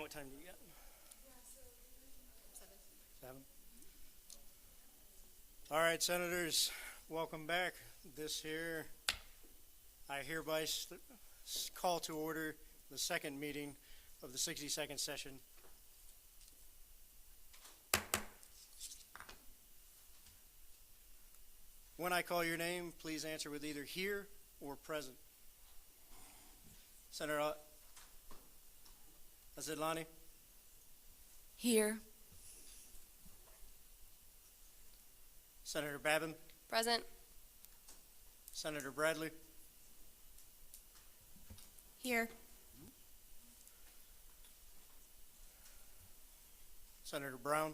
what time do you got? 7. All right, Senators, welcome back. This here, I hereby call to order the second meeting of the 62nd session. When I call your name, please answer with either here or present. Senator Azadlani? Here. Senator Babin? Present. Senator Bradley? Here. Senator Brown?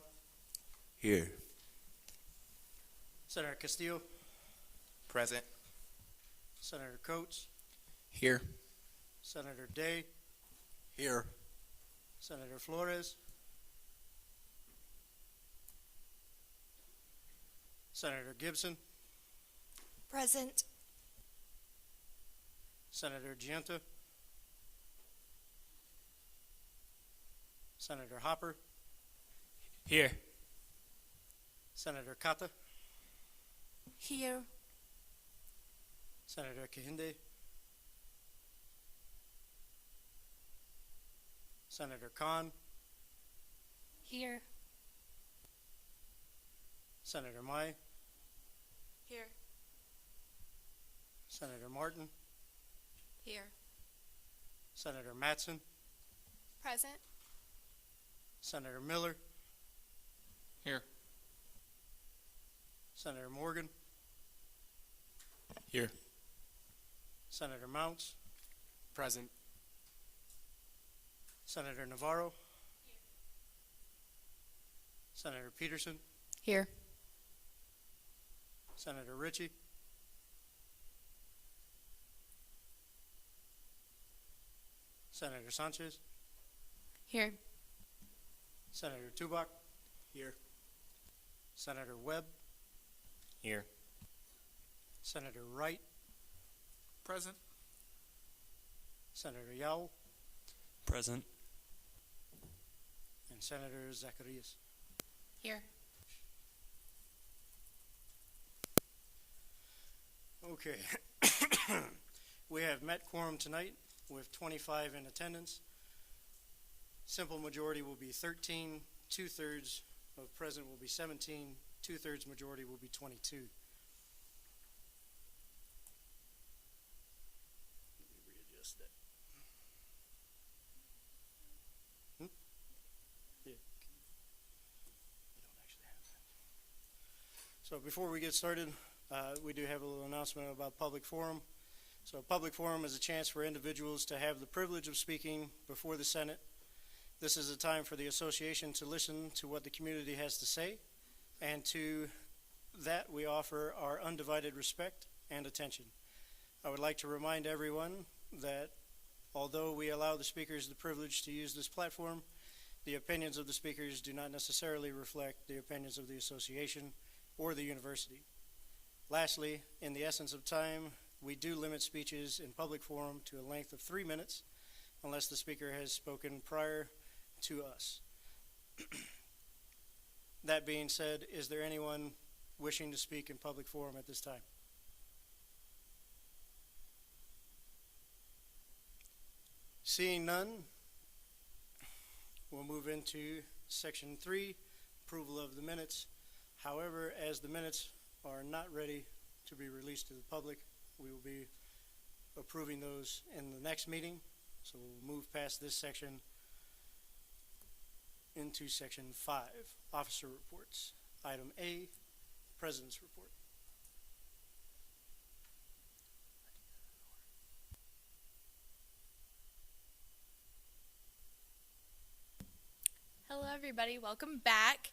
Here. Senator Castillo? Present. Senator Coates? Here. Senator Day? Here. Senator Flores? Senator Gibson? Present. Senator Giunta? Senator Hopper? Here. Senator Kata? Here. Senator Kahinde? Senator Khan? Here. Senator Mai? Here. Senator Martin? Here. Senator Mattson? Present. Senator Miller? Here. Senator Morgan? Here. Senator Mounts? Present. Senator Navarro? Here. Senator Peterson? Here. Senator Ritchie? Senator Sanchez? Here. Senator Tubak? Here. Senator Webb? Here. Senator Wright? Present. Senator Yao? Present. And Senator Zacharias? Here. Okay. We have met quorum tonight with 25 in attendance. Simple majority will be 13, 2/3 of present will be 17, 2/3 majority will be 22. Let me readjust that. Yeah. I don't actually have that. So before we get started, we do have a little announcement about public forum. So a public forum is a chance for individuals to have the privilege of speaking before the Senate. This is a time for the association to listen to what the community has to say, and to that we offer our undivided respect and attention. I would like to remind everyone that although we allow the speakers the privilege to use this platform, the opinions of the speakers do not necessarily reflect the opinions of the association or the university. Lastly, in the essence of time, we do limit speeches in public forum to a length of 3 minutes unless the speaker has spoken prior to us. That being said, is there anyone wishing to speak in public forum at this time? Seeing none, we'll move into section 3, approval of the minutes. However, as the minutes are not ready to be released to the public, we will be approving those in the next meeting. So we'll move past this section into section 5, officer reports. Item A, President's report. Hello everybody, welcome back.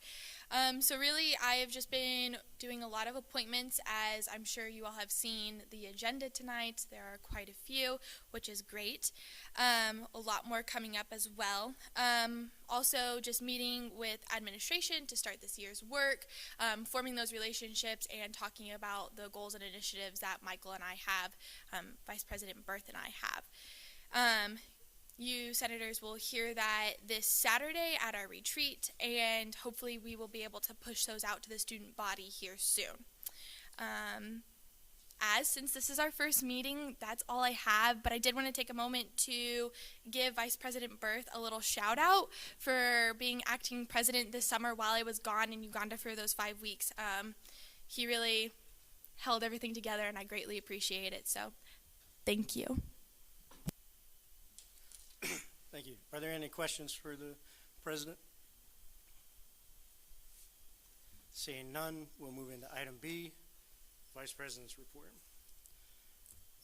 So really I have just been doing a lot of appointments, as I'm sure you all have seen the agenda tonight. There are quite a few, which is great. A lot more coming up as well. Also just meeting with administration to start this year's work, forming those relationships and talking about the goals and initiatives that Michael and I have, Vice President Berth and I have. you senators will hear that this Saturday at our retreat, and hopefully we will be able to push those out to the student body here soon. Since this is our first meeting, that's all I have, but I did want to take a moment to give Vice President Berth a little shout out for being acting president this summer while I was gone in Uganda for those 5 weeks. He really held everything together, and I greatly appreciate it, so thank you. Thank you. Are there any questions for the president? Seeing none, we'll move into item B, Vice President's report.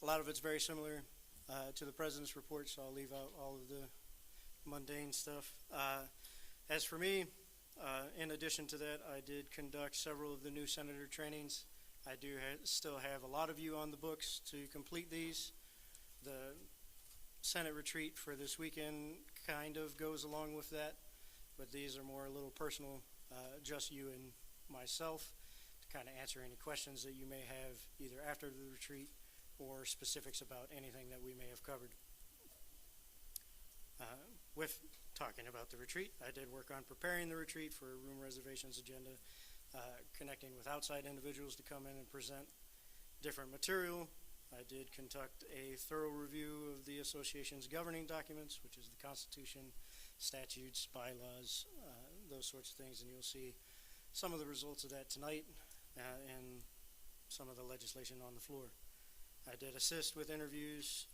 A lot of it's very similar to the President's report, so I'll leave out all of the mundane stuff. As for me, in addition to that, I did conduct several of the new senator trainings. I do still have a lot of you on the books to complete these. The Senate retreat for this weekend kind of goes along with that, but these are more a little personal, just you and myself, to kind of answer any questions that you may have either after the retreat or specifics about anything that we may have covered. With talking about the retreat, I did work on preparing the retreat for a room reservations agenda, connecting with outside individuals to come in and present different material. I did conduct a thorough review of the association's governing documents, which is the Constitution, statutes, bylaws, those sorts of things, and you'll see some of the results of that tonight and some of the legislation on the floor. I did assist with interviews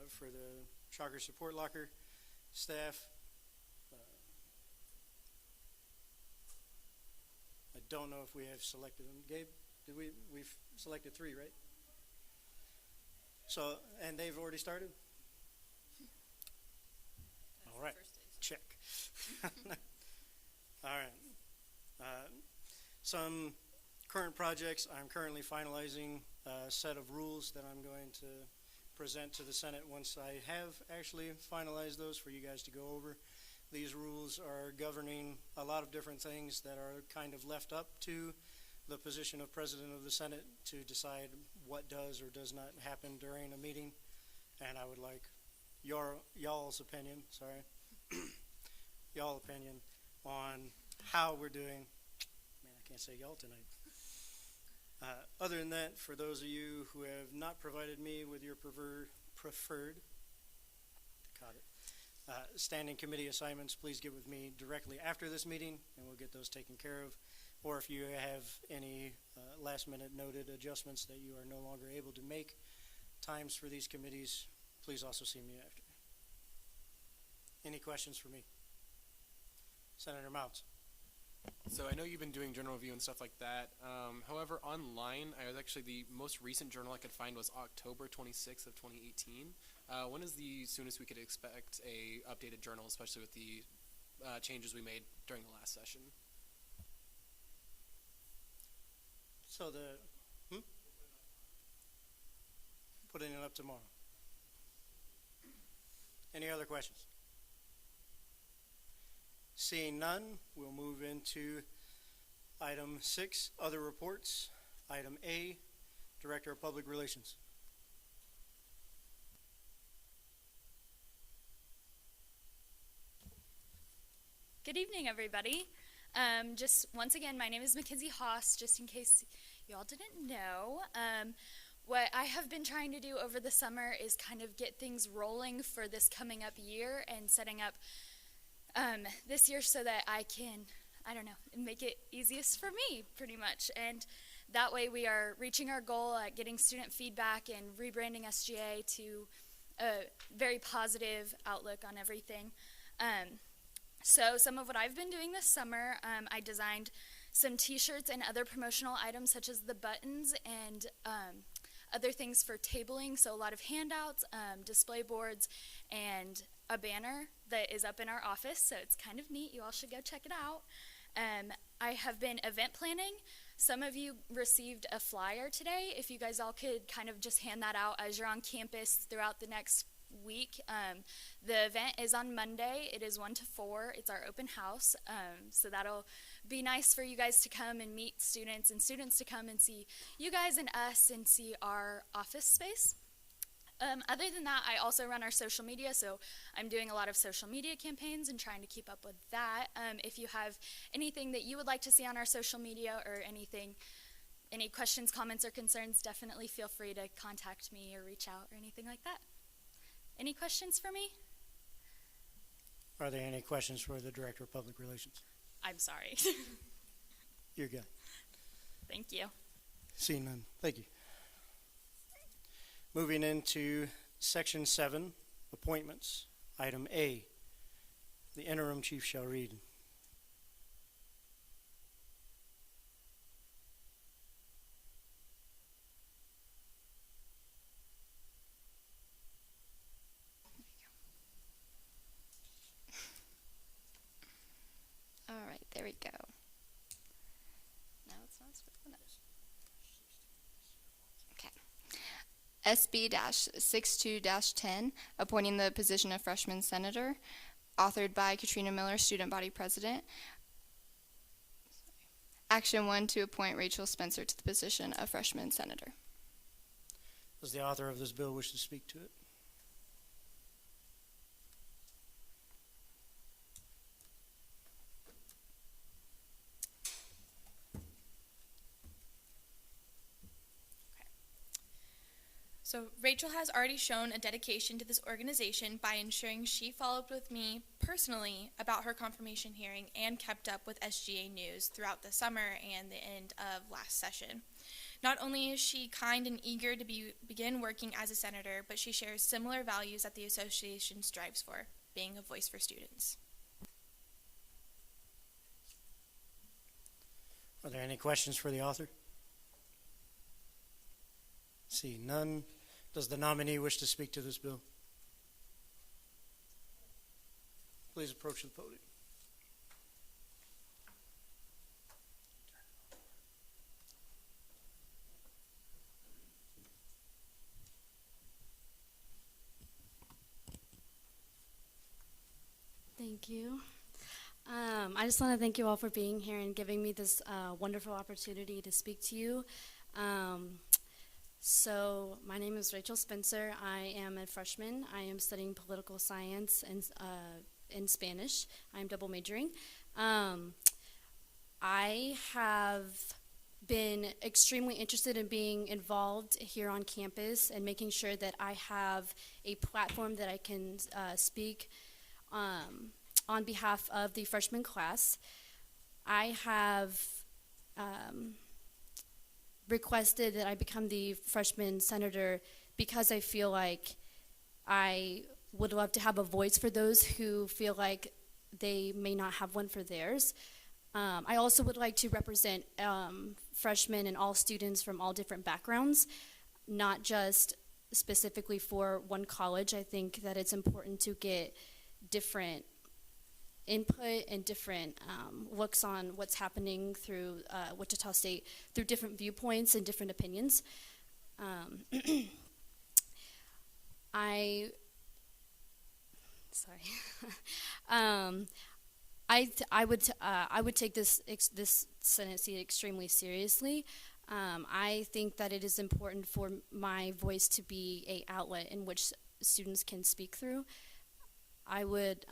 for the Shocker Support Locker staff. I don't know if we have selected them. Gabe, we've selected 3, right? So, and they've already started? All right, check. All right. Some current projects. I'm currently finalizing a set of rules that I'm going to present to the Senate once I have actually finalized those for you guys to go over. These rules are governing a lot of different things that are kind of left up to the position of President of the Senate to decide what does or does not happen during a meeting. And I would like y'all's opinion, y'all opinion on how we're doing. Man, I can't say y'all tonight. Other than that, for those of you who have not provided me with your preferred standing committee assignments, please get with me directly after this meeting, and we'll get those taken care of. Or if you have any last-minute noted adjustments that you are no longer able to make times for these committees, please also see me after. Any questions for me? Senator Mounts. So I know you've been doing journal review and stuff like that. However, online, the most recent journal I could find was October 26th of 2018. When is the soonest we could expect a updated journal, especially with the changes we made during the last session? So putting it up tomorrow. Any other questions? Seeing none, we'll move into item 6, other reports. Item A, Director of Public Relations. Good evening, everybody. Just once again, my name is McKenzie Haas, just in case you all didn't know. What I have been trying to do over the summer is kind of get things rolling for this coming up year and setting up this year so that I can, make it easiest for me, pretty much. And that way we are reaching our goal at getting student feedback and rebranding SGA to a very positive outlook on everything. So some of what I've been doing this summer, I designed some t-shirts and other promotional items such as the buttons and other things for tabling, so a lot of handouts, display boards, and a banner that is up in our office, so it's kind of neat. You all should go check it out. I have been event planning. Some of you received a flyer today. If you guys all could kind of just hand that out as you're on campus throughout the next week. The event is on Monday. It is 1 to 4. It's our open house, so that'll be nice for you guys to come and meet students and students to come and see you guys and us and see our office space. Other than that, I also run our social media, so I'm doing a lot of social media campaigns and trying to keep up with that. If you have anything that you would like to see on our social media or any questions, comments, or concerns, definitely feel free to contact me or reach out or anything like that. Any questions for me? Are there any questions for the Director of Public Relations? I'm sorry. You're good. Thank you. Seeing none. Thank you. Moving into Section 7, Appointments. Item A, the interim chief shall read. All right, there we go. No, it's not supposed to. Okay. SB-62-10, appointing the position of freshman senator, authored by Katrina Miller, student body president. Action 1, to appoint Rachel Spencer to the position of freshman senator. Does the author of this bill wish to speak to it? So Rachel has already shown a dedication to this organization by ensuring she followed up with me personally about her confirmation hearing and kept up with SGA news throughout the summer and the end of last session. Not only is she kind and eager to begin working as a senator, but she shares similar values that the association strives for, being a voice for students. Are there any questions for the author? See none. Does the nominee wish to speak to this bill? Please approach the podium. Thank you. I just want to thank you all for being here and giving me this wonderful opportunity to speak to you. So my name is Rachel Spencer. I am a freshman. I am studying political science and in Spanish. I'm double majoring. I have been extremely interested in being involved here on campus and making sure that I have a platform that I can speak on behalf of the freshman class. I have requested that I become the freshman senator because I feel like I would love to have a voice for those who feel like they may not have one for theirs. I also would like to represent freshmen and all students from all different backgrounds, not just specifically for one college. I think that it's important to get different input and different looks on what's happening through Wichita State through different viewpoints and different opinions. I would take this Senate seat extremely seriously. I think that it is important for my voice to be an outlet in which students can speak through. I would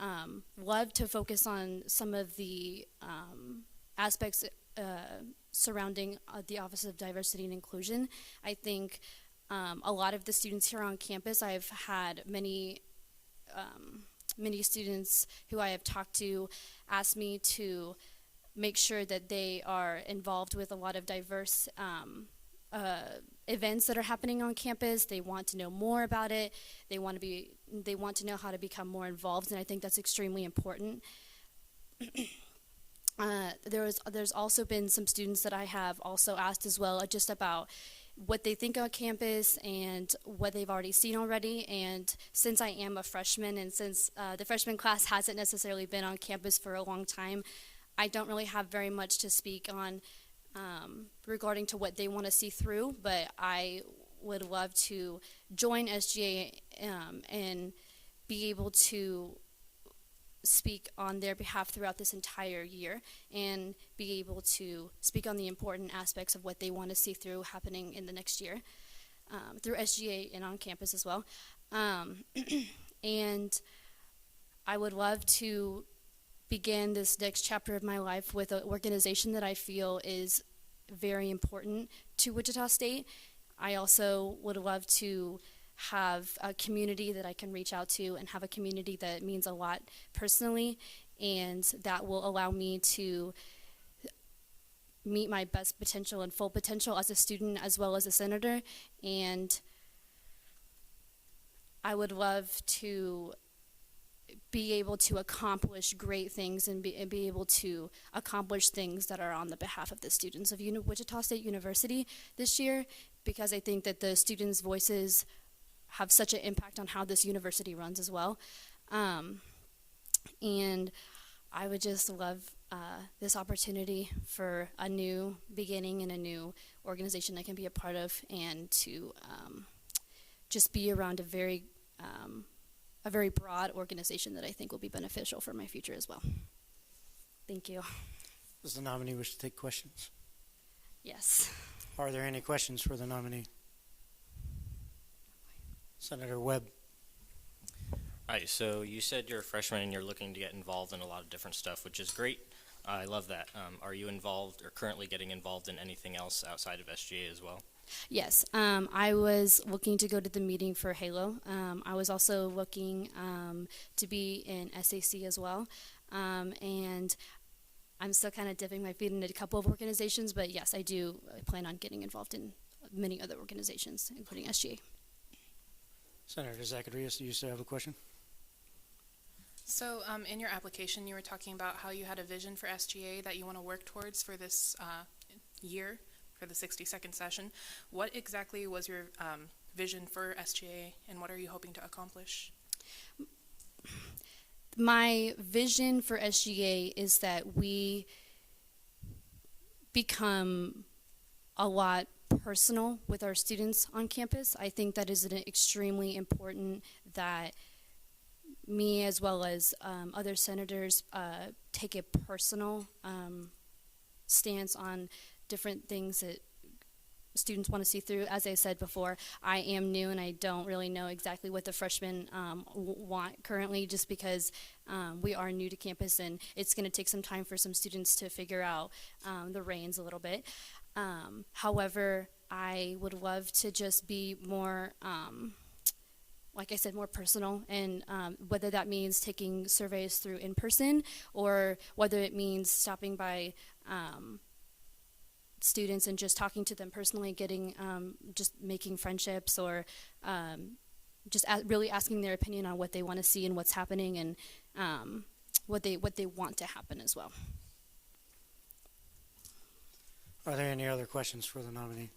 love to focus on some of the aspects surrounding the Office of Diversity and Inclusion. I think a lot of the students here on campus, I've had many students who I have talked to ask me to make sure that they are involved with a lot of diverse events that are happening on campus. They want to know more about it. They want to know how to become more involved, and I think that's extremely important. There's also been some students that I have also asked as well just about what they think on campus and what they've already seen already. And since I am a freshman and since the freshman class hasn't necessarily been on campus for a long time, I don't really have very much to speak on regarding to what they want to see through, but I would love to join SGA and be able to speak on their behalf throughout this entire year and be able to speak on the important aspects of what they want to see through happening in the next year. through SGA and on campus as well. And I would love to begin this next chapter of my life with an organization that I feel is very important to Wichita State. I also would love to have a community that I can reach out to and have a community that means a lot personally, and that will allow me to meet my best potential and full potential as a student as well as a senator. And I would love to be able to accomplish great things and be able to accomplish things that are on the behalf of the students of Wichita State University this year, because I think that the students' voices have such an impact on how this university runs as well. And I would just love this opportunity for a new beginning and a new organization I can be a part of, and to just be around a very broad organization that I think will be beneficial for my future as well. Thank you. Does the nominee wish to take questions? Yes. Are there any questions for the nominee? Senator Webb. All right, so you said you're a freshman and you're looking to get involved in a lot of different stuff, which is great. I love that. Are you involved or currently getting involved in anything else outside of SGA as well? Yes, I was looking to go to the meeting for Halo. I was also looking to be in SAC as well. And I'm still kind of dipping my feet into a couple of organizations, but yes, I do plan on getting involved in many other organizations, including SGA. Senator Zacharias, do you still have a question? So in your application, you were talking about how you had a vision for SGA that you want to work towards for this year, for the 62nd session. What exactly was your vision for SGA, and what are you hoping to accomplish? My vision for SGA is that we become a lot personal with our students on campus. I think that is extremely important that me as well as other senators take a personal stance on different things that students want to see through. As I said before, I am new and I don't really know exactly what the freshmen want currently, just because we are new to campus and it's going to take some time for some students to figure out the reins a little bit. However, I would love to just be more, like I said, more personal, and whether that means taking surveys through in person or whether it means stopping by students and just talking to them personally, getting just making friendships, or just really asking their opinion on what they want to see and what's happening, and what they want to happen as well. Are there any other questions for the nominee?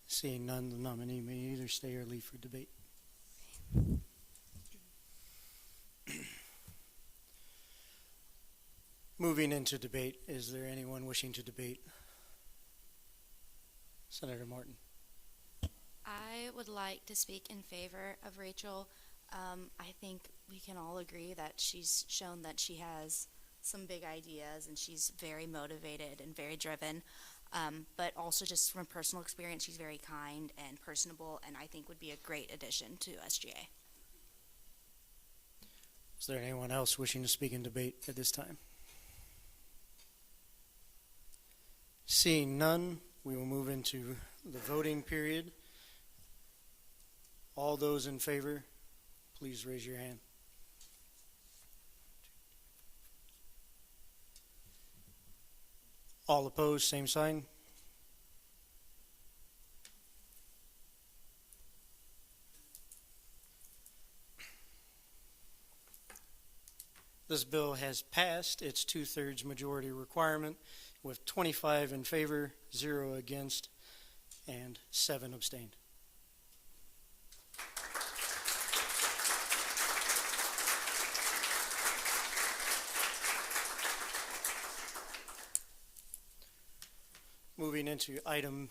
Seeing none, the nominee may either stay or leave for debate. Moving into debate, is there anyone wishing to debate? Senator Martin. I would like to speak in favor of Rachel. I think we can all agree that she's shown that she has some big ideas and she's very motivated and very driven. But also just from personal experience, she's very kind and personable, and I think would be a great addition to SGA. Is there anyone else wishing to speak in debate at this time? Seeing none, we will move into the voting period. All those in favor, please raise your hand. All opposed, same sign. This bill has passed its 2/3 majority requirement with 25 in favor, 0 against, and 7 abstained. Moving into item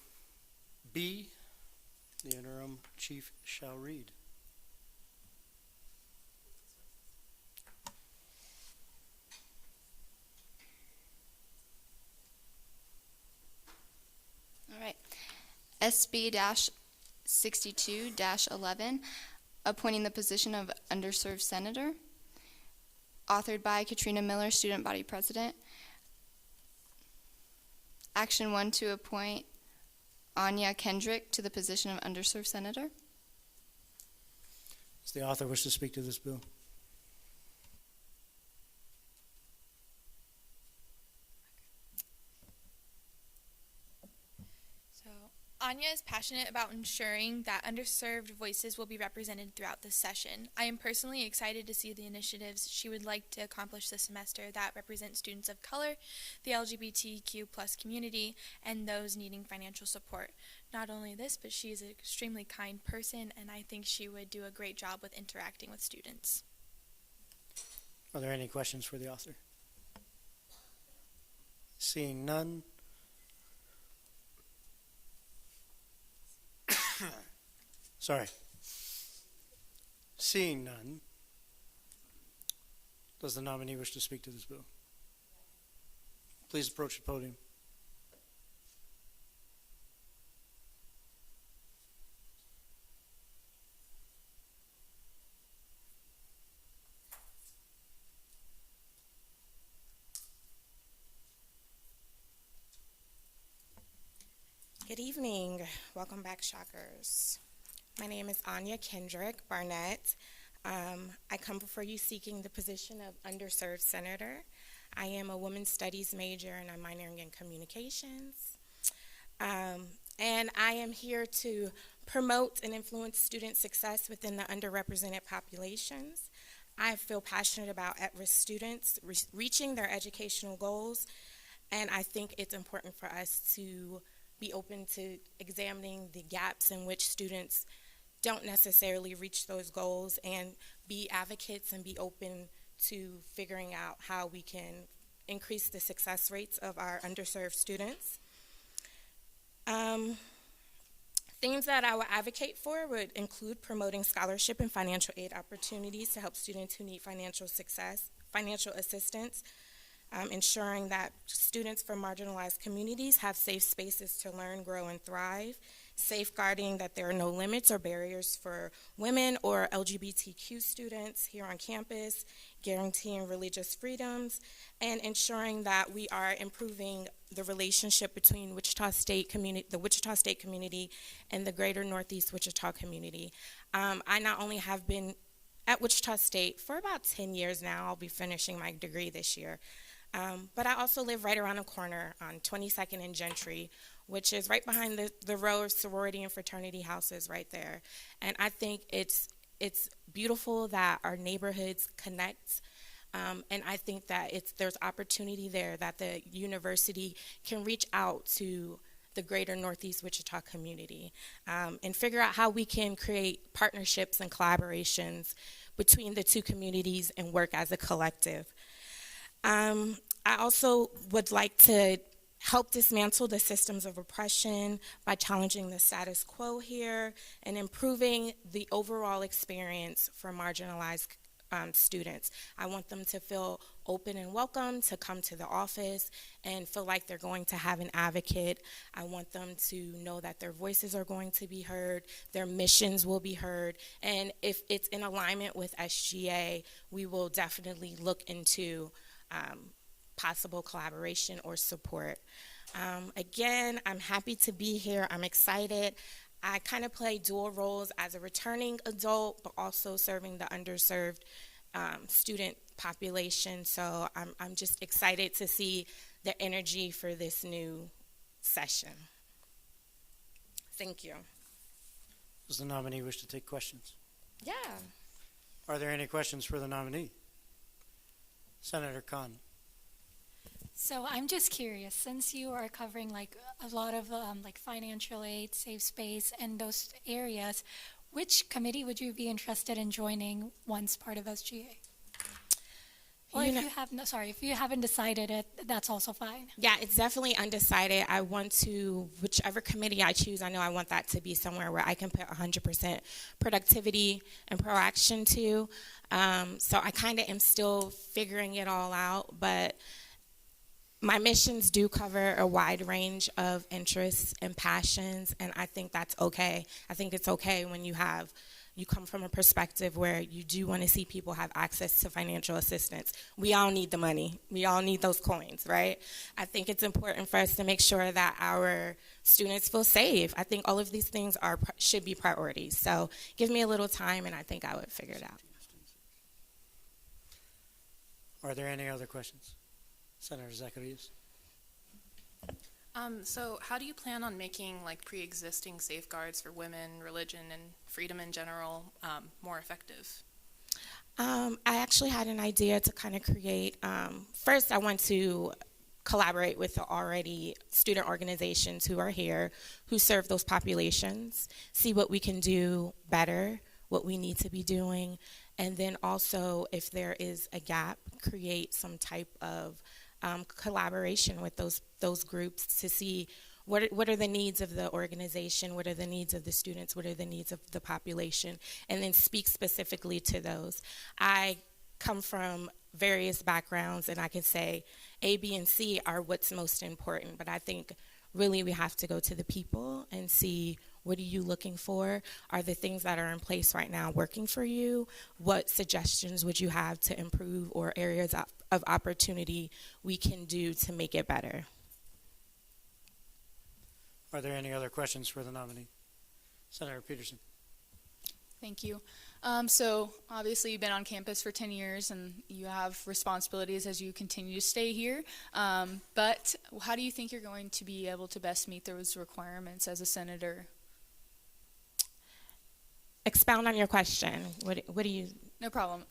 B, the interim chief shall read. All right. SB-62-11, appointing the position of underserved senator, authored by Katrina Miller, student body president. Action 1 to appoint Anya Kendrick to the position of underserved senator. Does the author wish to speak to this bill? So, Anya is passionate about ensuring that underserved voices will be represented throughout this session. I am personally excited to see the initiatives she would like to accomplish this semester that represent students of color, the LGBTQ plus community, and those needing financial support. Not only this, but she is an extremely kind person, and I think she would do a great job with interacting with students. Are there any questions for the author? Seeing none. Sorry. Seeing none. Does the nominee wish to speak to this bill? Please approach the podium. Good evening. Welcome back, Shockers. My name is Anya Kendrick, Barnett. I come before you seeking the position of underserved senator. I am a women's studies major and I'm minoring in communications. And I am here to promote and influence student success within the underrepresented populations. I feel passionate about at-risk students reaching their educational goals, and I think it's important for us to be open to examining the gaps in which students don't necessarily reach those goals, and be advocates and be open to figuring out how we can increase the success rates of our underserved students. Things that I would advocate for would include promoting scholarship and financial aid opportunities to help students who need financial assistance, ensuring that students from marginalized communities have safe spaces to learn, grow, and thrive, safeguarding that there are no limits or barriers for women or LGBTQ students here on campus, guaranteeing religious freedoms, and ensuring that we are improving the relationship between the Wichita State community and the greater Northeast Wichita community. I not only have been at Wichita State for about 10 years now, I'll be finishing my degree this year, but I also live right around the corner on 22nd and Gentry, which is right behind the row of sorority and fraternity houses right there. And I think it's beautiful that our neighborhoods connect, and I think that there's opportunity there that the university can reach out to the greater Northeast Wichita community and figure out how we can create partnerships and collaborations between the two communities and work as a collective. I also would like to help dismantle the systems of oppression by challenging the status quo here and improving the overall experience for marginalized students. I want them to feel open and welcome to come to the office and feel like they're going to have an advocate. I want them to know that their voices are going to be heard, their missions will be heard, and if it's in alignment with SGA, we will definitely look into possible collaboration or support. Again, I'm happy to be here. I'm excited. I kind of play dual roles as a returning adult, but also serving the underserved student population. So I'm just excited to see the energy for this new session. Thank you. Does the nominee wish to take questions? Yeah. Are there any questions for the nominee? Senator Khan. So I'm just curious, since you are covering like a lot of like financial aid, safe space, and those areas, which committee would you be interested in joining once part of SGA? Or if you haven't decided it, that's also fine. Yeah, it's definitely undecided. I want to, whichever committee I choose, I know I want that to be somewhere where I can put 100% productivity and proaction to. So I kind of am still figuring it all out, but my missions do cover a wide range of interests and passions, and I think that's okay. I think it's okay when you come from a perspective where you do want to see people have access to financial assistance. We all need the money. We all need those coins, right? I think it's important for us to make sure that our students feel safe. I think all of these things should be priorities. So give me a little time, and I think I would figure it out. Are there any other questions? Senator Zacharias. So how do you plan on making like pre-existing safeguards for women, religion, and freedom in general more effective? I actually had an idea to kind of create, first I want to collaborate with the already student organizations who are here, who serve those populations, see what we can do better, what we need to be doing, and then also if there is a gap, create some type of collaboration with those groups to see what are the needs of the organization, what are the needs of the students, what are the needs of the population, and then speak specifically to those. I come from various backgrounds, and I can say A, B, and C are what's most important, but I think really we have to go to the people and see what are you looking for? Are the things that are in place right now working for you? What suggestions would you have to improve, or areas of opportunity we can do to make it better? Are there any other questions for the nominee? Senator Peterson. Thank you. So obviously you've been on campus for 10 years and you have responsibilities as you continue to stay here. But how do you think you're going to be able to best meet those requirements as a senator? Expound on your question. What do you? No problem.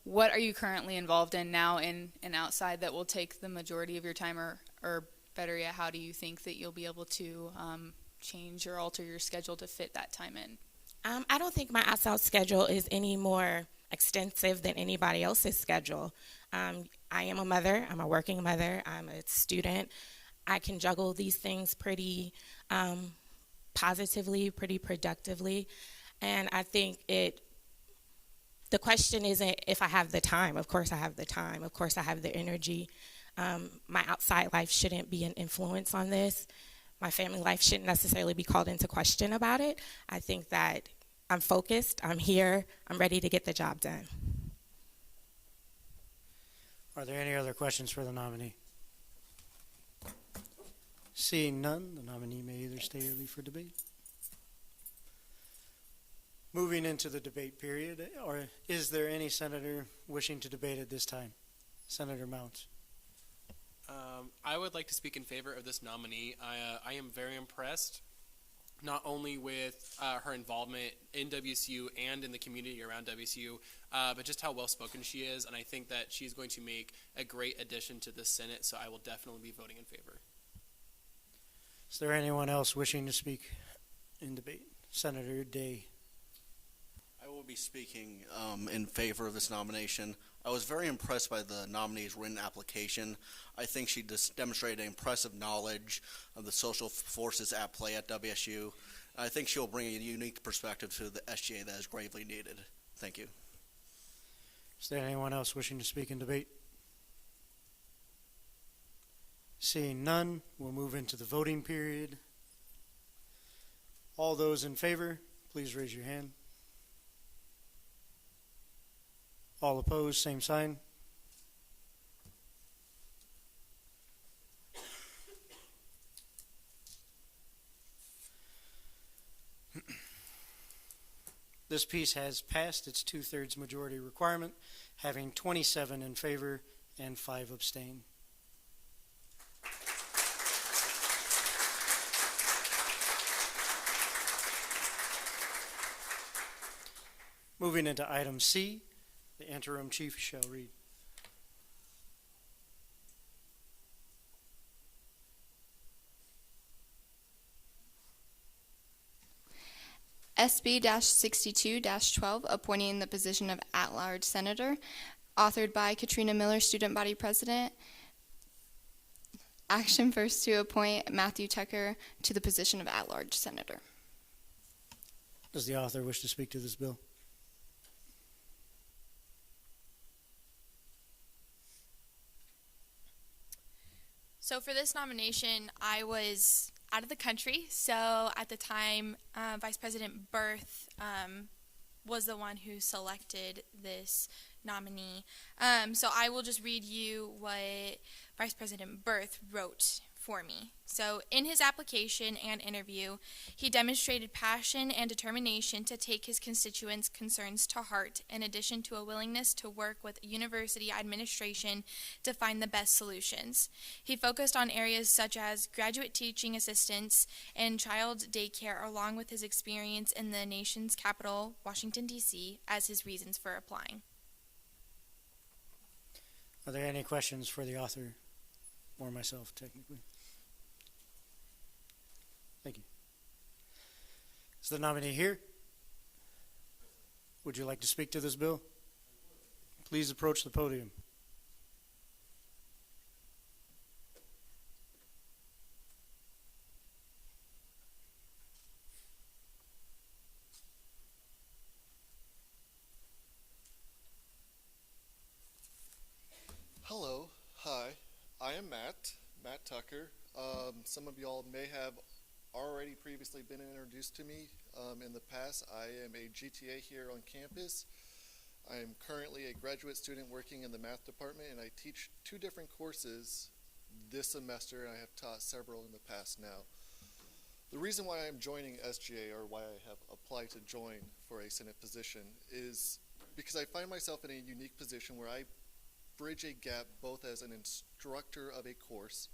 What are you currently involved in now and outside that will take the majority of your time, or better yet, how do you think that you'll be able to change or alter your schedule to fit that time in? I don't think my outside schedule is any more extensive than anybody else's schedule. I am a mother. I'm a working mother. I'm a student. I can juggle these things pretty positively, pretty productively. And I think the question isn't if I have the time. Of course I have the time. Of course I have the energy. My outside life shouldn't be an influence on this. My family life shouldn't necessarily be called into question about it. I think that I'm focused, I'm here, I'm ready to get the job done. Are there any other questions for the nominee? Seeing none, the nominee may either stay or leave for debate. Moving into the debate period, or is there any senator wishing to debate at this time? Senator Mounts. I would like to speak in favor of this nominee. I am very impressed, not only with her involvement in WSU and in the community around WSU, but just how well-spoken she is, and I think that she's going to make a great addition to the Senate, so I will definitely be voting in favor. Is there anyone else wishing to speak in debate? Senator Day. I will be speaking in favor of this nomination. I was very impressed by the nominee's written application. I think she demonstrated impressive knowledge of the social forces at play at WSU. I think she'll bring a unique perspective to the SGA that is gravely needed. Thank you. Is there anyone else wishing to speak in debate? Seeing none, we'll move into the voting period. All those in favor, please raise your hand. All opposed, same sign. This piece has passed its 2/3 majority requirement, having 27 in favor and 5 abstain. Moving into item C, the interim chief shall read. SB-62-12, appointing the position of at-large senator, authored by Katrina Miller, student body president. Action first to appoint Matthew Tucker to the position of at-large senator. Does the author wish to speak to this bill? So for this nomination, I was out of the country. So at the time, Vice President Berth was the one who selected this nominee. So I will just read you what Vice President Berth wrote for me. So in his application and interview, he demonstrated passion and determination to take his constituents' concerns to heart, in addition to a willingness to work with university administration to find the best solutions. He focused on areas such as graduate teaching assistants and child daycare, along with his experience in the nation's capital, Washington, D.C., as his reasons for applying. Are there any questions for the author or myself, technically? Thank you. Is the nominee here? Would you like to speak to this bill? Please approach the podium. Hello, hi, I am Matt Tucker. Some of y'all may have already previously been introduced to me in the past. I am a GTA here on campus. I am currently a graduate student working in the math department, and I teach 2 different courses this semester, and I have taught several in the past now. The reason why I'm joining SGA, or why I have applied to join for a Senate position, is because I find myself in a unique position where I bridge a gap both as an instructor of a course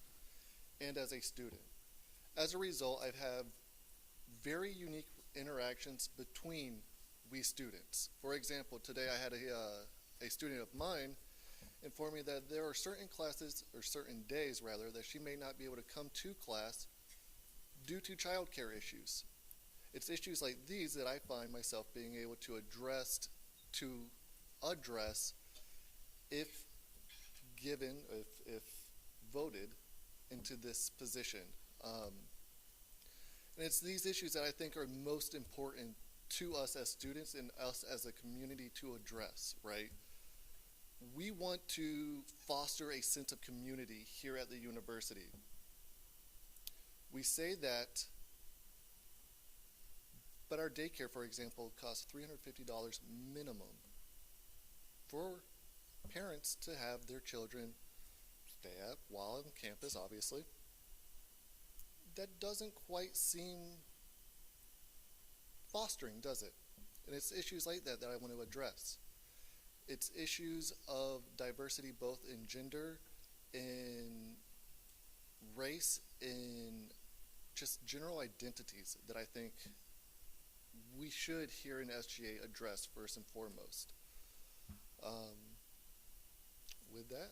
and as a student. As a result, I've had very unique interactions between we students. For example, today I had a student of mine inform me that there are certain classes, or certain days rather, that she may not be able to come to class due to childcare issues. It's issues like these that I find myself being able to address if given, if voted into this position. And it's these issues that I think are most important to us as students and us as a community to address, right? We want to foster a sense of community here at the university. We say that, but our daycare, for example, costs $350 minimum for parents to have their children stay at while on campus, obviously. That doesn't quite seem fostering, does it? And it's issues like that that I want to address. It's issues of diversity both in gender, in race, in just general identities that I think we should here in SGA address first and foremost. With that,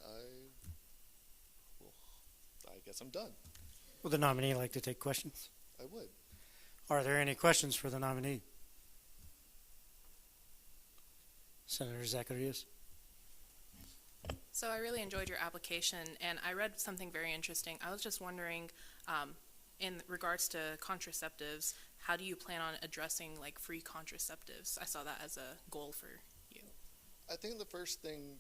I guess I'm done. Would the nominee like to take questions? I would. Are there any questions for the nominee? Senator Zacharias. So I really enjoyed your application, and I read something very interesting. I was just wondering, in regards to contraceptives, how do you plan on addressing like free contraceptives? I saw that as a goal for you. I think the first thing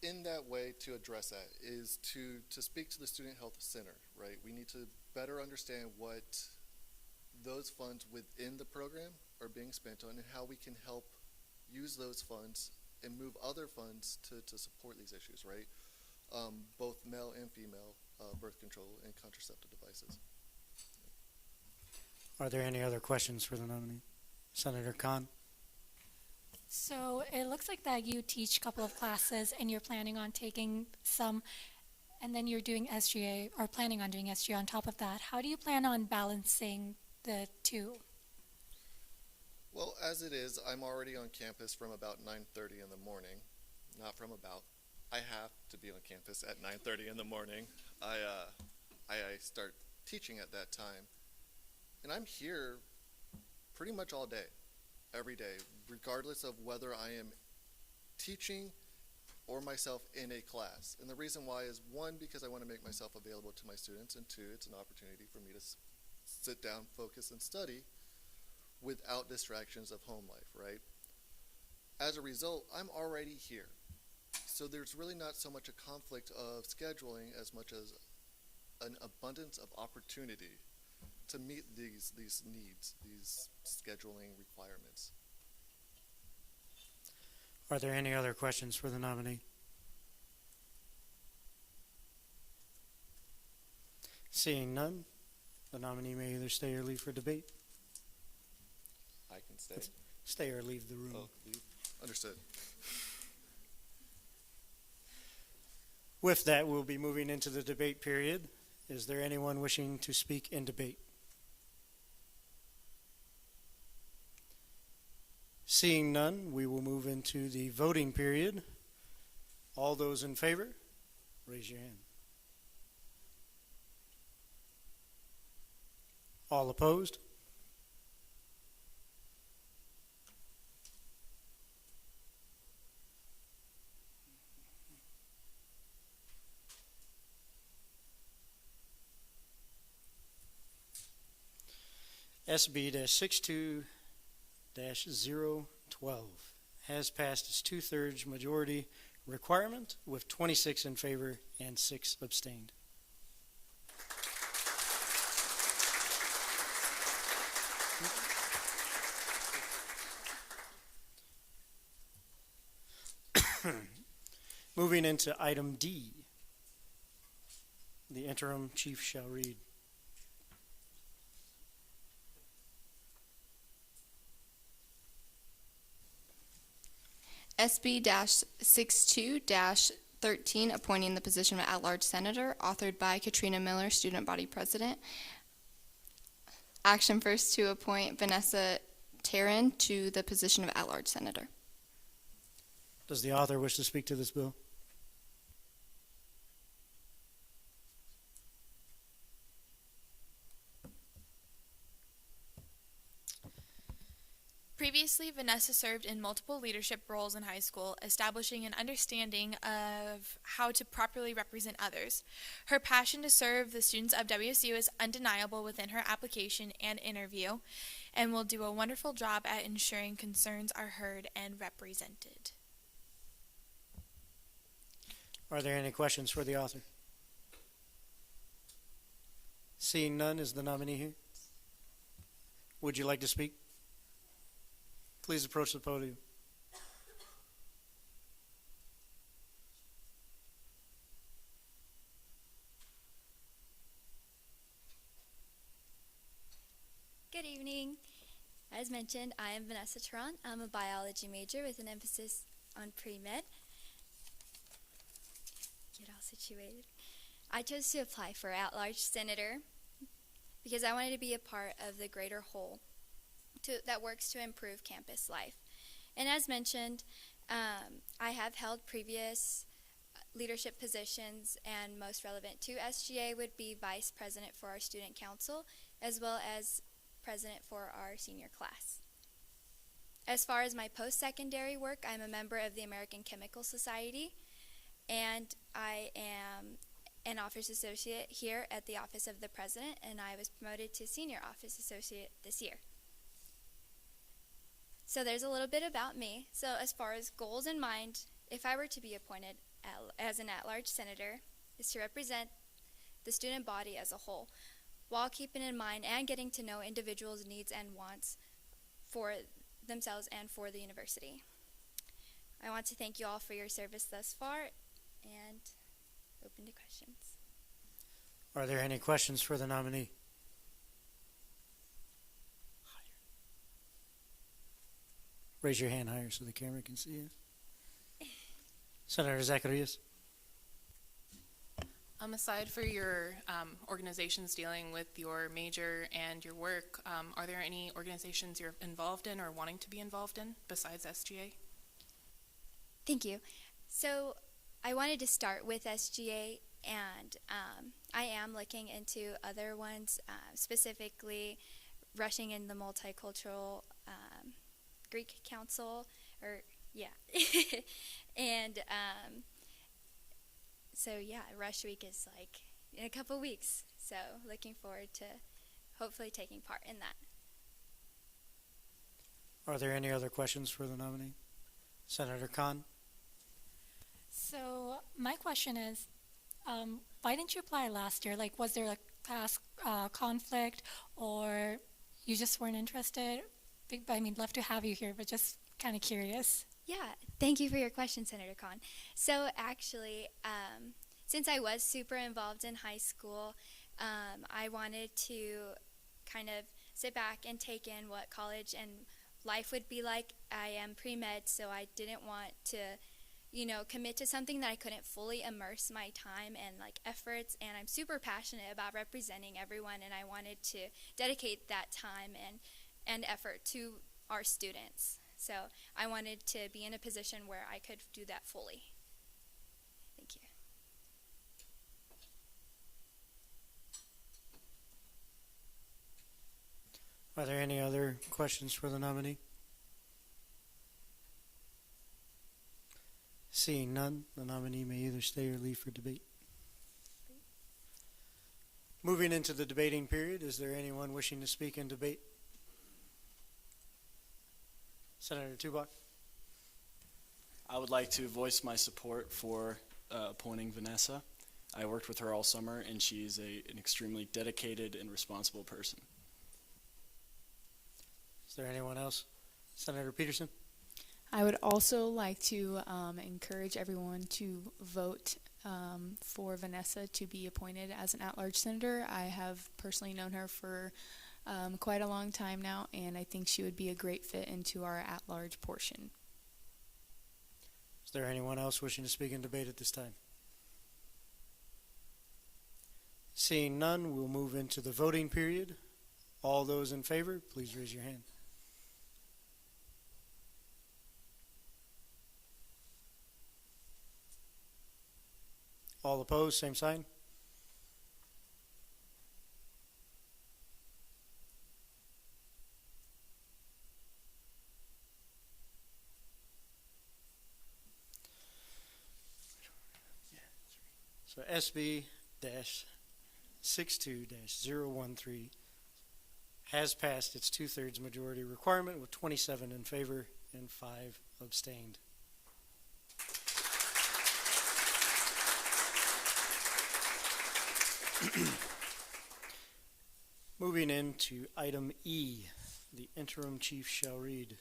in that way to address that is to speak to the Student Health Center, right? We need to better understand what those funds within the program are being spent on and how we can help use those funds and move other funds to support these issues, right? Both male and female birth control and contraceptive devices. Are there any other questions for the nominee? Senator Khan. So it looks like that you teach a couple of classes and you're planning on taking some, and then you're doing SGA, or planning on doing SGA on top of that. How do you plan on balancing the two? Well, as it is, I'm already on campus from about 9:30 in the morning. Not from about. I have to be on campus at 9:30 in the morning. I start teaching at that time. And I'm here pretty much all day, every day, regardless of whether I am teaching or myself in a class. And the reason why is, one, because I want to make myself available to my students, and two, it's an opportunity for me to sit down, focus, and study without distractions of home life, right? As a result, I'm already here. So there's really not so much a conflict of scheduling as much as an abundance of opportunity to meet these needs, these scheduling requirements. Are there any other questions for the nominee? Seeing none, the nominee may either stay or leave for debate. I can stay. Stay or leave the room. Oh, leave. Understood. With that, we'll be moving into the debate period. Is there anyone wishing to speak in debate? Seeing none, we will move into the voting period. All those in favor, raise your hand. All opposed? SB-62-012 has passed its 2/3 majority requirement with 26 in favor and 6 abstained. Moving into item D, the interim chief shall read. SB-62-13, appointing the position of at-large senator, authored by Katrina Miller, student body president. Action first to appoint Vanessa Turin to the position of at-large senator. Does the author wish to speak to this bill? Previously, Vanessa served in multiple leadership roles in high school, establishing an understanding of how to properly represent others. Her passion to serve the students of WSU is undeniable within her application and interview, and will do a wonderful job at ensuring concerns are heard and represented. Are there any questions for the author? Seeing none, is the nominee here? Would you like to speak? Please approach the podium. Good evening. As mentioned, I am Vanessa Turin. I'm a biology major with an emphasis on pre-med. Get all situated. I chose to apply for at-large senator because I wanted to be a part of the greater whole that works to improve campus life. And as mentioned, I have held previous leadership positions, and most relevant to SGA would be vice president for our student council, as well as president for our senior class. As far as my post-secondary work, I'm a member of the American Chemical Society, and I am an office associate here at the Office of the President, and I was promoted to senior office associate this year. So there's a little bit about me. So as far as goals in mind, if I were to be appointed as an at-large senator, is to represent the student body as a whole, while keeping in mind and getting to know individuals' needs and wants for themselves and for the university. I want to thank you all for your service thus far, and open to questions. Are there any questions for the nominee? Raise your hand higher so the camera can see you. Senator Zacharias. Aside for your organizations dealing with your major and your work, are there any organizations you're involved in or wanting to be involved in besides SGA? Thank you. So I wanted to start with SGA, and I am looking into other ones, specifically rushing in the multicultural Greek Council, and so yeah, Rush Week is like in a couple weeks, so looking forward to hopefully taking part in that. Are there any other questions for the nominee? Senator Khan. So my question is, why didn't you apply last year? Like, was there a class conflict, or you just weren't interested? I mean, love to have you here, but just kind of curious. Yeah, thank you for your question, Senator Khan. So actually, since I was super involved in high school, I wanted to kind of sit back and take in what college and life would be like. I am pre-med, so I didn't want to, commit to something that I couldn't fully immerse my time and efforts. And I'm super passionate about representing everyone, and I wanted to dedicate that time and effort to our students. So I wanted to be in a position where I could do that fully. Thank you. Are there any other questions for the nominee? Seeing none, the nominee may either stay or leave for debate. Moving into the debating period, is there anyone wishing to speak in debate? Senator Tubach. I would like to voice my support for appointing Vanessa. I worked with her all summer, and she's an extremely dedicated and responsible person. Is there anyone else? Senator Peterson. I would also like to encourage everyone to vote for Vanessa to be appointed as an at-large senator. I have personally known her for quite a long time now, and I think she would be a great fit into our at-large portion. Is there anyone else wishing to speak in debate at this time? Seeing none, we'll move into the voting period. All those in favor, please raise your hand. All opposed, same sign. So SB-62-013 has passed its 2/3 majority requirement with 27 in favor and 5 abstained. Moving into item E, the interim chief shall read.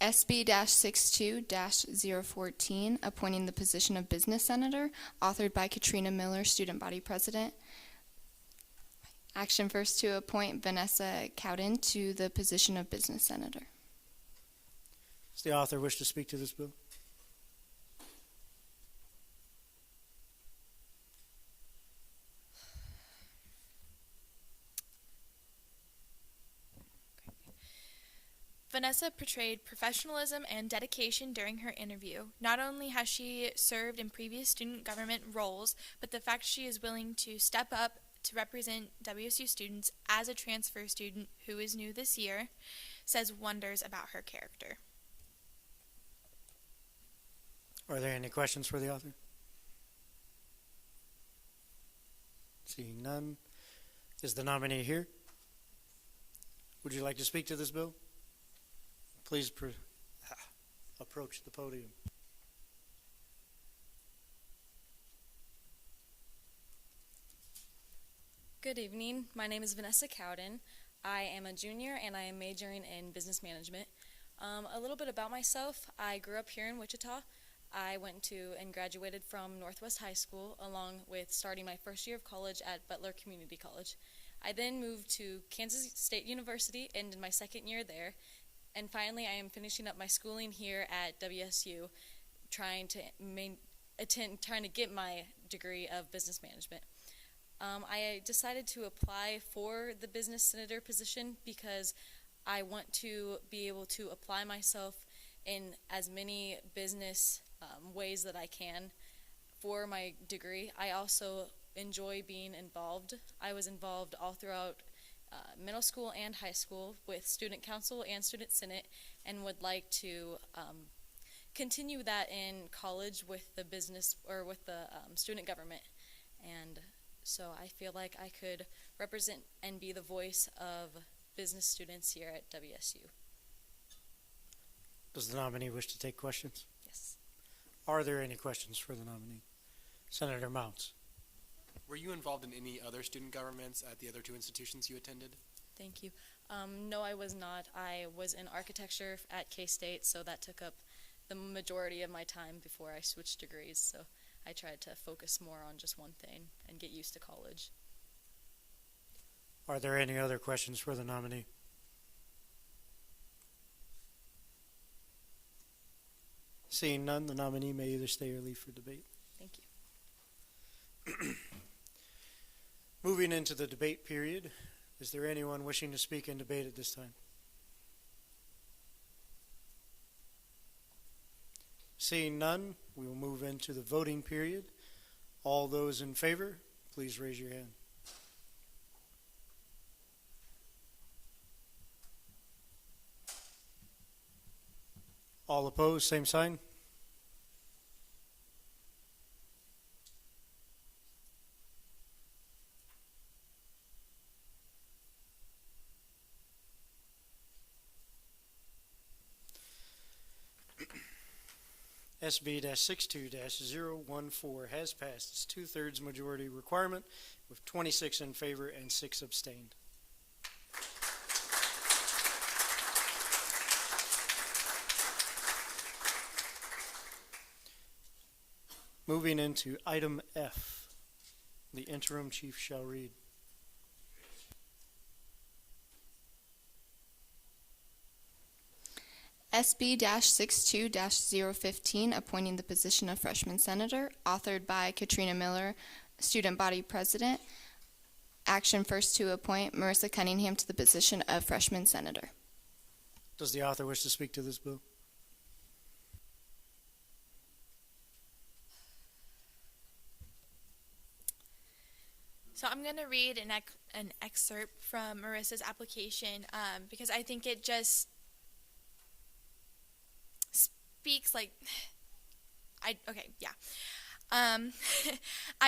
SB-62-014, appointing the position of business senator, authored by Katrina Miller, student body president. Action first to appoint Vanessa Turin to the position of business senator. Does the author wish to speak to this bill? Vanessa portrayed professionalism and dedication during her interview. Not only has she served in previous student government roles, but the fact she is willing to step up to represent WSU students as a transfer student who is new this year says wonders about her character. Are there any questions for the author? Seeing none, is the nominee here? Would you like to speak to this bill? Please approach the podium. Good evening. My name is Vanessa Turin. I am a junior and I am majoring in business management. A little bit about myself. I grew up here in Wichita. I went to and graduated from Northwest High School along with starting my first year of college at Butler Community College. I then moved to Kansas State University and did my second year there. And finally, I am finishing up my schooling here at WSU, trying to get my degree of business management. I decided to apply for the business senator position because I want to be able to apply myself in as many business ways that I can for my degree. I also enjoy being involved. I was involved all throughout middle school and high school with student council and student senate, and would like to continue that in college with the business or with the student government. And so I feel like I could represent and be the voice of business students here at WSU. Does the nominee wish to take questions? Yes. Are there any questions for the nominee? Senator Mounts. Were you involved in any other student governments at the other two institutions you attended? Thank you. No, I was not. I was in architecture at K-State, so that took up the majority of my time before I switched degrees. So I tried to focus more on just one thing and get used to college. Are there any other questions for the nominee? Seeing none, the nominee may either stay or leave for debate. Thank you. Moving into the debate period, is there anyone wishing to speak in debate at this time? Seeing none, we will move into the voting period. All those in favor, please raise your hand. All opposed, same sign. SB-62-014 has passed its two-thirds majority requirement with 26 in favor and 6 abstained. Moving into item F, the interim chief shall read. SB-62-015, appointing the position of freshman senator, authored by Katrina Miller, student body president. Action first to appoint Marissa Cunningham to the position of freshman senator. Does the author wish to speak to this bill? So I'm going to read an excerpt from Marissa's application because I think it just speaks like, I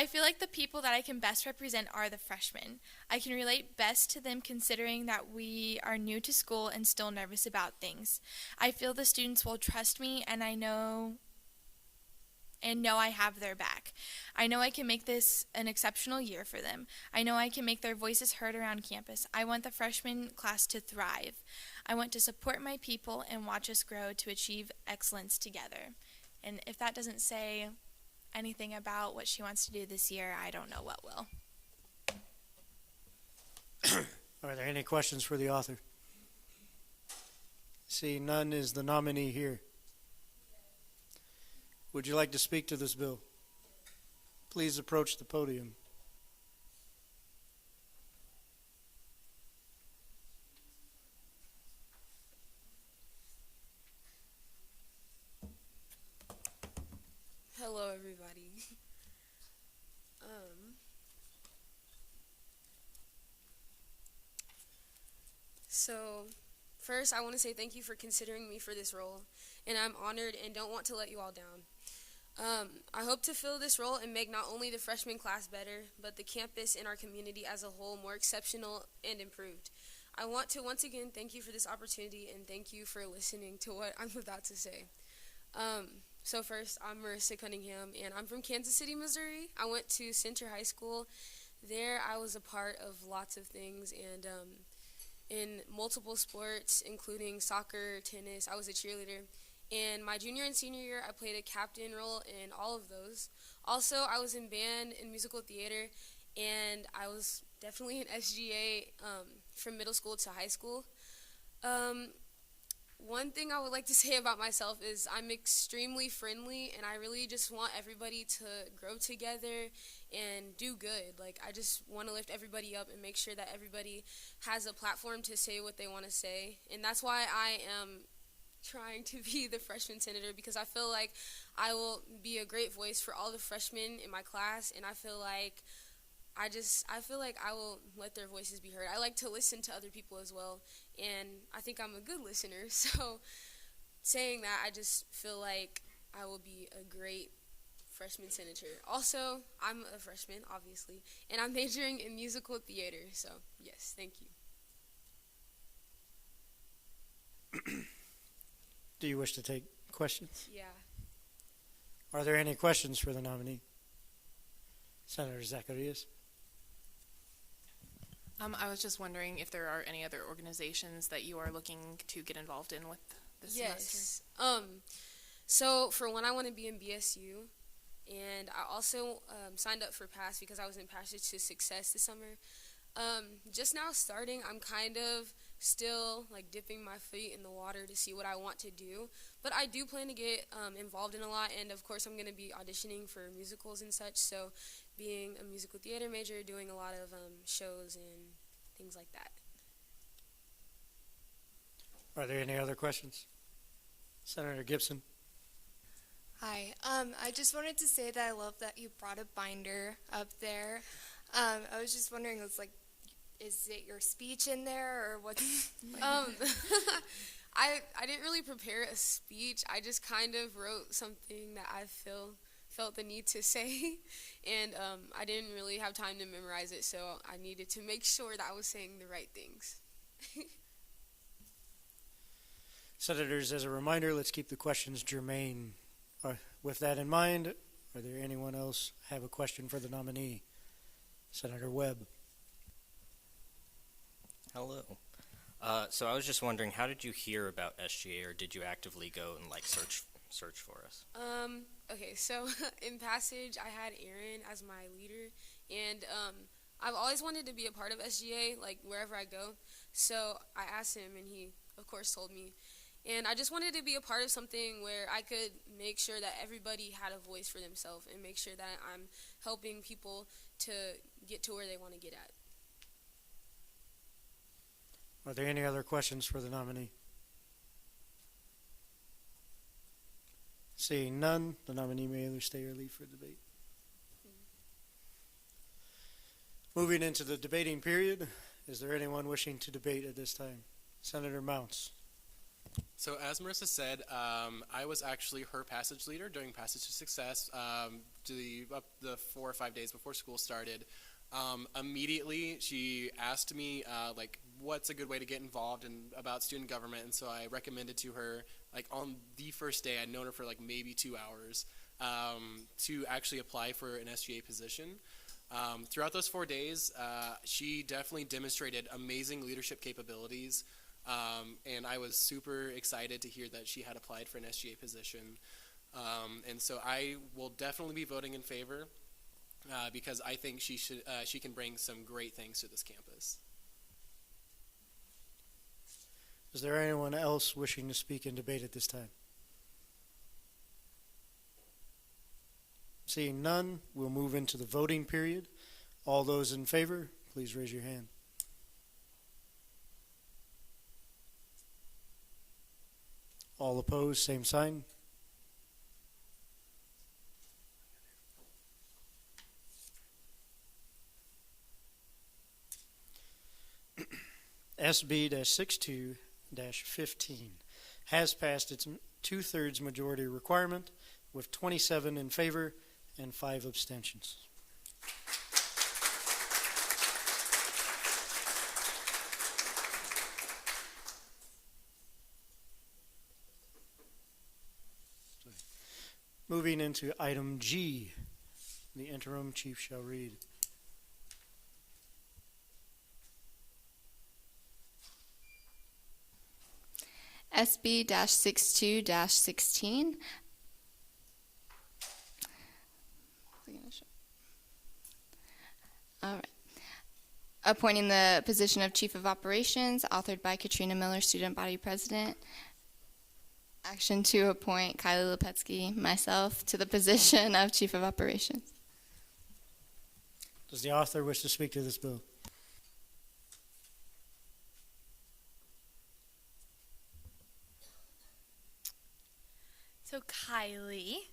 feel like the people that I can best represent are the freshmen. I can relate best to them considering that we are new to school and still nervous about things. I feel the students will trust me and know I have their back. I know I can make this an exceptional year for them. I know I can make their voices heard around campus. I want the freshman class to thrive. I want to support my people and watch us grow to achieve excellence together. And if that doesn't say anything about what she wants to do this year, I don't know what will. Are there any questions for the author? Seeing none, is the nominee here? Would you like to speak to this bill? Please approach the podium. Hello, everybody. So, first, I want to say thank you for considering me for this role, and I'm honored and don't want to let you all down. I hope to fill this role and make not only the freshman class better, but the campus and our community as a whole more exceptional and improved. I want to once again thank you for this opportunity and thank you for listening to what I'm about to say. So first, I'm Marissa Cunningham, and I'm from Kansas City, Missouri. I went to Center High School. There, I was a part of lots of things, and in multiple sports, including soccer, tennis. I was a cheerleader. And my junior and senior year, I played a captain role in all of those. Also, I was in band and musical theater, and I was definitely an SGA from middle school to high school. One thing I would like to say about myself is I'm extremely friendly, and I really just want everybody to grow together and do good. Like, I just want to lift everybody up and make sure that everybody has a platform to say what they want to say. And that's why I am trying to be the freshman senator, because I feel like I will be a great voice for all the freshmen in my class, and I feel like I will let their voices be heard. I like to listen to other people as well, and I think I'm a good listener. So saying that, I just feel like I will be a great freshman senator. Also, I'm a freshman, obviously, and I'm majoring in musical theater. So yes, thank you. Do you wish to take questions? Yeah. Are there any questions for the nominee? Senator Zacharias. I was just wondering if there are any other organizations that you are looking to get involved in with this semester. Yes. So for one, I want to be in BSU, and I also signed up for PASS because I was in Passage to Success this summer. Just now starting, I'm kind of still like dipping my feet in the water to see what I want to do, but I do plan to get involved in a lot, and of course I'm going to be auditioning for musicals and such, so being a musical theater major, doing a lot of shows and things like that. Are there any other questions? Senator Gibson. Hi. I just wanted to say that I love that you brought a binder up there. I was just wondering, is it your speech in there, or what's? I didn't really prepare a speech. I just kind of wrote something that I felt the need to say, and I didn't really have time to memorize it, so I needed to make sure that I was saying the right things. Senators, as a reminder, let's keep the questions germane. With that in mind, are there anyone else have a question for the nominee? Senator Webb. Hello. So I was just wondering, how did you hear about SGA, or did you actively go and search for us? Okay, so in Passage, I had Aaron as my leader, and I've always wanted to be a part of SGA, wherever I go. So I asked him, and he, of course, told me. And I just wanted to be a part of something where I could make sure that everybody had a voice for themselves and make sure that I'm helping people to get to where they want to get at. Are there any other questions for the nominee? Seeing none, the nominee may either stay or leave for debate. Moving into the debating period, is there anyone wishing to debate at this time? Senator Mounts. So as Marissa said, I was actually her passage leader during Passage to Success the 4 or 5 days before school started. Immediately, she asked me what's a good way to get involved about student government, and so I recommended to her on the first day. I'd known her for maybe 2 hours to actually apply for an SGA position. Throughout those 4 days, she definitely demonstrated amazing leadership capabilities. And I was super excited to hear that she had applied for an SGA position. And so I will definitely be voting in favor because I think she can bring some great things to this campus. Is there anyone else wishing to speak in debate at this time? Seeing none, we'll move into the voting period. All those in favor, please raise your hand. All opposed, same sign. SB-62-15 has passed its 2/3 majority requirement with 27 in favor and 5 abstentions. Moving into item G, the interim chief shall read. SB-62-16. All right. Appointing the position of Chief of Operations, authored by Katrina Miller, Student Body President. Action to appoint Kylie Lepetsky, myself, to the position of Chief of Operations. Does the author wish to speak to this bill? So Kylie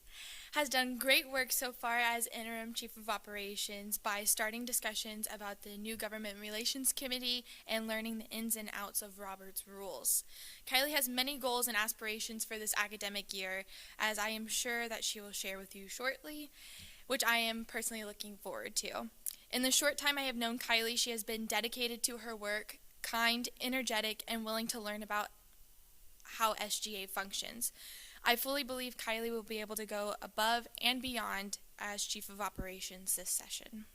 has done great work so far as Interim Chief of Operations by starting discussions about the new Government Relations Committee and learning the ins and outs of Robert's Rules. Kylie has many goals and aspirations for this academic year, as I am sure that she will share with you shortly, which I am personally looking forward to. In the short time I have known Kylie, she has been dedicated to her work, kind, energetic, and willing to learn about how SGA functions. I fully believe Kylie will be able to go above and beyond as Chief of Operations this session.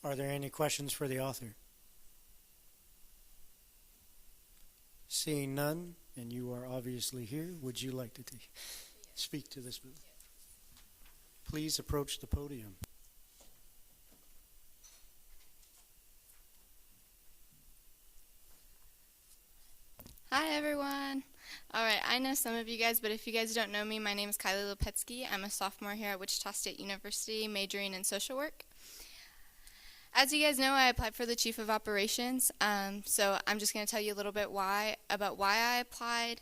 Are there any questions for the author? Seeing none, and you are obviously here, would you like to speak to this bill? Please approach the podium. Hi, everyone. All right, I know some of you guys, but if you guys don't know me, my name is Kylie Lopetsky. I'm a sophomore here at Wichita State University, majoring in social work. As you guys know, I applied for the Chief of Operations, so I'm just going to tell you a little bit about why I applied,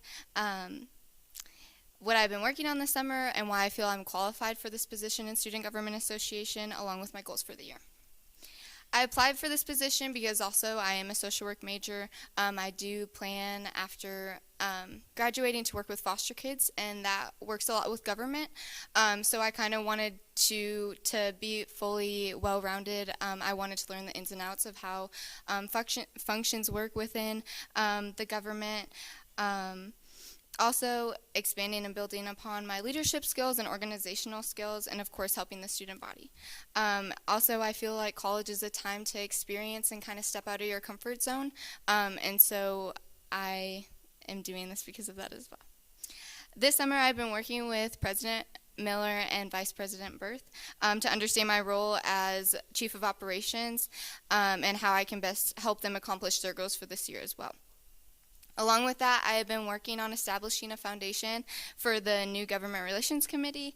what I've been working on this summer, and why I feel I'm qualified for this position in Student Government Association, along with my goals for the year. I applied for this position because also I am a social work major. I do plan after graduating to work with foster kids, and that works a lot with government. So I kind of wanted to be fully well-rounded. I wanted to learn the ins and outs of how functions work within the government. Also, expanding and building upon my leadership skills and organizational skills, and of course, helping the student body. Also, I feel like college is a time to experience and kind of step out of your comfort zone, and so I am doing this because of that as well. This summer, I've been working with President Miller and Vice President Berth to understand my role as Chief of Operations and how I can best help them accomplish their goals for this year as well. Along with that, I have been working on establishing a foundation for the new Government Relations Committee,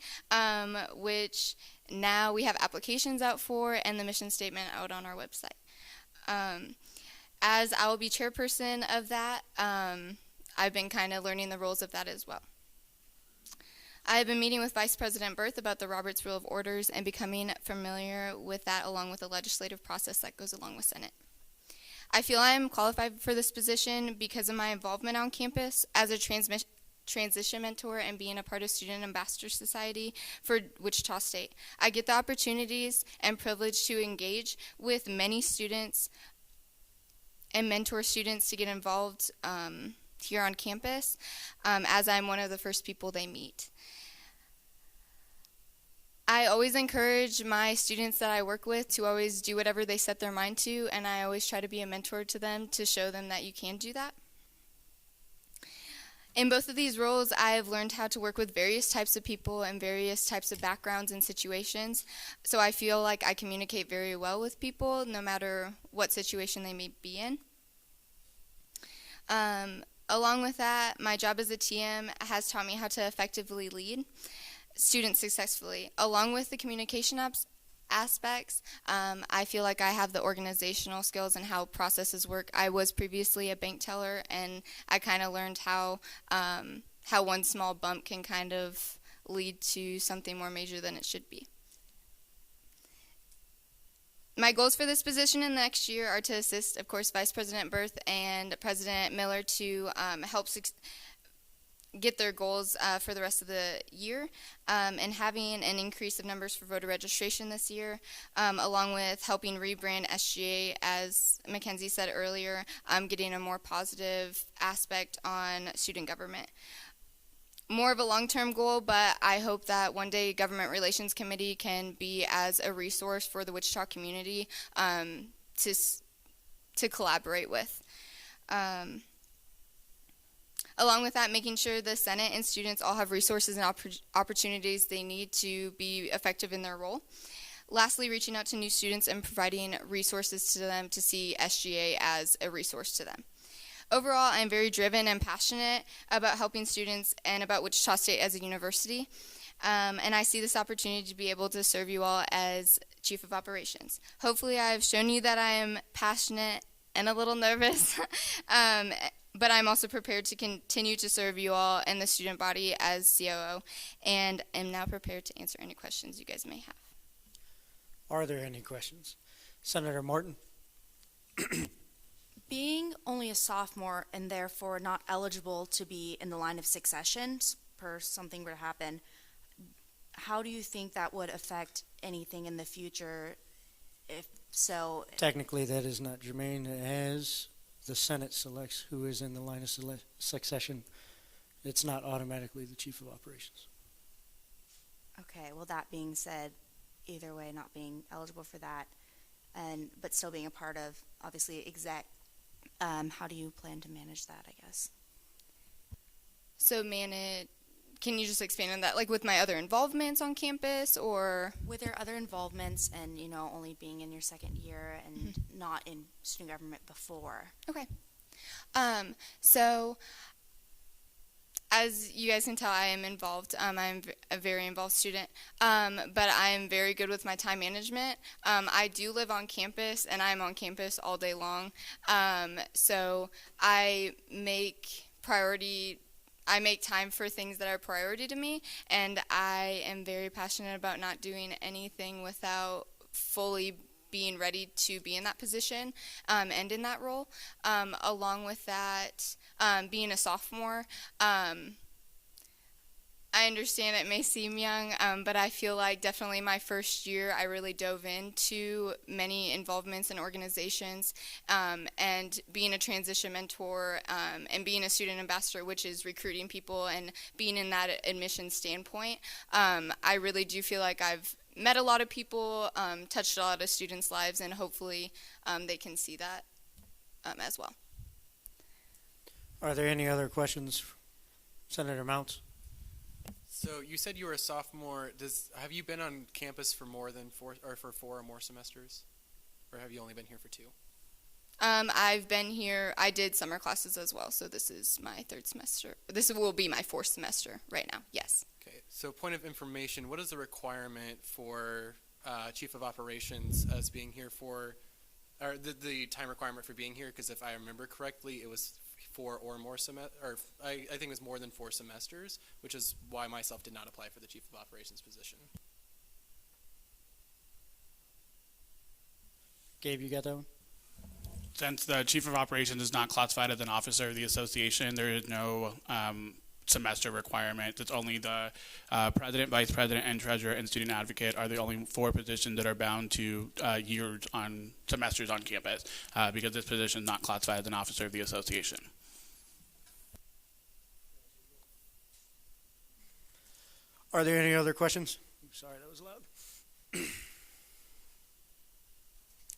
which now we have applications out for and the mission statement out on our website. As I will be chairperson of that, I've been kind of learning the roles of that as well. I have been meeting with Vice President Berth about the Roberts Rule of Orders and becoming familiar with that along with the legislative process that goes along with Senate. I feel I am qualified for this position because of my involvement on campus as a transition mentor and being a part of Student Ambassador Society for Wichita State. I get the opportunities and privilege to engage with many students and mentor students to get involved here on campus, as I'm one of the first people they meet. I always encourage my students that I work with to always do whatever they set their mind to, and I always try to be a mentor to them to show them that you can do that. In both of these roles, I have learned how to work with various types of people and various types of backgrounds and situations, so I feel like I communicate very well with people no matter what situation they may be in. Along with that, my job as a TM has taught me how to effectively lead students successfully. Along with the communication aspects, I feel like I have the organizational skills and how processes work. I was previously a bank teller, and I kind of learned how one small bump can kind of lead to something more major than it should be. My goals for this position in the next year are to assist, of course, Vice President Berth and President Miller to help get their goals for the rest of the year, and having an increase of numbers for voter registration this year, along with helping rebrand SGA, as McKenzie said earlier, getting a more positive aspect on student government. More of a long-term goal, but I hope that one day Government Relations Committee can be as a resource for the Wichita community to collaborate with. Along with that, making sure the Senate and students all have resources and opportunities they need to be effective in their role. Lastly, reaching out to new students and providing resources to them to see SGA as a resource to them. Overall, I'm very driven and passionate about helping students and about Wichita State as a university. And I see this opportunity to be able to serve you all as Chief of Operations. Hopefully, I've shown you that I am passionate and a little nervous. But I'm also prepared to continue to serve you all and the student body as COO, and am now prepared to answer any questions you guys may have. Are there any questions? Senator Martin? Being only a sophomore and therefore not eligible to be in the line of succession per something were to happen, how do you think that would affect anything in the future? If so, technically that is not germane. It has the Senate selects who is in the line of succession, it's not automatically the chief of operations. Okay, well, that being said, either way, not being eligible for that, but still being a part of, obviously, exec, how do you plan to manage that, I guess? So can you just expand on that, like with my other involvements on campus, or? With your other involvements and, only being in your second year and not in student government before. Okay. So as you guys can tell, I am involved. I'm a very involved student, but I am very good with my time management. I do live on campus, and I'm on campus all day long. So I make time for things that are priority to me, and I am very passionate about not doing anything without fully being ready to be in that position and in that role. Along with that, being a sophomore, I understand it may seem young, but I feel like definitely my first year I really dove into many involvements in organizations, and being a transition mentor, and being a student ambassador, which is recruiting people and being in that admission standpoint. I really do feel like I've met a lot of people, touched a lot of students' lives, and hopefully they can see that as well. Are there any other questions, Senator Mounts? So you said you were a sophomore. Have you been on campus for more than for 4 or more semesters, or have you only been here for 2? I've been here. I did summer classes as well, so this is my 3rd semester. This will be my 4th semester right now. Yes. Okay. So point of information: what is the requirement for chief of operations as being here for, or the time requirement for being here? Because if I remember correctly, it was 4 or more I think it was more than 4 semesters, which is why myself did not apply for the chief of operations position. Gabe, you got that one? Since the chief of operations is not classified as an officer of the association, there is no semester requirement. It's only the president, vice president, and treasurer and student advocate are the only 4 positions that are bound to years on semesters on campus, because this position is not classified as an officer of the association. Are there any other questions? Sorry, that was loud.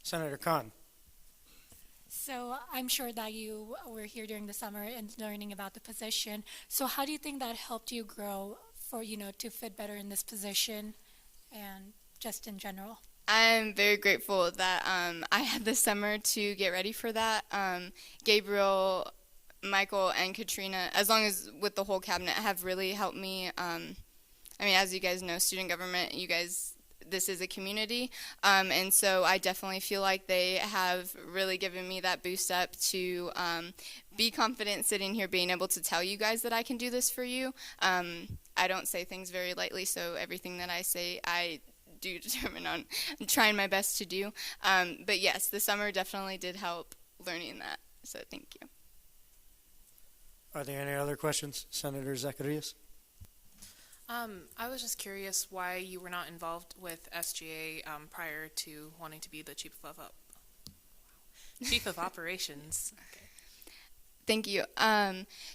Senator Khan. So I'm sure that you were here during the summer and learning about the position. So how do you think that helped you grow for, to fit better in this position and just in general? I'm very grateful that I had this summer to get ready for that. Gabriel, Michael, and Katrina, as long as with the whole cabinet, have really helped me. As you guys know, student government, this is a community, and so I definitely feel like they have really given me that boost up to be confident sitting here being able to tell you guys that I can do this for you. I don't say things very lightly, so everything that I say I do determine on trying my best to do. But yes, the summer definitely did help learning that, so thank you. Are there any other questions? Senator Zacharias? I was just curious why you were not involved with SGA prior to wanting to be the chief of operations. Okay. Thank you.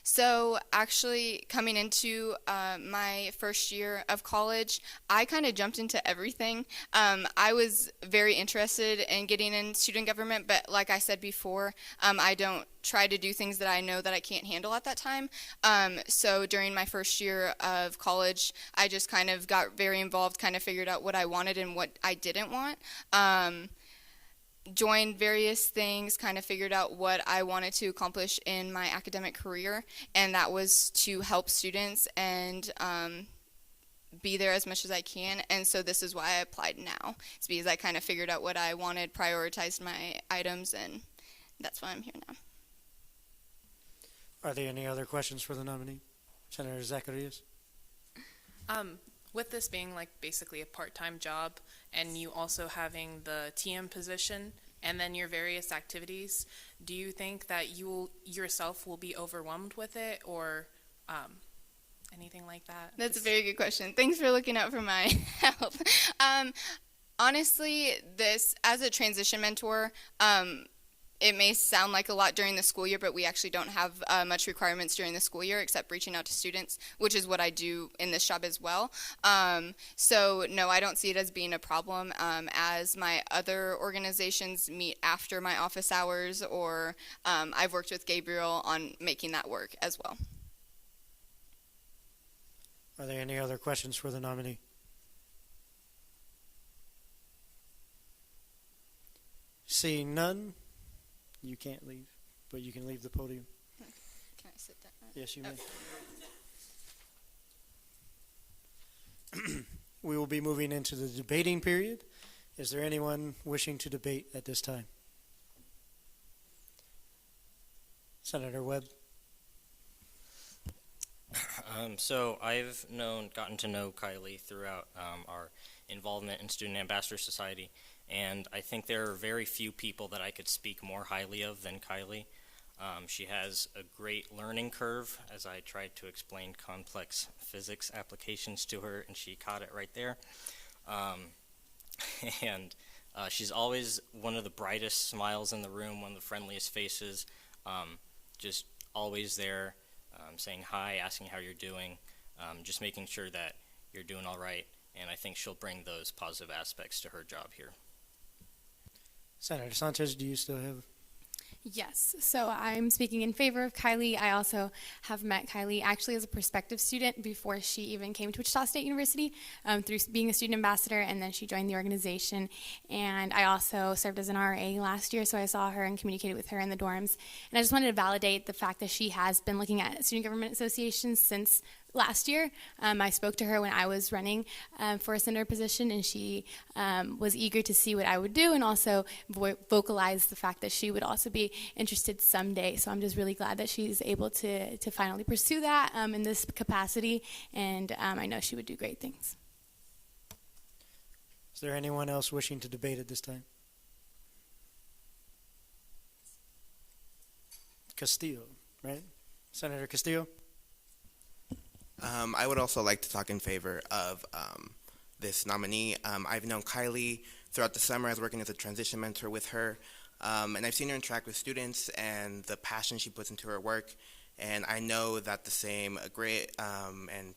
So actually coming into my first year of college, I kind of jumped into everything. I was very interested in getting in student government, but like I said before, I don't try to do things that I know that I can't handle at that time. So during my first year of college, I just kind of got very involved, kind of figured out what I wanted and what I didn't want. Joined various things, kind of figured out what I wanted to accomplish in my academic career, and that was to help students and be there as much as I can. And so this is why I applied now. It's because I kind of figured out what I wanted, prioritized my items, and that's why I'm here now. Are there any other questions for the nominee? Senator Zacharias? With this being like basically a part-time job and you also having the TM position and then your various activities, do you think that you yourself will be overwhelmed with it or anything like that? That's a very good question. Thanks for looking out for my health. Honestly, this, as a transition mentor, it may sound like a lot during the school year, but we actually don't have much requirements during the school year except reaching out to students, which is what I do in this job as well. So no, I don't see it as being a problem, as my other organizations meet after my office hours, or I've worked with Gabriel on making that work as well. Are there any other questions for the nominee? Seeing none, you can't leave, but you can leave the podium. Okay. Can I sit down? Yes, you may. We will be moving into the debating period. Is there anyone wishing to debate at this time? Senator Webb. So I've gotten to know Kylie throughout our involvement in Student Ambassador Society, and I think there are very few people that I could speak more highly of than Kylie. She has a great learning curve, as I tried to explain complex physics applications to her, and she caught it right there. And she's always one of the brightest smiles in the room, one of the friendliest faces, just always there, saying hi, asking how you're doing, just making sure that you're doing all right, and I think she'll bring those positive aspects to her job here. Senator Sanchez, do you still have? Yes, so I'm speaking in favor of Kylie. I also have met Kylie actually as a prospective student before she even came to Wichita State University, through being a student ambassador, and then she joined the organization. And I also served as an RA last year, so I saw her and communicated with her in the dorms. And I just wanted to validate the fact that she has been looking at student government associations since last year. I spoke to her when I was running for a senator position, and she was eager to see what I would do, and also vocalized the fact that she would also be interested someday. So I'm just really glad that she's able to finally pursue that in this capacity, and I know she would do great things. Is there anyone else wishing to debate at this time? Castillo, right? Senator Castillo? I would also like to talk in favor of this nominee. I've known Kylie throughout the summer. I was working as a transition mentor with her, and I've seen her interact with students and the passion she puts into her work. And I know that the same grit and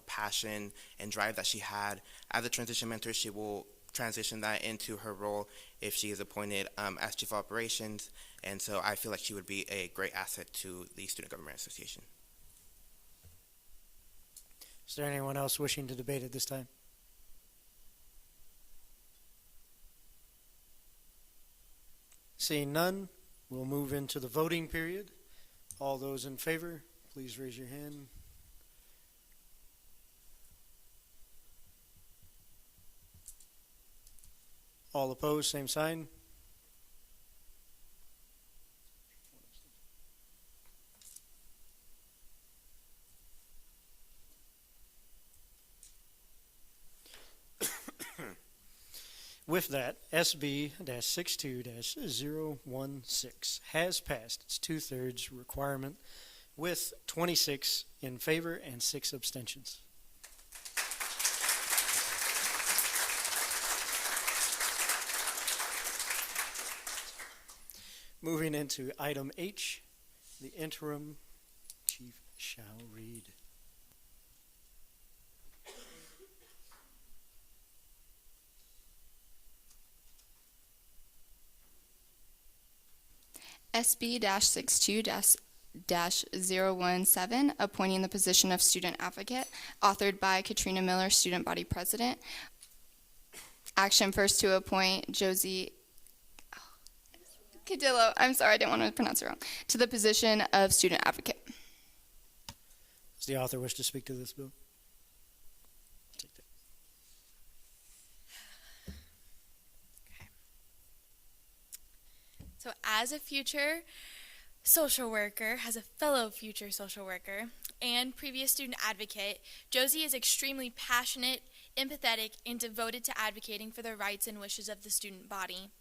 passion and drive that she had as a transition mentor, she will transition that into her role if she is appointed as Chief of Operations. And so I feel like she would be a great asset to the Student Government Association. Is there anyone else wishing to debate at this time? Seeing none, we'll move into the voting period. All those in favor, please raise your hand. All opposed, same sign. With that, SB-62-016 has passed its two-thirds requirement with 26 in favor and 6 abstentions. Moving into item H, the interim chief shall read. SB-62-017, appointing the position of student advocate, authored by Katrina Miller, student body president. Action first to appoint Josie Cadillo, I'm sorry, I didn't want to pronounce it wrong, to the position of student advocate. Does the author wish to speak to this bill? So as a future social worker, as a fellow future social worker, and previous student advocate, Josie is extremely passionate, empathetic, and devoted to advocating for the rights and wishes of the student body.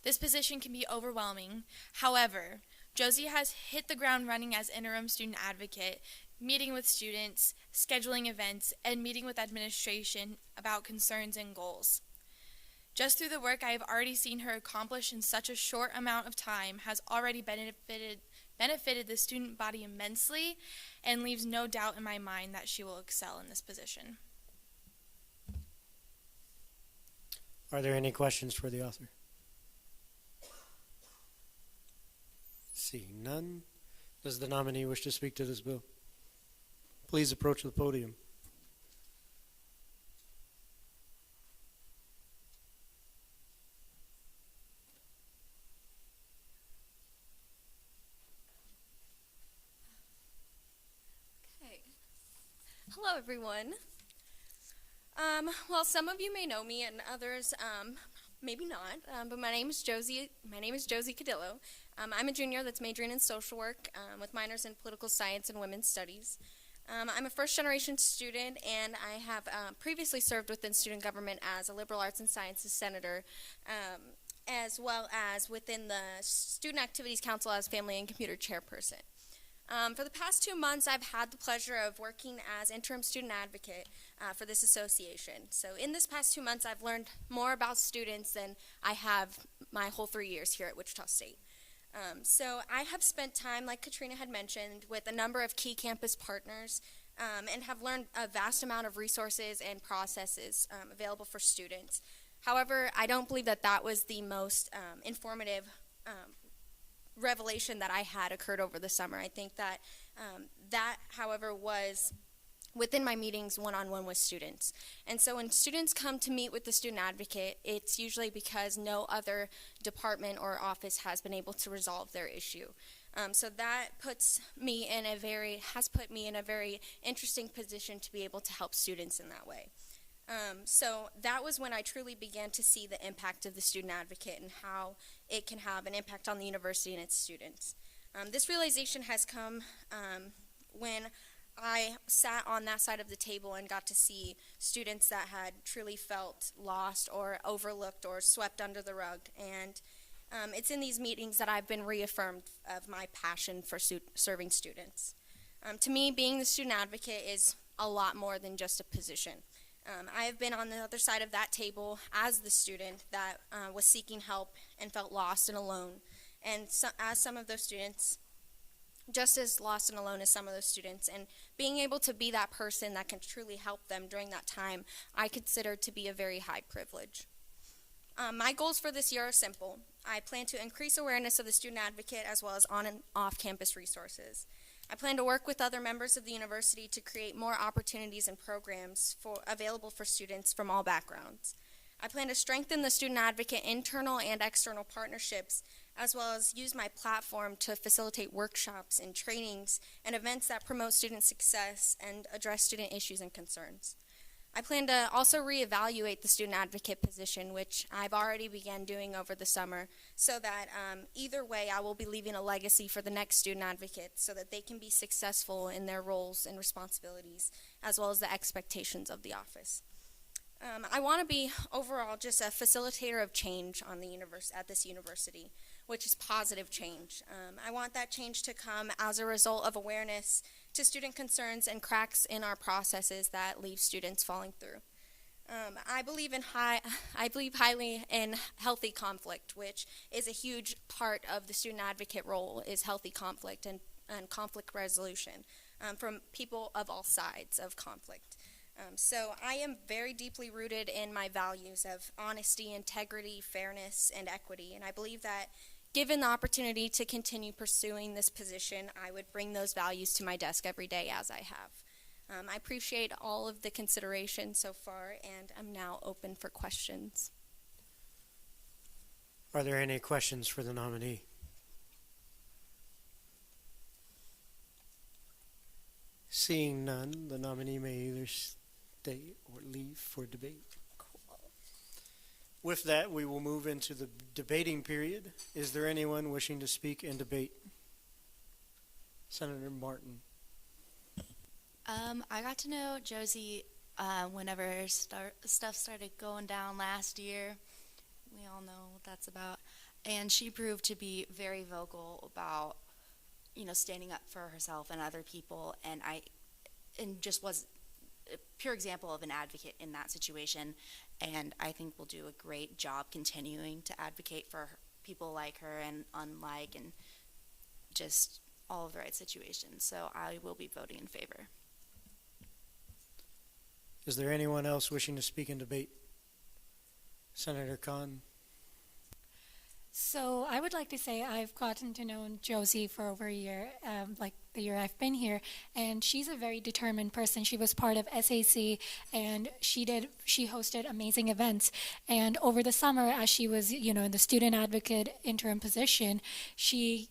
This position can be overwhelming. However, Josie has hit the ground running as interim student advocate, meeting with students, scheduling events, and meeting with administration about concerns and goals. Just through the work I have already seen her accomplish in such a short amount of time has already benefited the student body immensely and leaves no doubt in my mind that she will excel in this position. Are there any questions for the author? Seeing none, does the nominee wish to speak to this bill? Please approach the podium. Okay. Hello, everyone. Well, some of you may know me, and others maybe not. But my name is Josie. My name is Josie Cadillo. I'm a junior that's majoring in social work with minors in political science and women's studies. I'm a first-generation student, and I have previously served within student government as a liberal arts and sciences senator, as well as within the Student Activities Council as family and computer chairperson. For the past 2 months, I've had the pleasure of working as interim student advocate for this association. So in this past 2 months, I've learned more about students than I have my whole 3 years here at Wichita State. So I have spent time, like Katrina had mentioned, with a number of key campus partners and have learned a vast amount of resources and processes available for students. However, I don't believe that that was the most informative revelation that I had occurred over the summer. I think that however, was within my meetings one-on-one with students. And so when students come to meet with the student advocate, it's usually because no other department or office has been able to resolve their issue. So that has put me in a very interesting position to be able to help students in that way. So that was when I truly began to see the impact of the student advocate and how it can have an impact on the university and its students. This realization has come when I sat on that side of the table and got to see students that had truly felt lost or overlooked or swept under the rug. And it's in these meetings that I've been reaffirmed of my passion for serving students. To me, being the student advocate is a lot more than just a position. I have been on the other side of that table as the student that was seeking help and felt lost and alone. And as some of those students, just as lost and alone as some of those students, and being able to be that person that can truly help them during that time, I consider to be a very high privilege. My goals for this year are simple. I plan to increase awareness of the student advocate as well as on and off campus resources. I plan to work with other members of the university to create more opportunities and programs available for students from all backgrounds. I plan to strengthen the student advocate internal and external partnerships, as well as use my platform to facilitate workshops and trainings and events that promote student success and address student issues and concerns. I plan to also reevaluate the student advocate position, which I've already began doing over the summer, so that either way I will be leaving a legacy for the next student advocate so that they can be successful in their roles and responsibilities, as well as the expectations of the office. I want to be overall just a facilitator of change on at this university, which is positive change. I want that change to come as a result of awareness to student concerns and cracks in our processes that leave students falling through. I believe highly in healthy conflict, which is a huge part of the student advocate role, is healthy conflict and conflict resolution from people of all sides of conflict. So I am very deeply rooted in my values of honesty, integrity, fairness, and equity, and I believe that given the opportunity to continue pursuing this position, I would bring those values to my desk every day as I have. I appreciate all of the consideration so far, and I'm now open for questions. Are there any questions for the nominee? Seeing none, the nominee may either stay or leave for debate. With that, we will move into the debating period. Is there anyone wishing to speak in debate? Senator Martin. I got to know Josie whenever stuff started going down last year. We all know what that's about. And she proved to be very vocal about, standing up for herself and other people. And just was a pure example of an advocate in that situation, and I think will do a great job continuing to advocate for people like her and unlike, and just all of the right situations. So I will be voting in favor. Is there anyone else wishing to speak in debate? Senator Khan. So I would like to say I've gotten to know Josie for over a year, like the year I've been here, and she's a very determined person. She was part of SAC, and she hosted amazing events. And over the summer, as she was, in the student advocate interim position, she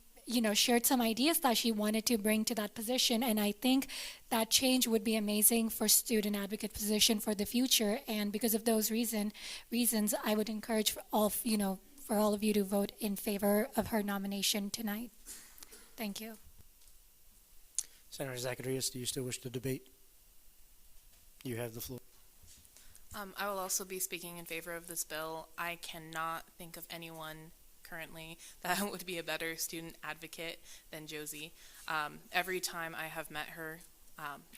shared some ideas that she wanted to bring to that position, and I think that change would be amazing for student advocate position for the future. And because of those reasons, I would encourage for all of you to vote in favor of her nomination tonight. Thank you. Senator Zacharias, do you still wish to debate? You have the floor. I will also be speaking in favor of this bill. I cannot think of anyone currently that would be a better student advocate than Josie. Every time I have met her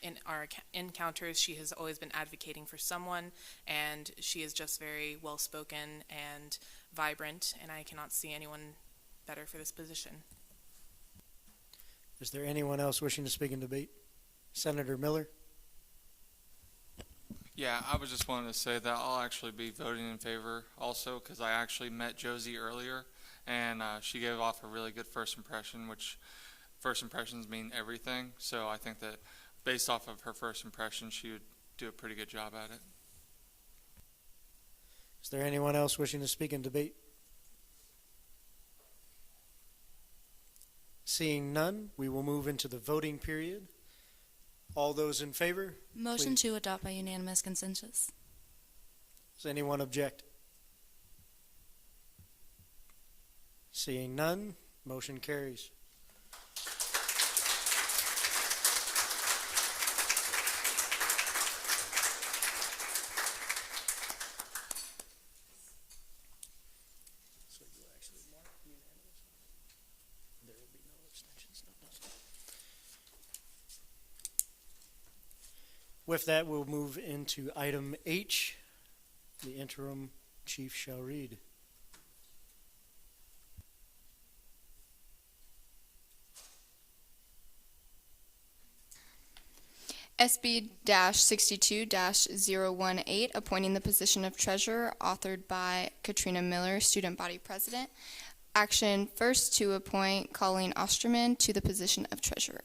in our encounters, she has always been advocating for someone, and she is just very well-spoken and vibrant, and I cannot see anyone better for this position. Is there anyone else wishing to speak in debate? Senator Miller? Yeah, I was just wanting to say that I'll actually be voting in favor also, because I actually met Josie earlier, and she gave off a really good first impression, which first impressions mean everything. So I think that based off of her first impression, she would do a pretty good job at it. Is there anyone else wishing to speak in debate? Seeing none, we will move into the voting period. All those in favor? Motion please. to adopt by unanimous consensus. Does anyone object? Seeing none, motion carries. With that, we'll move into item H. The interim chief shall read. SB-62-018, appointing the position of treasurer, authored by Katrina Miller, student body president. Action first to appoint Colleen Osterman to the position of treasurer.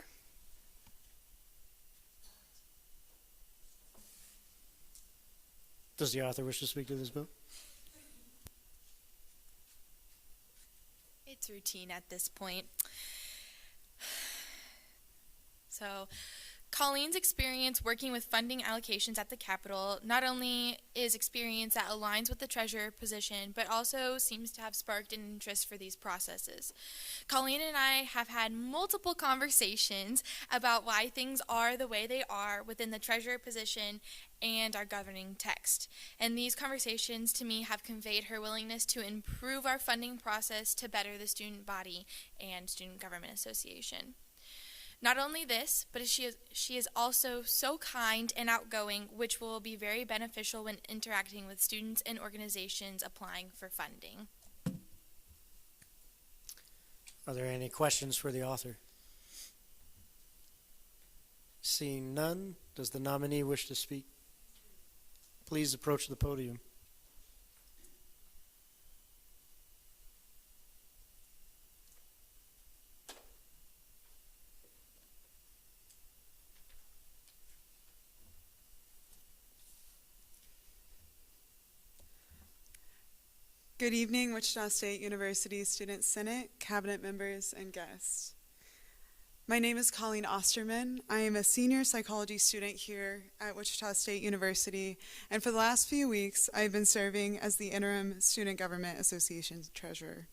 Does the author wish to speak to this bill? It's routine at this point. So, Colleen's experience working with funding allocations at the Capitol not only is experience that aligns with the treasurer position, but also seems to have sparked an interest for these processes. Colleen and I have had multiple conversations about why things are the way they are within the treasurer position and our governing text. And these conversations to me have conveyed her willingness to improve our funding process to better the student body and student government association. Not only this, but she is also so kind and outgoing, which will be very beneficial when interacting with students and organizations applying for funding. Are there any questions for the author? Seeing none, does the nominee wish to speak? Please approach the podium. Good evening, Wichita State University Student Senate, cabinet members, and guests. My name is Colleen Osterman. I am a senior psychology student here at Wichita State University, and for the last few weeks, I've been serving as the Interim Student Government Association Treasurer.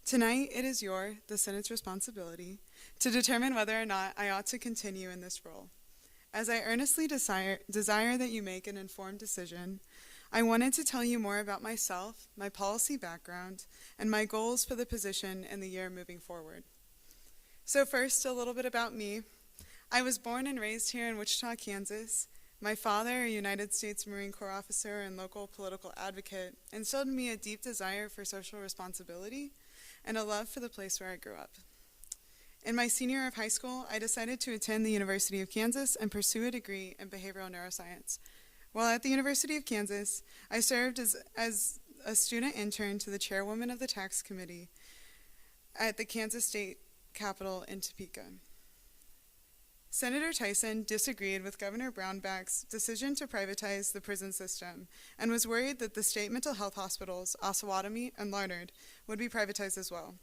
Tonight, it is the Senate's responsibility, to determine whether or not I ought to continue in this role. As I earnestly desire that you make an informed decision, I wanted to tell you more about myself, my policy background, and my goals for the position in the year moving forward. So first, a little bit about me. I was born and raised here in Wichita, Kansas, My father, a United States Marine Corps officer and local political advocate, instilled in me a deep desire for social responsibility and a love for the place where I grew up. In my senior year of high school, I decided to attend the University of Kansas and pursue a degree in behavioral neuroscience. While at the University of Kansas, I served as a student intern to the chairwoman of the tax committee at the Kansas State Capitol in Topeka. Senator Tyson disagreed with Governor Brownback's decision to privatize the prison system and was worried that the state mental health hospitals, Osawatomie and Larned, would be privatized as well.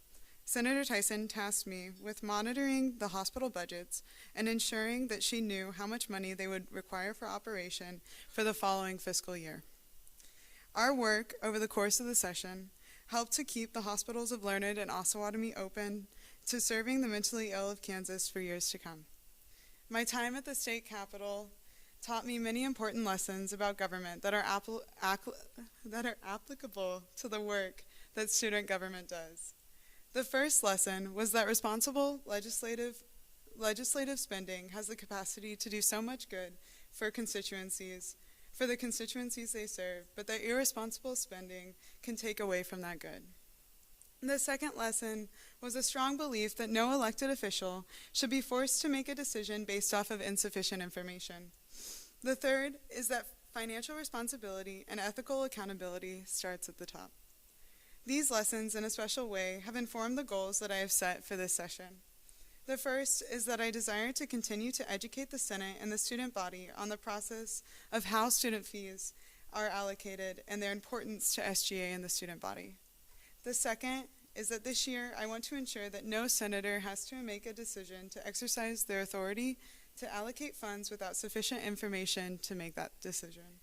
Senator Tyson tasked me with monitoring the hospital budgets and ensuring that she knew how much money they would require for operation for the following fiscal year. Our work over the course of the session helped to keep the hospitals of Larned and Osawatomie open to serving the mentally ill of Kansas for years to come. My time at the state capitol taught me many important lessons about government that are applicable to the work that student government does. The first lesson was that responsible legislative spending has the capacity to do so much good for the constituencies they serve, but that irresponsible spending can take away from that good. The second lesson was a strong belief that no elected official should be forced to make a decision based off of insufficient information. The third is that financial responsibility and ethical accountability starts at the top. These lessons, in a special way, have informed the goals that I have set for this session. The first is that I desire to continue to educate the Senate and the student body on the process of how student fees are allocated and their importance to SGA and the student body. The second is that this year I want to ensure that no senator has to make a decision to exercise their authority to allocate funds without sufficient information to make that decision.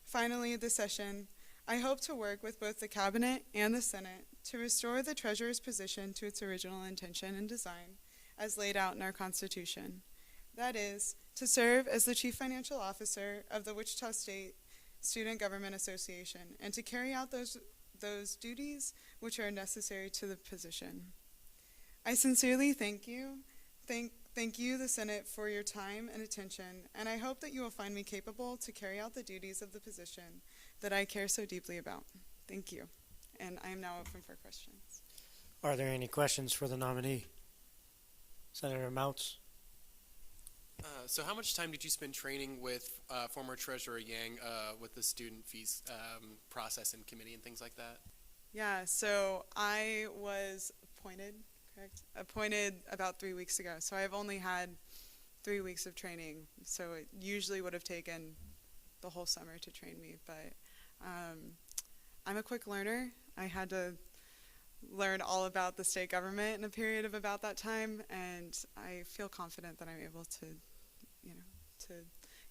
Finally, this session, I hope to work with both the Cabinet and the Senate to restore the Treasurer's position to its original intention and design as laid out in our Constitution. That is, to serve as the Chief Financial Officer of the Wichita State Student Government Association and to carry out those duties which are necessary to the position. I sincerely thank you, the Senate, for your time and attention, and I hope that you will find me capable to carry out the duties of the position that I care so deeply about. Thank you, and I am now open for questions. Are there any questions for the nominee? Senator Mounts? So how much time did you spend training with former Treasurer Yang with the student fees process and committee and things like that? Yeah, so I was appointed about 3 weeks ago. So I've only had 3 weeks of training. So it usually would have taken the whole summer to train me. But I'm a quick learner. I had to learn all about the state government in a period of about that time, and I feel confident that I'm able to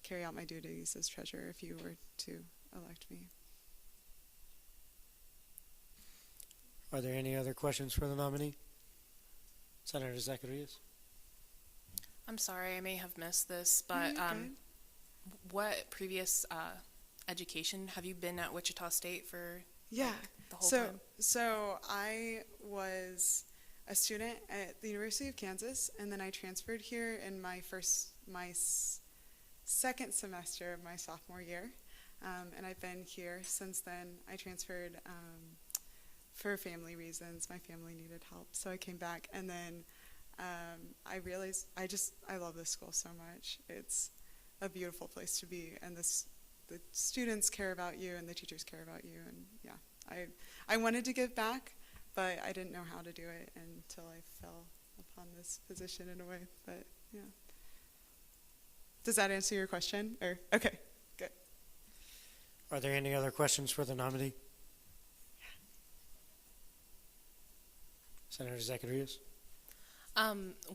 carry out my duties as treasurer if you were to elect me. Are there any other questions for the nominee? Senator Zacharias? I'm sorry, I may have missed this, but what previous education have you been at Wichita State for? Yeah, the whole time? So I was a student at the University of Kansas, and then I transferred here in my second semester of my sophomore year, and I've been here since then. I transferred for family reasons. My family needed help, so I came back, and then I realized I love this school so much. It's a beautiful place to be, and the students care about you, and the teachers care about you, and yeah, I wanted to give back, but I didn't know how to do it until I fell upon this position in a way. But yeah, does that answer your question? Or okay, good. Are there any other questions for the nominee? Senator Zacharias?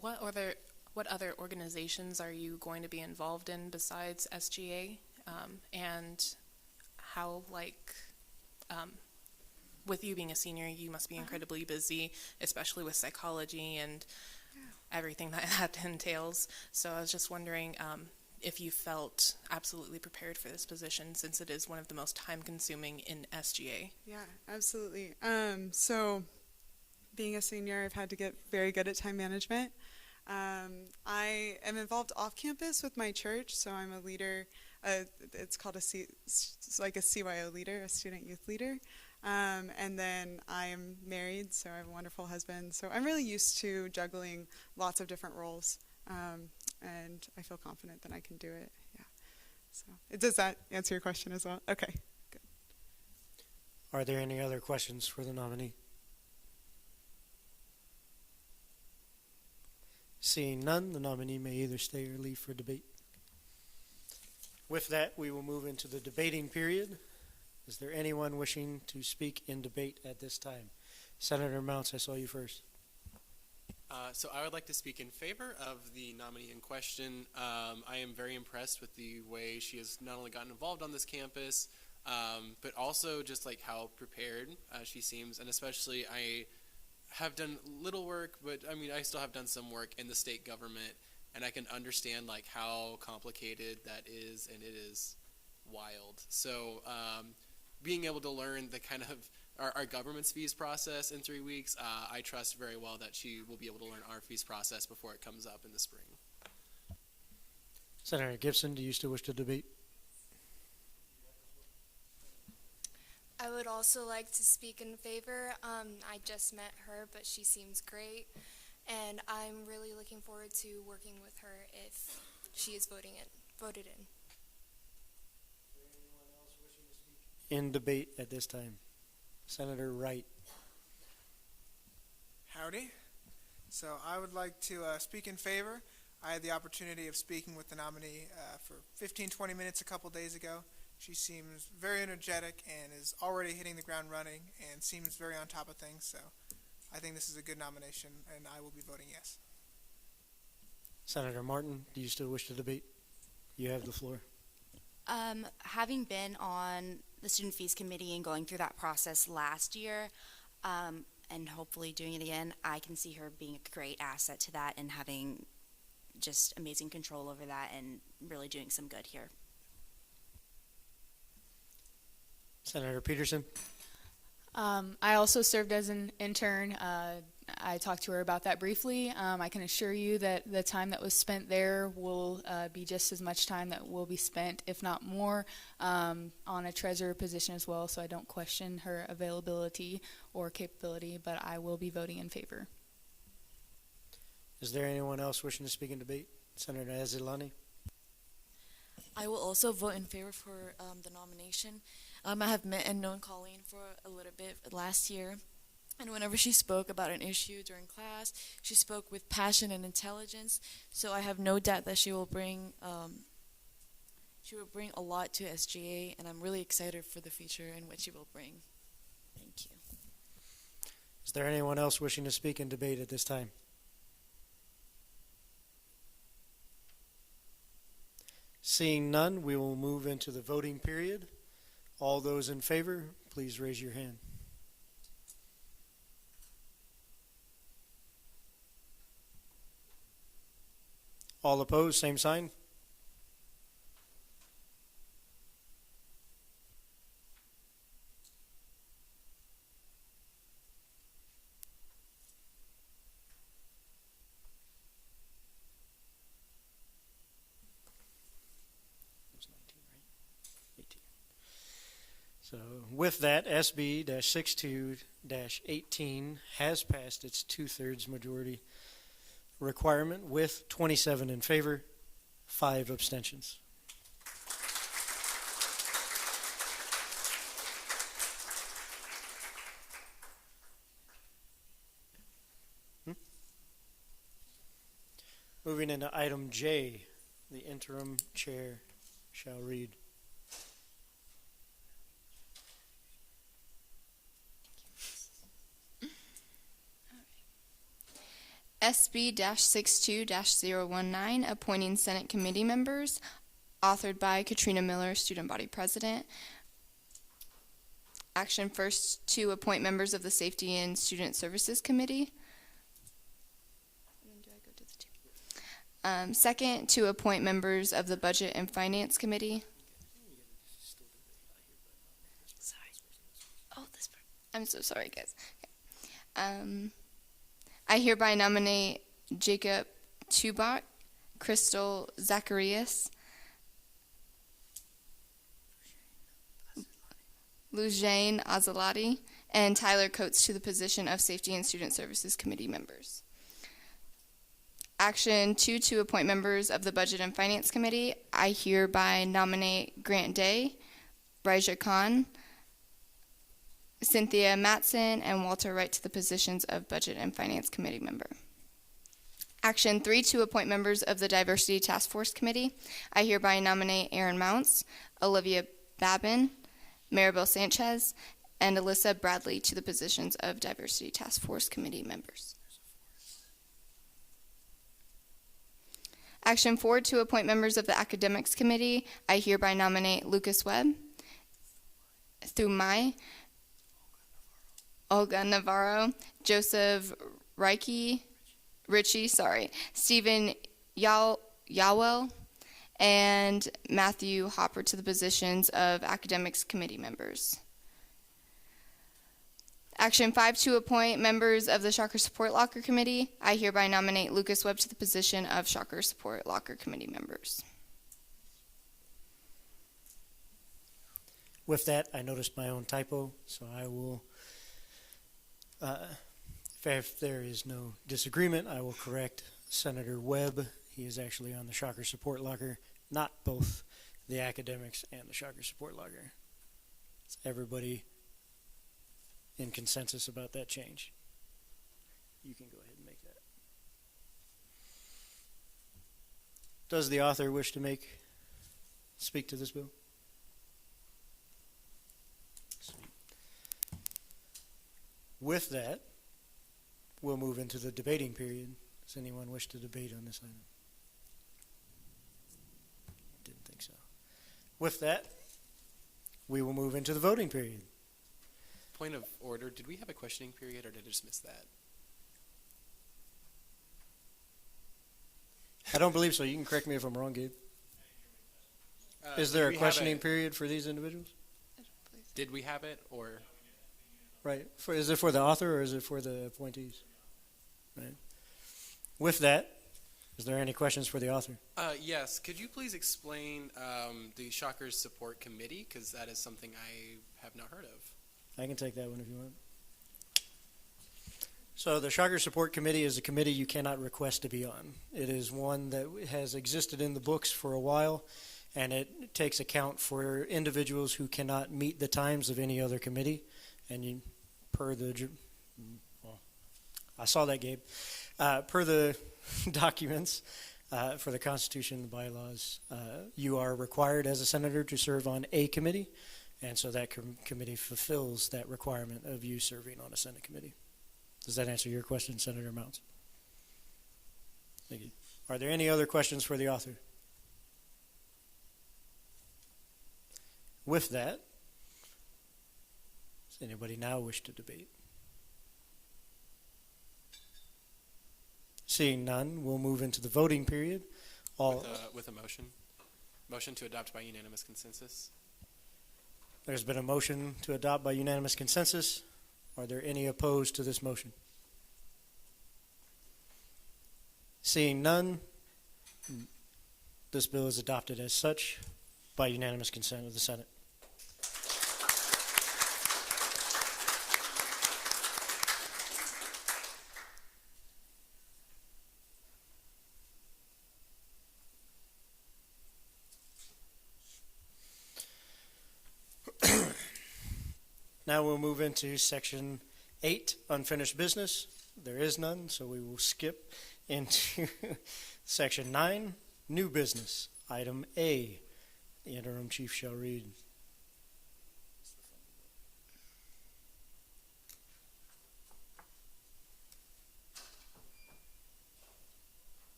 What other organizations are you going to be involved in besides SGA? And how, with you being a senior, you must be incredibly busy, especially with psychology and everything that entails. So I was just wondering if you felt absolutely prepared for this position, since it is one of the most time-consuming in SGA. Yeah, absolutely. So being a senior, I've had to get very good at time management. I am involved off campus with my church, so I'm a leader it's called it's like a CYO leader, a student youth leader. And then I am married, so I have a wonderful husband. So I'm really used to juggling lots of different roles, and I feel confident that I can do it. Yeah. So does that answer your question as well? Okay. Good. Are there any other questions for the nominee? Seeing none, the nominee may either stay or leave for debate. With that, we will move into the debating period. Is there anyone wishing to speak in debate at this time? Senator Mounts, I saw you first. So I would like to speak in favor of the nominee in question. I am very impressed with the way she has not only gotten involved on this campus, but also just like how prepared she seems, and especially I have done little work, but I mean I still have done some work in the state government, and I can understand like how complicated that is, and it is wild. So being able to learn the kind of our government's fees process in 3 weeks, I trust very well that she will be able to learn our fees process before it comes up in the spring. Senator Gibson, do you still wish to debate? I would also like to speak in favor. I just met her, but she seems great, and I'm really looking forward to working with her if she is voted in. In debate at this time. Senator Wright. Howdy. So I would like to speak in favor. I had the opportunity of speaking with the nominee for 15-20 minutes a couple days ago. She seems very energetic and is already hitting the ground running and seems very on top of things. So I think this is a good nomination, and I will be voting yes. Senator Martin, do you still wish to debate? You have the floor. Having been on the Student Fees Committee and going through that process last year, and hopefully doing it again, I can see her being a great asset to that and having just amazing control over that and really doing some good here. Senator Peterson. I also served as an intern. I talked to her about that briefly. I can assure you that the time that was spent there will be just as much time that will be spent, if not more, on a treasurer position as well, so I don't question her availability or capability, but I will be voting in favor. Is there anyone else wishing to speak in debate? Senator Azilani. I will also vote in favor for the nomination. I have met and known Colleen for a little bit last year, and whenever she spoke about an issue during class, she spoke with passion and intelligence. So I have no doubt that she will bring a lot to SGA, and I'm really excited for the future and what she will bring. Thank you. Is there anyone else wishing to speak in debate at this time? Seeing none, we will move into the voting period. All those in favor, please raise your hand. All opposed, same sign. So with that, SB-62-18 has passed its 2/3 majority requirement with 27 in favor, 5 abstentions. Moving into item J, the interim chair shall read. SB-62-019, appointing Senate committee members, authored by Katrina Miller, Student Body President. Action first to appoint members of the Safety and Student Services Committee. Second, to appoint members of the Budget and Finance Committee. I'm so sorry, guys. I hereby nominate Jacob Tubach, Crystal Zacharias, Lujane Azalati, and Tyler Coates to the position of Safety and Student Services Committee members. Action 2 to appoint members of the Budget and Finance Committee. I hereby nominate Grant Day, Raja Khan, Cynthia Matson, and Walter Wright to the positions of Budget and Finance Committee member. Action 3 to appoint members of the Diversity Task Force Committee. I hereby nominate Aaron Mounts, Olivia Babin, Maribel Sanchez, and Alyssa Bradley to the positions of Diversity Task Force Committee members. Action 4 to appoint members of the Academics Committee. I hereby nominate Lucas Webb, Thumai, Olga Navarro, Joseph Ritchie, Stephen Yawell, and Matthew Hopper to the positions of Academics Committee members. Action 5 to appoint members of the Shocker Support Locker Committee. I hereby nominate Lucas Webb to the position of Shocker Support Locker Committee members. With that, I noticed my own typo, so I will, if there is no disagreement, I will correct Senator Webb. He is actually on the Shocker Support Locker, not both the Academics and the Shocker Support Locker. Is everybody in consensus about that change? You can go ahead and make that. Does the author wish to speak to this bill? With that, we'll move into the debating period. Does anyone wish to debate on this item? Didn't think so. With that, we will move into the voting period. Point of order, did we have a questioning period or did I just miss that? I don't believe so. You can correct me if I'm wrong, Gabe. Is there a questioning period for these individuals? Did we have it or? Right. Is it for the author or is it for the appointees? Right. With that, is there any questions for the author? Yes. Could you please explain the Shockers Support Committee? Because that is something I have not heard of. I can take that one if you want. So the Shocker Support Committee is a committee you cannot request to be on. It is one that has existed in the books for a while, and it takes account for individuals who cannot meet the times of any other committee. And you, I saw that, Gabe. Per the documents for the Constitution and the bylaws, you are required as a senator to serve on a committee, and so that committee fulfills that requirement of you serving on a Senate committee. Does that answer your question, Senator Mounts? Thank you. Are there any other questions for the author? With that, does anybody now wish to debate? Seeing none, we'll move into the voting period. With a motion. Motion to adopt by unanimous consensus. There's been a motion to adopt by unanimous consensus. Are there any opposed to this motion? Seeing none, this bill is adopted as such by unanimous consent of the Senate. Now we'll move into Section 8, Unfinished Business. There is none, so we will skip into Section 9, New Business. Item A, the interim chief shall read.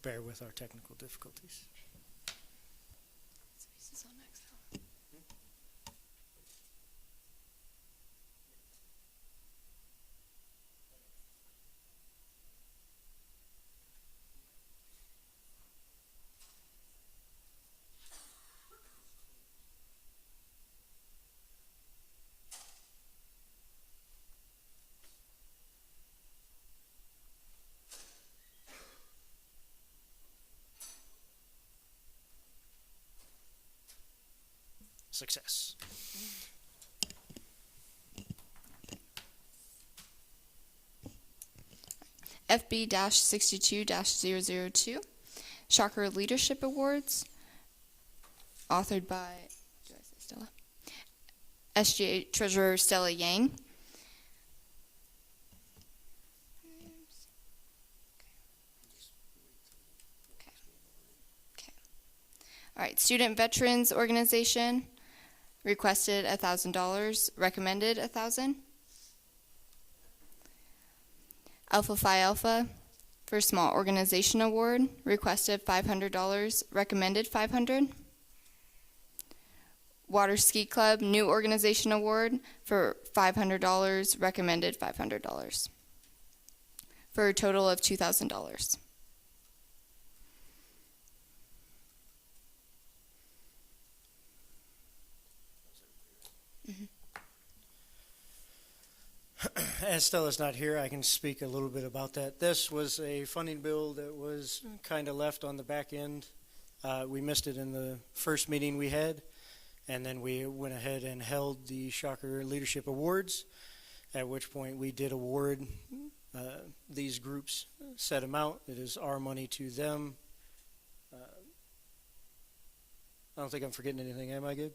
bear with our technical difficulties. Success. FB-62-002, Shocker Leadership Awards, authored by SGA Treasurer Stella Yang. All right, Student Veterans Organization requested $1,000, recommended $1,000. Alpha Phi Alpha for Small Organization Award requested $500, recommended $500. Water Ski Club New Organization Award for $500, recommended $500, for a total of $2,000. As Stella's not here, I can speak a little bit about that. This was a funding bill that was kind of left on the back end. We missed it in the first meeting we had, and then we went ahead and held the Shocker Leadership Awards, at which point we did award these groups set amount. It is our money to them. I don't think I'm forgetting anything, am I, Gabe?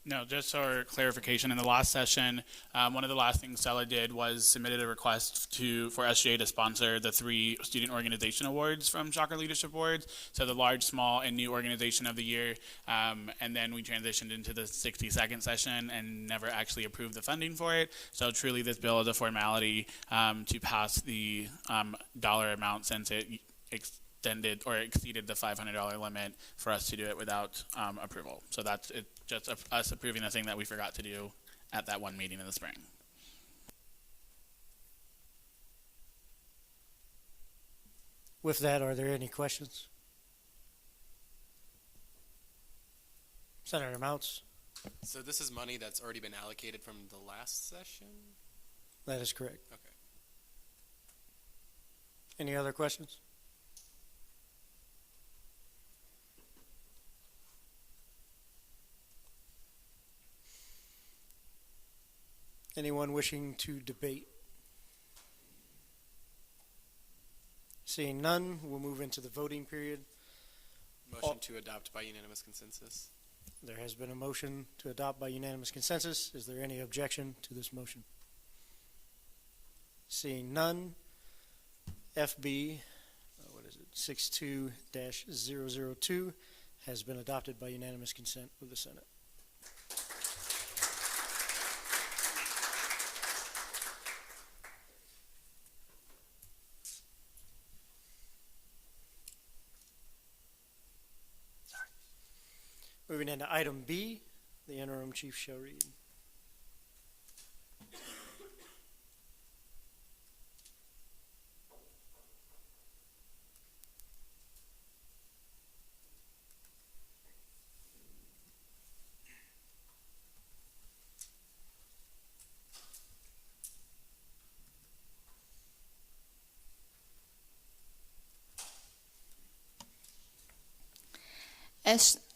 No, just for clarification, in the last session, one of the last things Stella did was submitted a request for SGA to sponsor the 3 Student Organization Awards from Shocker Leadership Awards, so the Large, Small, and New Organization of the Year, and then we transitioned into the 60-second session and never actually approved the funding for it. So truly this bill is a formality to pass the dollar amount, since it extended or exceeded the $500 limit for us to do it without approval. So that's it, just us approving the thing that we forgot to do at that one meeting in the spring. With that, are there any questions? Senator Mounts? So this is money that's already been allocated from the last session? That is correct. Okay. Any other questions? Anyone wishing to debate? Seeing none, we'll move into the voting period. Motion to adopt by unanimous consensus. There has been a motion to adopt by unanimous consensus. Is there any objection to this motion? Seeing none, FB, 62-002 has been adopted by unanimous consent of the Senate. Moving into item B, the interim chief shall read.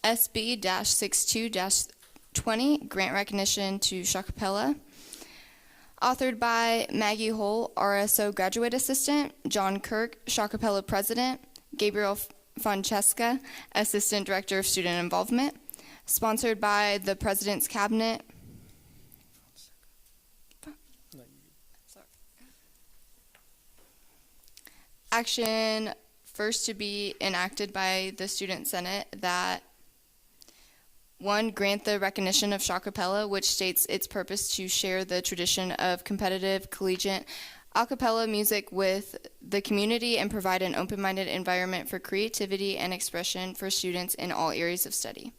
SB-62-20, grant recognition to Shakapella. Authored by Maggie Hull, RSO Graduate Assistant, John Kirk, Shakapella President, Gabriel Francesca, Assistant Director of Student Involvement. Sponsored by the President's Cabinet. Action first to be enacted by the Student Senate that 1, grant the recognition of Shakapella, which states its purpose to share the tradition of competitive collegiate a cappella music with the community and provide an open-minded environment for creativity and expression for students in all areas of study.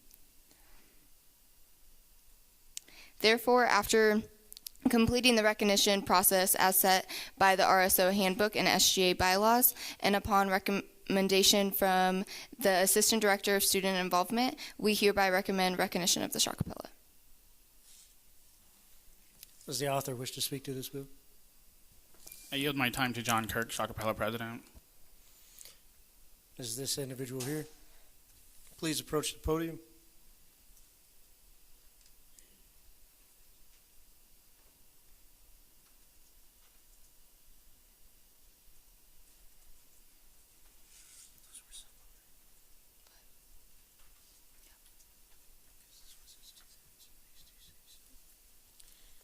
Therefore, after completing the recognition process as set by the RSO Handbook and SGA bylaws, and upon recommendation from the Assistant Director of Student Involvement, we hereby recommend recognition of the Shakapella. Does the author wish to speak to this bill? I yield my time to John Kirk, Shakapella President. Is this individual here? Please approach the podium.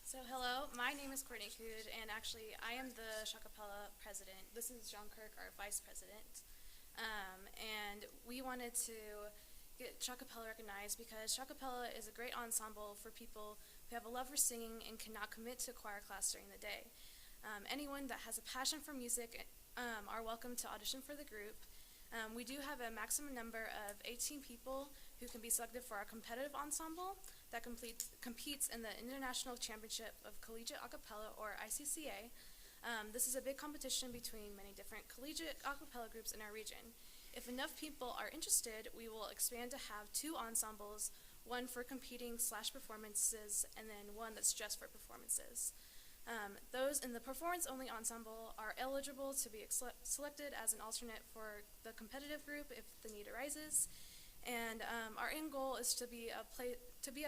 So hello, my name is Courtney Cood, and actually I am the Shakapella president. This is John Kirk, our vice president. And we wanted to get Shakapella recognized because Shakapella is a great ensemble for people who have a love for singing and cannot commit to choir class during the day. Anyone that has a passion for music are welcome to audition for the group. We do have a maximum number of 18 people who can be selected for our competitive ensemble that competes in the International Championship of Collegiate Acapella, or ICCA. This is a big competition between many different collegiate acapella groups in our region. If enough people are interested, we will expand to have 2 ensembles, one for competing/performances, and then one that's just for performances. Those in the performance-only ensemble are eligible to be selected as an alternate for the competitive group if the need arises. And our end goal is to be a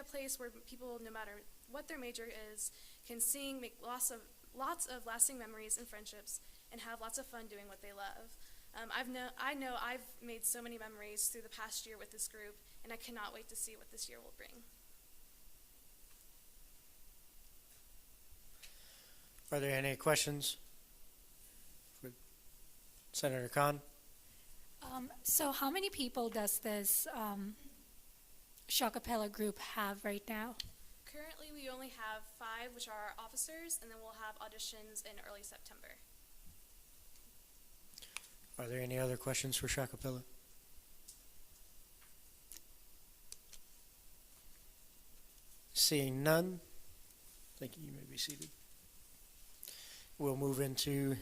place where people, no matter what their major is, can sing, make lots of lasting memories and friendships, and have lots of fun doing what they love. I know I've made so many memories through the past year with this group, and I cannot wait to see what this year will bring. Are there any questions for Senator Khan? So how many people does this Shakapella group have right now? Currently, we only have 5, which are our officers, and then we'll have auditions in early September. Are there any other questions for Shakapella? Seeing none, thank you. You may be seated. We'll move into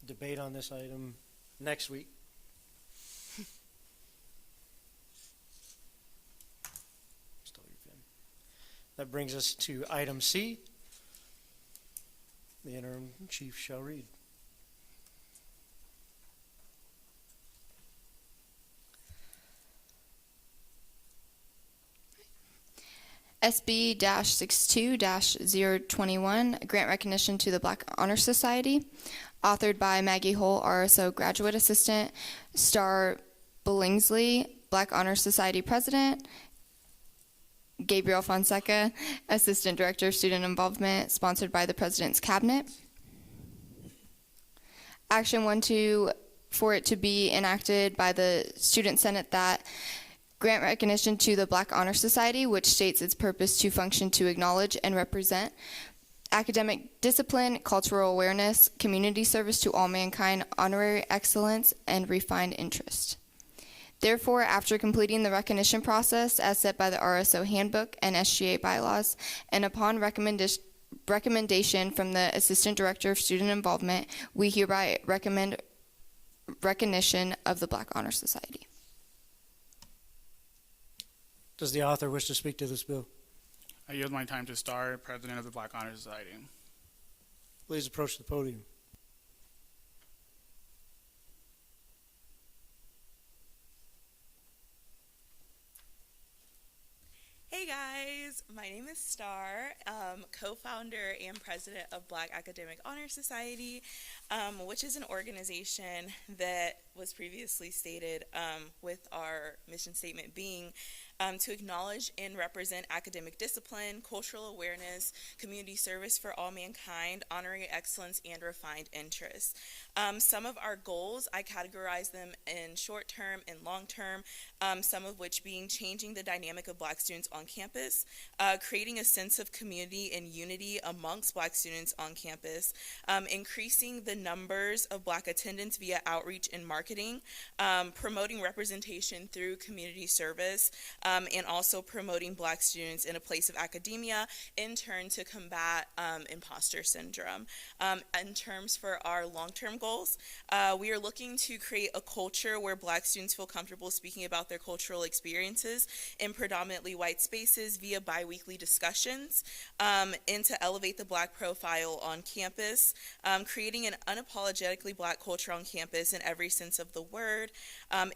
debate on this item next week. That brings us to item C. The interim chief shall read. SB-62-021, grant recognition to the Black Honor Society, authored by Maggie Hull, RSO Graduate Assistant, Star Billingsley, Black Honor Society President, Gabriel Fonseca, Assistant Director of Student Involvement, sponsored by the President's Cabinet. Action 1-2, for it to be enacted by the Student Senate that grant recognition to the Black Honor Society, which states its purpose to function to acknowledge and represent academic discipline, cultural awareness, community service to all mankind, honorary excellence, and refined interest. Therefore, after completing the recognition process as set by the RSO Handbook and SGA bylaws, and upon recommendation from the Assistant Director of Student Involvement, we hereby recommend recognition of the Black Honor Society. Does the author wish to speak to this bill? I yield my time to Star, President of the Black Honor Society. Please approach the podium. Hey guys, my name is Star, co-founder and president of Black Academic Honor Society, which is an organization that was previously stated, with our mission statement being to acknowledge and represent academic discipline, cultural awareness, community service for all mankind, honoring excellence, and refined interests. Some of our goals, I categorize them in short term and long term, some of which being changing the dynamic of Black students on campus, creating a sense of community and unity amongst Black students on campus, increasing the numbers of Black attendance via outreach and marketing, promoting representation through community service, and also promoting Black students in a place of academia, in turn to combat imposter syndrome. In terms for our long-term goals, we are looking to create a culture where Black students feel comfortable speaking about their cultural experiences in predominantly white spaces via bi-weekly discussions, and to elevate the Black profile on campus, creating an unapologetically Black culture on campus in every sense of the word,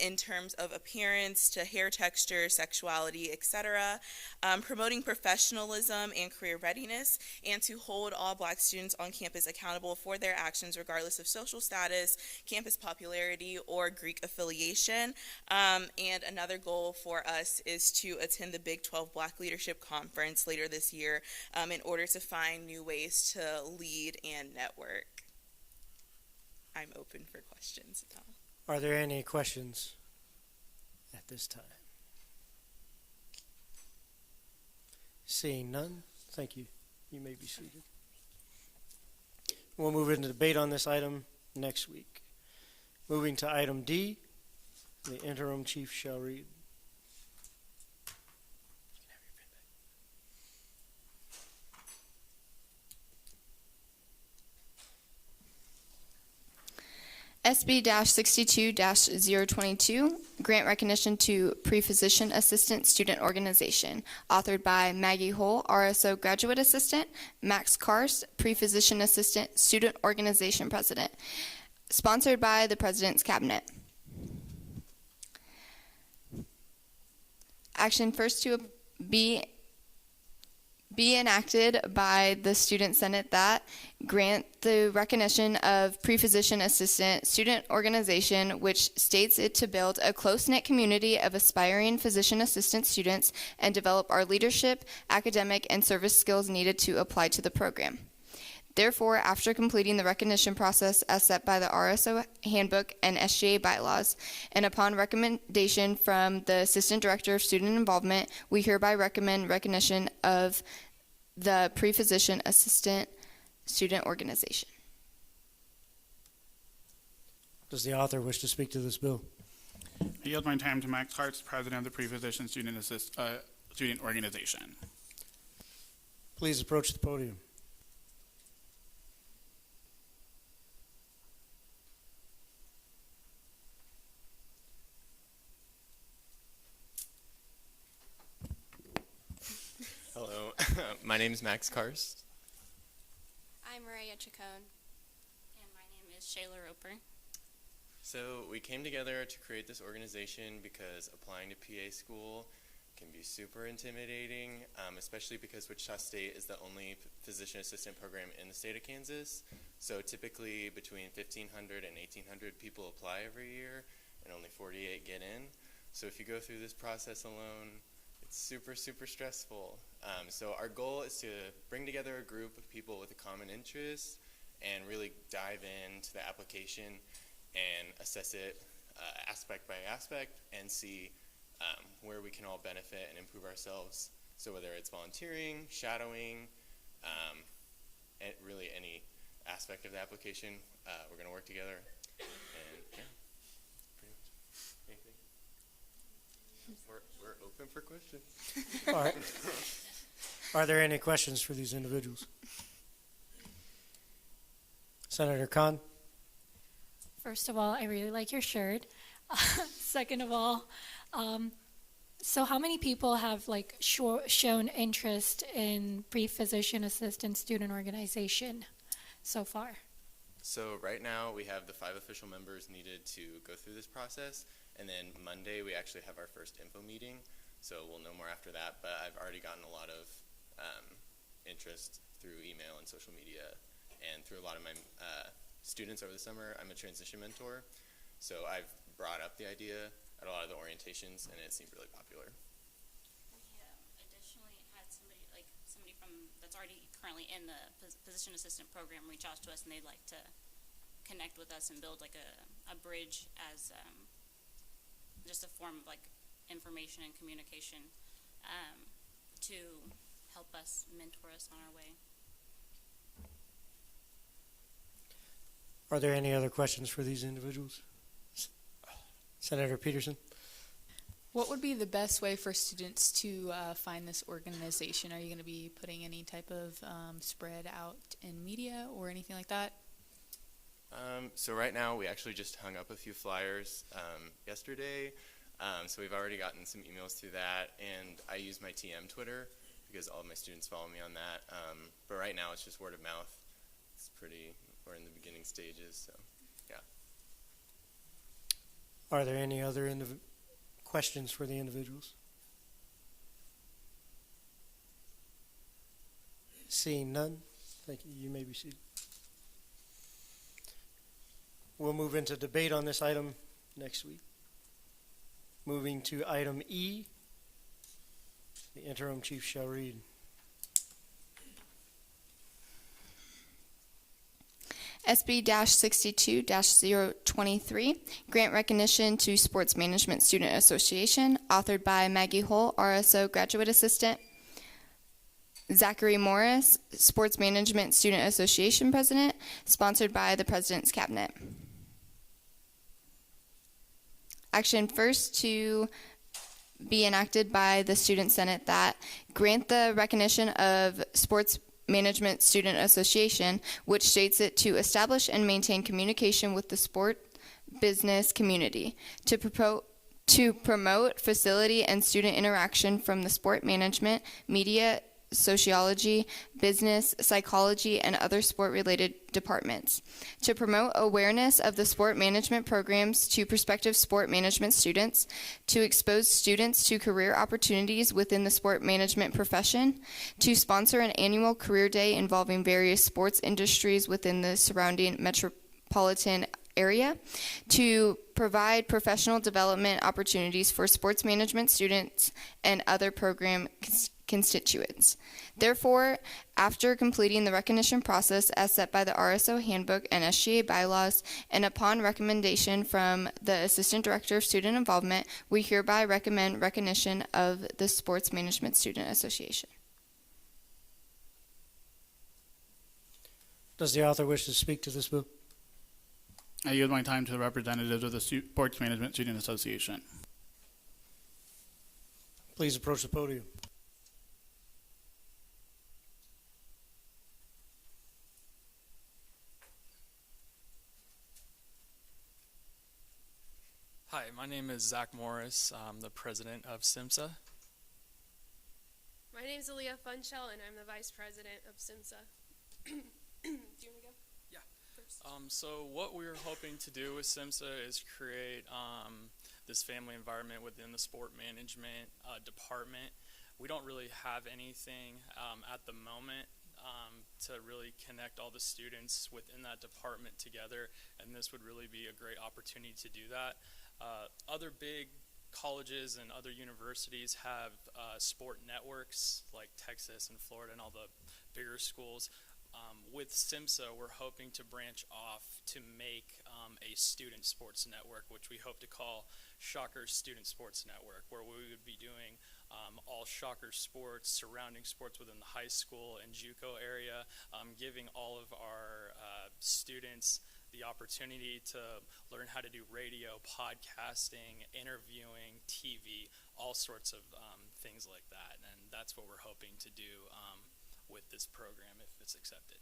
in terms of appearance to hair texture, sexuality, etc., promoting professionalism and career readiness, and to hold all Black students on campus accountable for their actions regardless of social status, campus popularity, or Greek affiliation. And another goal for us is to attend the Big 12 Black Leadership Conference later this year in order to find new ways to lead and network. I'm open for questions, Tom. Are there any questions at this time? Seeing none, thank you. You may be seated. We'll move into debate on this item next week. Moving to item D, the interim chief shall read. SB-62-022, grant recognition to Pre-Physician Assistant Student Organization, authored by Maggie Hull, RSO Graduate Assistant, Max Karst, Pre-Physician Assistant Student Organization President, sponsored by the President's Cabinet. Action first to be enacted by the Student Senate that grant the recognition of Pre-Physician Assistant Student Organization, which states it to build a close-knit community of aspiring physician assistant students and develop our leadership, academic, and service skills needed to apply to the program. Therefore, after completing the recognition process as set by the RSO Handbook and SGA bylaws, and upon recommendation from the Assistant Director of Student Involvement, we hereby recommend recognition of the Pre-Physician Assistant Student Organization. Does the author wish to speak to this bill? I yield my time to Max Karst, President of the Pre-Physician Student Organization. Please approach the podium. Hello, my name is Max Karst. I'm Maria Chacon. And my name is Shayla Roper. So we came together to create this organization because applying to PA school can be super intimidating, especially because Wichita State is the only physician assistant program in the state of Kansas. So typically between 1,500 and 1,800 people apply every year, and only 48 get in. So if you go through this process alone, it's super, super stressful. So our goal is to bring together a group of people with a common interest and really dive into the application and assess it aspect by aspect and see where we can all benefit and improve ourselves. So whether it's volunteering, shadowing, and really any aspect of the application, we're going to work together. And yeah, pretty much. Anything? We're open for questions. All right. Are there any questions for these individuals? Senator Khan? First of all, I really like your shirt. Second of all, so how many people have shown interest in Pre-Physician Assistant Student Organization so far? So right now we have the 5 official members needed to go through this process, and then Monday we actually have our first info meeting, so we'll know more after that, but I've already gotten a lot of interest through email and social media and through a lot of my students over the summer. I'm a transition mentor, So I've brought up the idea at a lot of the orientations, and it seemed really popular. We additionally had somebody from that's already currently in the physician assistant program reach out to us, and they'd like to connect with us and build like a bridge as just a form of like information and communication to help us, mentor us on our way. Are there any other questions for these individuals? Senator Peterson? What would be the best way for students to find this organization? Are you going to be putting any type of spread out in media or anything like that? So right now we actually just hung up a few flyers yesterday. So we've already gotten some emails through that, and I use my TM Twitter because all of my students follow me on that. But right now it's just word of mouth. We're in the beginning stages, so yeah. Are there any other questions for the individuals? Seeing none, thank you. You may be seated. We'll move into debate on this item next week. Moving to item E, the interim chief shall read. SB-62-023, grant recognition to Sports Management Student Association, authored by Maggie Hull, RSO Graduate Assistant, Zachary Morris, Sports Management Student Association President, sponsored by the President's Cabinet. Action first to be enacted by the Student Senate that grant the recognition of Sports Management Student Association, which states it to establish and maintain communication with the sport business community, to promote facility and student interaction from the sport management, media, sociology, business, psychology, and other sport-related departments, to promote awareness of the sport management programs to prospective sport management students, to expose students to career opportunities within the sport management profession, to sponsor an annual career day involving various sports industries within the surrounding metropolitan area, to provide professional development opportunities for sports management students and other program constituents. Therefore, after completing the recognition process as set by the RSO Handbook and SGA bylaws, and upon recommendation from the Assistant Director of Student Involvement, we hereby recommend recognition of the Sports Management Student Association. Does the author wish to speak to this bill? I yield my time to the representatives of the Sports Management Student Association. Please approach the podium. Hi, my name is Zach Morris. I'm the president of SIMSA. My name is Aaliyah Funchell, and I'm the vice president of SIMSA. Do you want to go? Yeah. So what we're hoping to do with SIMSA is create this family environment within the sport management department. We don't really have anything at the moment to really connect all the students within that department together, and this would really be a great opportunity to do that. Other big colleges and other universities have sport networks like Texas and Florida and all the bigger schools. With SIMSA, we're hoping to branch off to make a student sports network, which we hope to call Shocker Student Sports Network, where we would be doing all Shocker sports, surrounding sports within the high school and JUCO area, giving all of our students the opportunity to learn how to do radio, podcasting, interviewing, TV, all sorts of things like that. And that's what we're hoping to do with this program if it's accepted.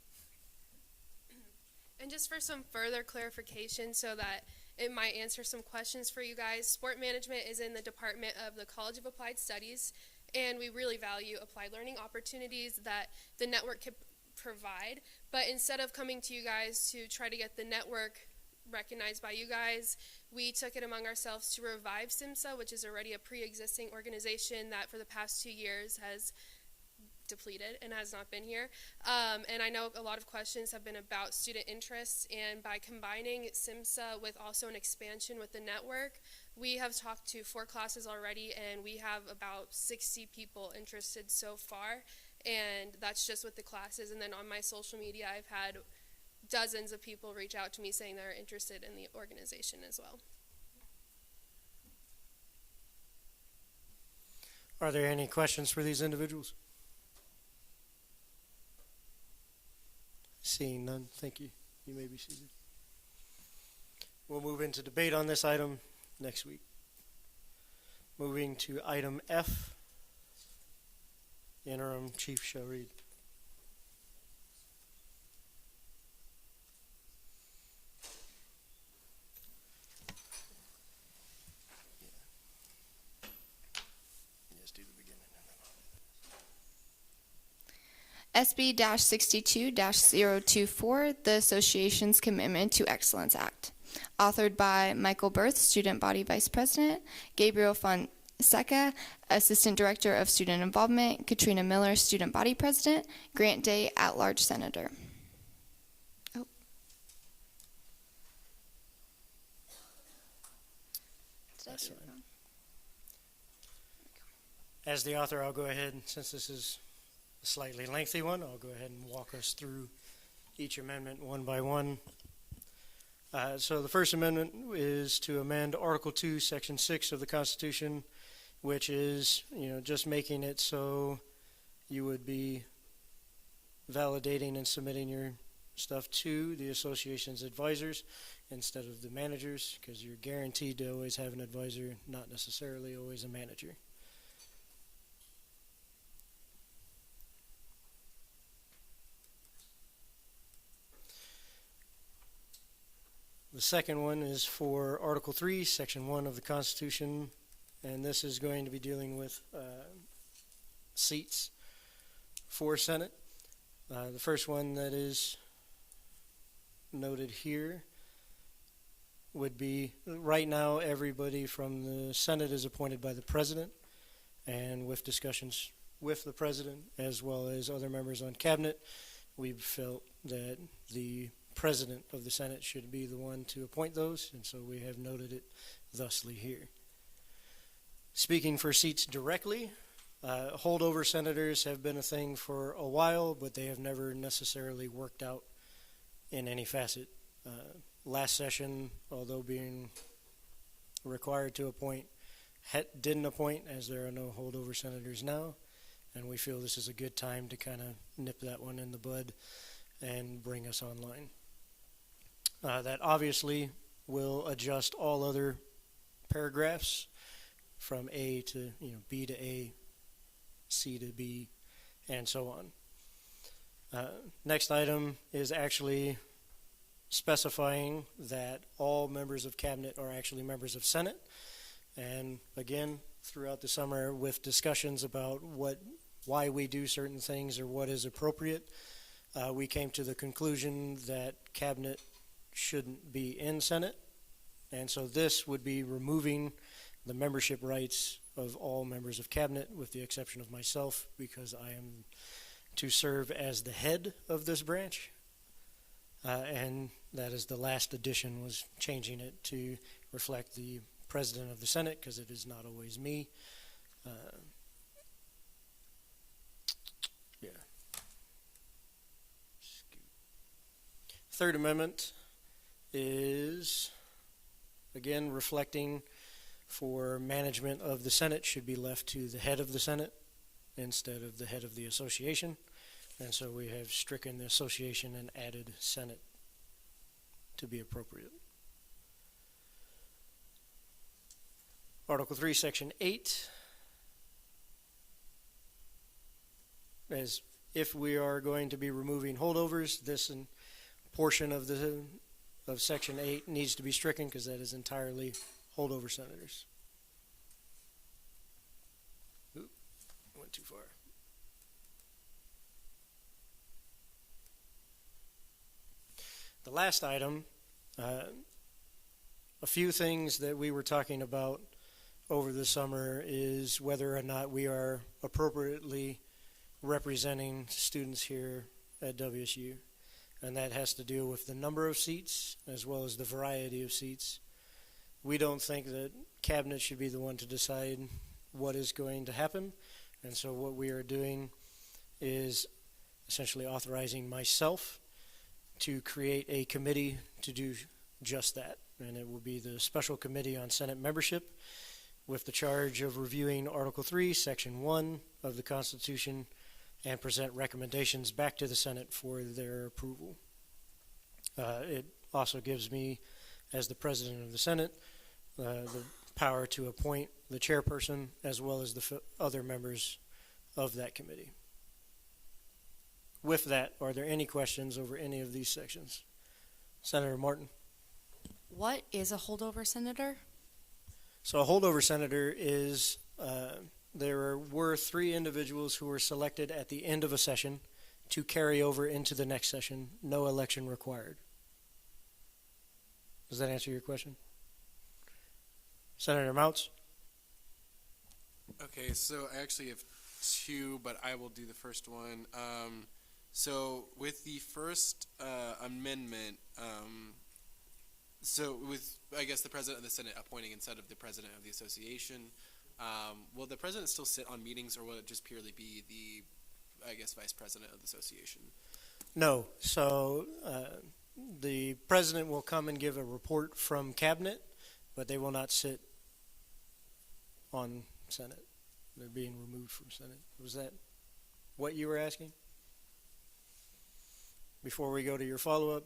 And just for some further clarification so that it might answer some questions for you guys, sport management is in the Department of the College of Applied Studies, and we really value applied learning opportunities that the network can provide. But instead of coming to you guys to try to get the network recognized by you guys, we took it among ourselves to revive SIMSA, which is already a pre-existing organization that for the past 2 years has depleted and has not been here. And I know a lot of questions have been about student interests, and by combining SIMSA with also an expansion with the network, we have talked to 4 classes already, and we have about 60 people interested so far, and that's just with the classes. And then on my social media, I've had dozens of people reach out to me saying they're interested in the organization as well. Are there any questions for these individuals? Seeing none, thank you. You may be seated. We'll move into debate on this item next week. Moving to item F, interim chief shall read. SB-62-024, the Association's Commitment to Excellence Act. Authored by Michael Berth, Student Body Vice President, Gabriel Fonseca, Assistant Director of Student Involvement, Katrina Miller, Student Body President, Grant Day, At-Large Senator. Oh. That's fine. As the author, I'll go ahead, since this is a slightly lengthy one, I'll go ahead and walk us through each amendment one by one. So the first amendment is to amend Article 2, Section 6 of the Constitution, which is, just making it so you would be validating and submitting your stuff to the association's advisors instead of the managers, because you're guaranteed to always have an advisor, not necessarily always a manager. The second one is for Article 3, Section 1 of the Constitution, and this is going to be dealing with seats for Senate. The first one that is noted here would be, right now everybody from the Senate is appointed by the President, and with discussions with the President as well as other members on Cabinet, we felt that the President of the Senate should be the one to appoint those, and so we have noted it thusly here. Speaking for seats directly, holdover senators have been a thing for a while, but they have never necessarily worked out in any facet. Last session, although being required to appoint, didn't appoint, as there are no holdover senators now, and we feel this is a good time to kind of nip that one in the bud and bring us online. That obviously will adjust all other paragraphs from A to B to A, C to B, and so on. Next item is actually specifying that all members of Cabinet are actually members of Senate. And again, throughout the summer with discussions about why we do certain things or what is appropriate, we came to the conclusion that Cabinet shouldn't be in Senate, and so this would be removing the membership rights of all members of Cabinet with the exception of myself, because I am to serve as the head of this branch, and that is the last addition, was changing it to reflect the President of the Senate, because it is not always me. Third Amendment is, again, reflecting for management of the Senate should be left to the head of the Senate instead of the head of the association. And so we have stricken the association and added Senate to be appropriate. Article 3, Section 8, as if we are going to be removing holdovers, this portion of Section 8 needs to be stricken because that is entirely holdover senators. Oop, went too far. The last item, a few things that we were talking about over the summer is whether or not we are appropriately representing students here at WSU. And that has to deal with the number of seats as well as the variety of seats. We don't think that cabinet should be the one to decide what is going to happen. And so what we are doing is essentially authorizing myself to create a committee to do just that. And it will be the Special Committee on Senate Membership with the charge of reviewing Article 3, Section 1 of the Constitution and present recommendations back to the Senate for their approval. It also gives me, as the President of the Senate, the power to appoint the chairperson as well as the other members of that committee. With that, are there any questions over any of these sections? Senator Martin. What is a holdover senator? So a holdover senator is, there were 3 individuals who were selected at the end of a session to carry over into the next session, no election required. Does that answer your question? Senator Mounts? Okay, so I actually have 2, but I will do the first one. So with the first amendment, so with, I guess, the President of the Senate appointing instead of the President of the Association, will the President still sit on meetings, or will it just purely be the, I guess, Vice President of the Association? No. So the President will come and give a report from Cabinet, but they will not sit on Senate. They're being removed from Senate. Was that what you were asking? Before we go to your follow-up,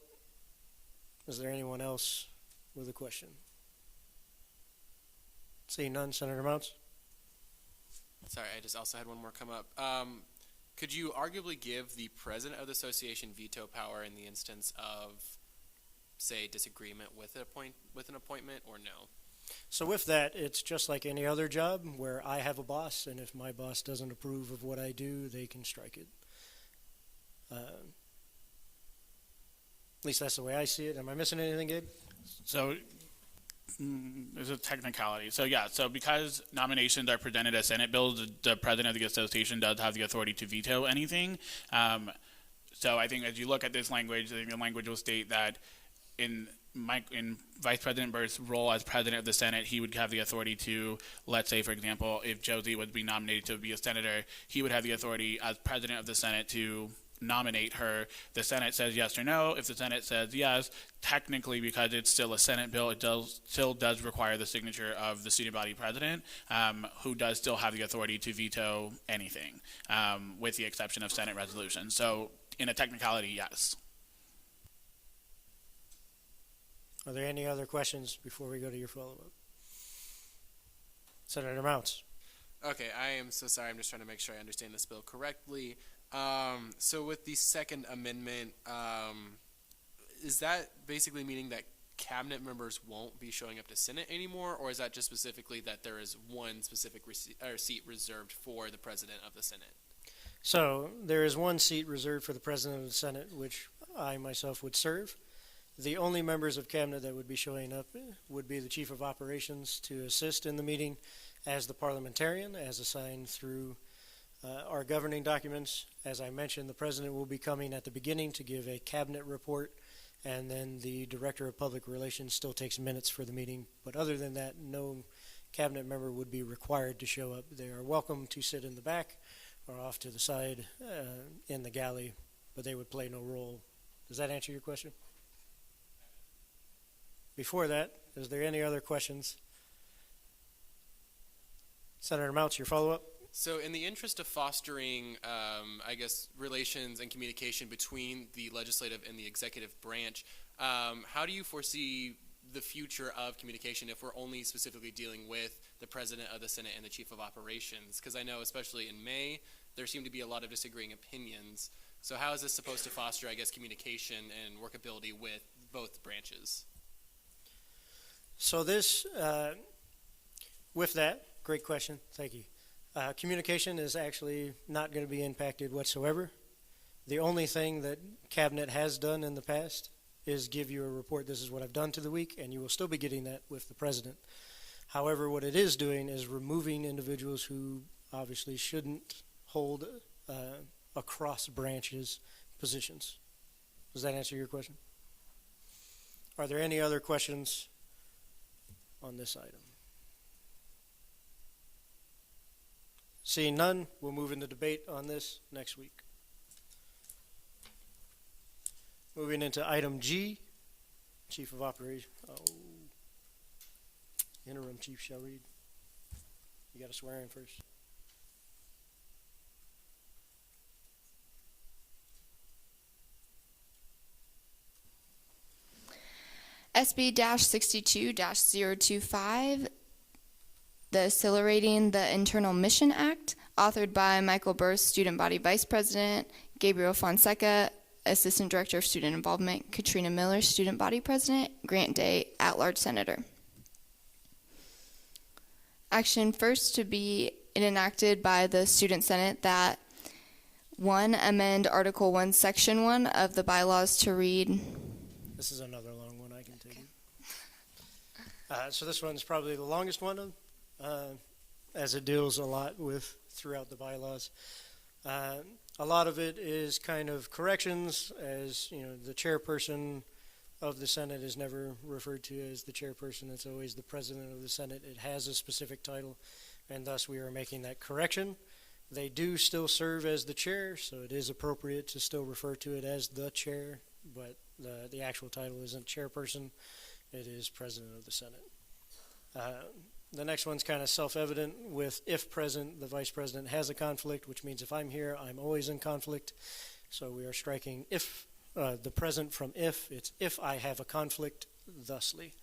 is there anyone else with a question? Seeing none, Senator Mounts? Sorry, I just also had one more come up. Could you arguably give the President of the Association veto power in the instance of, say, disagreement with an appointment, or no? So with that, it's just like any other job where I have a boss, and if my boss doesn't approve of what I do, they can strike it. At least that's the way I see it. Am I missing anything, Gabe? So there's a technicality. So yeah, so because nominations are presented as Senate bills, the President of the Association does have the authority to veto anything. So I think as you look at this language, I think the language will state that in Vice President Burt's role as President of the Senate, he would have the authority to, let's say, for example, if Josie would be nominated to be a senator, he would have the authority as President of the Senate to nominate her. The Senate says yes or no. If the Senate says yes, technically, because it's still a Senate bill, it still does require the signature of the student body president, who does still have the authority to veto anything, with the exception of Senate resolutions. So in a technicality, yes. Are there any other questions before we go to your follow-up? Senator Mounts. Okay, I am so sorry. I'm just trying to make sure I understand this bill correctly. So with the Second Amendment, is that basically meaning that cabinet members won't be showing up to Senate anymore, or is that just specifically that there is one specific seat reserved for the President of the Senate? So there is one seat reserved for the President of the Senate, which I myself would serve. The only members of cabinet that would be showing up would be the Chief of Operations to assist in the meeting as the parliamentarian, as assigned through our governing documents. As I mentioned, the President will be coming at the beginning to give a cabinet report, and then the Director of Public Relations still takes minutes for the meeting. But other than that, no cabinet member would be required to show up. They are welcome to sit in the back or off to the side in the galley, but they would play no role. Does that answer your question? Before that, is there any other questions? Senator Mounts, your follow-up? So in the interest of fostering, I guess, relations and communication between the legislative and the executive branch, how do you foresee the future of communication if we're only specifically dealing with the President of the Senate and the Chief of Operations? Because I know, especially in May, there seem to be a lot of disagreeing opinions. So how is this supposed to foster, I guess, communication and workability with both branches? So this, with that, great question, thank you. Communication is actually not going to be impacted whatsoever. The only thing that Cabinet has done in the past is give you a report, this is what I've done to the week, and you will still be getting that with the President. However, what it is doing is removing individuals who obviously shouldn't hold across branches positions. Does that answer your question? Are there any other questions on this item? Seeing none, we'll move into debate on this next week. Moving into item G, Chief of Operations. Oh, Interim Chief shall read. You got to swear in first. SB-62-025, the Accelerating the Internal Mission Act, authored by Michael Burr, Student Body Vice President, Gabriel Fonseca, Assistant Director of Student Involvement, Katrina Miller, Student Body President, Grant Day, At-Large Senator. Action first to be enacted by the Student Senate that 1, amend Article 1, Section 1 of the bylaws to read. This is another long one I can take. So this one's probably the longest one, as it deals a lot with throughout the bylaws. A lot of it is kind of corrections, as you know, the chairperson of the Senate is never referred to as the chairperson. It's always the president of the Senate. It has a specific title, and thus we are making that correction. They do still serve as the chair, so it is appropriate to still refer to it as the chair, but the actual title isn't chairperson. It is president of the Senate. The next one's kind of self-evident with if present, the vice president has a conflict, which means if I'm here, I'm always in conflict. So we are striking if the present from if. It's if I have a conflict, thusly.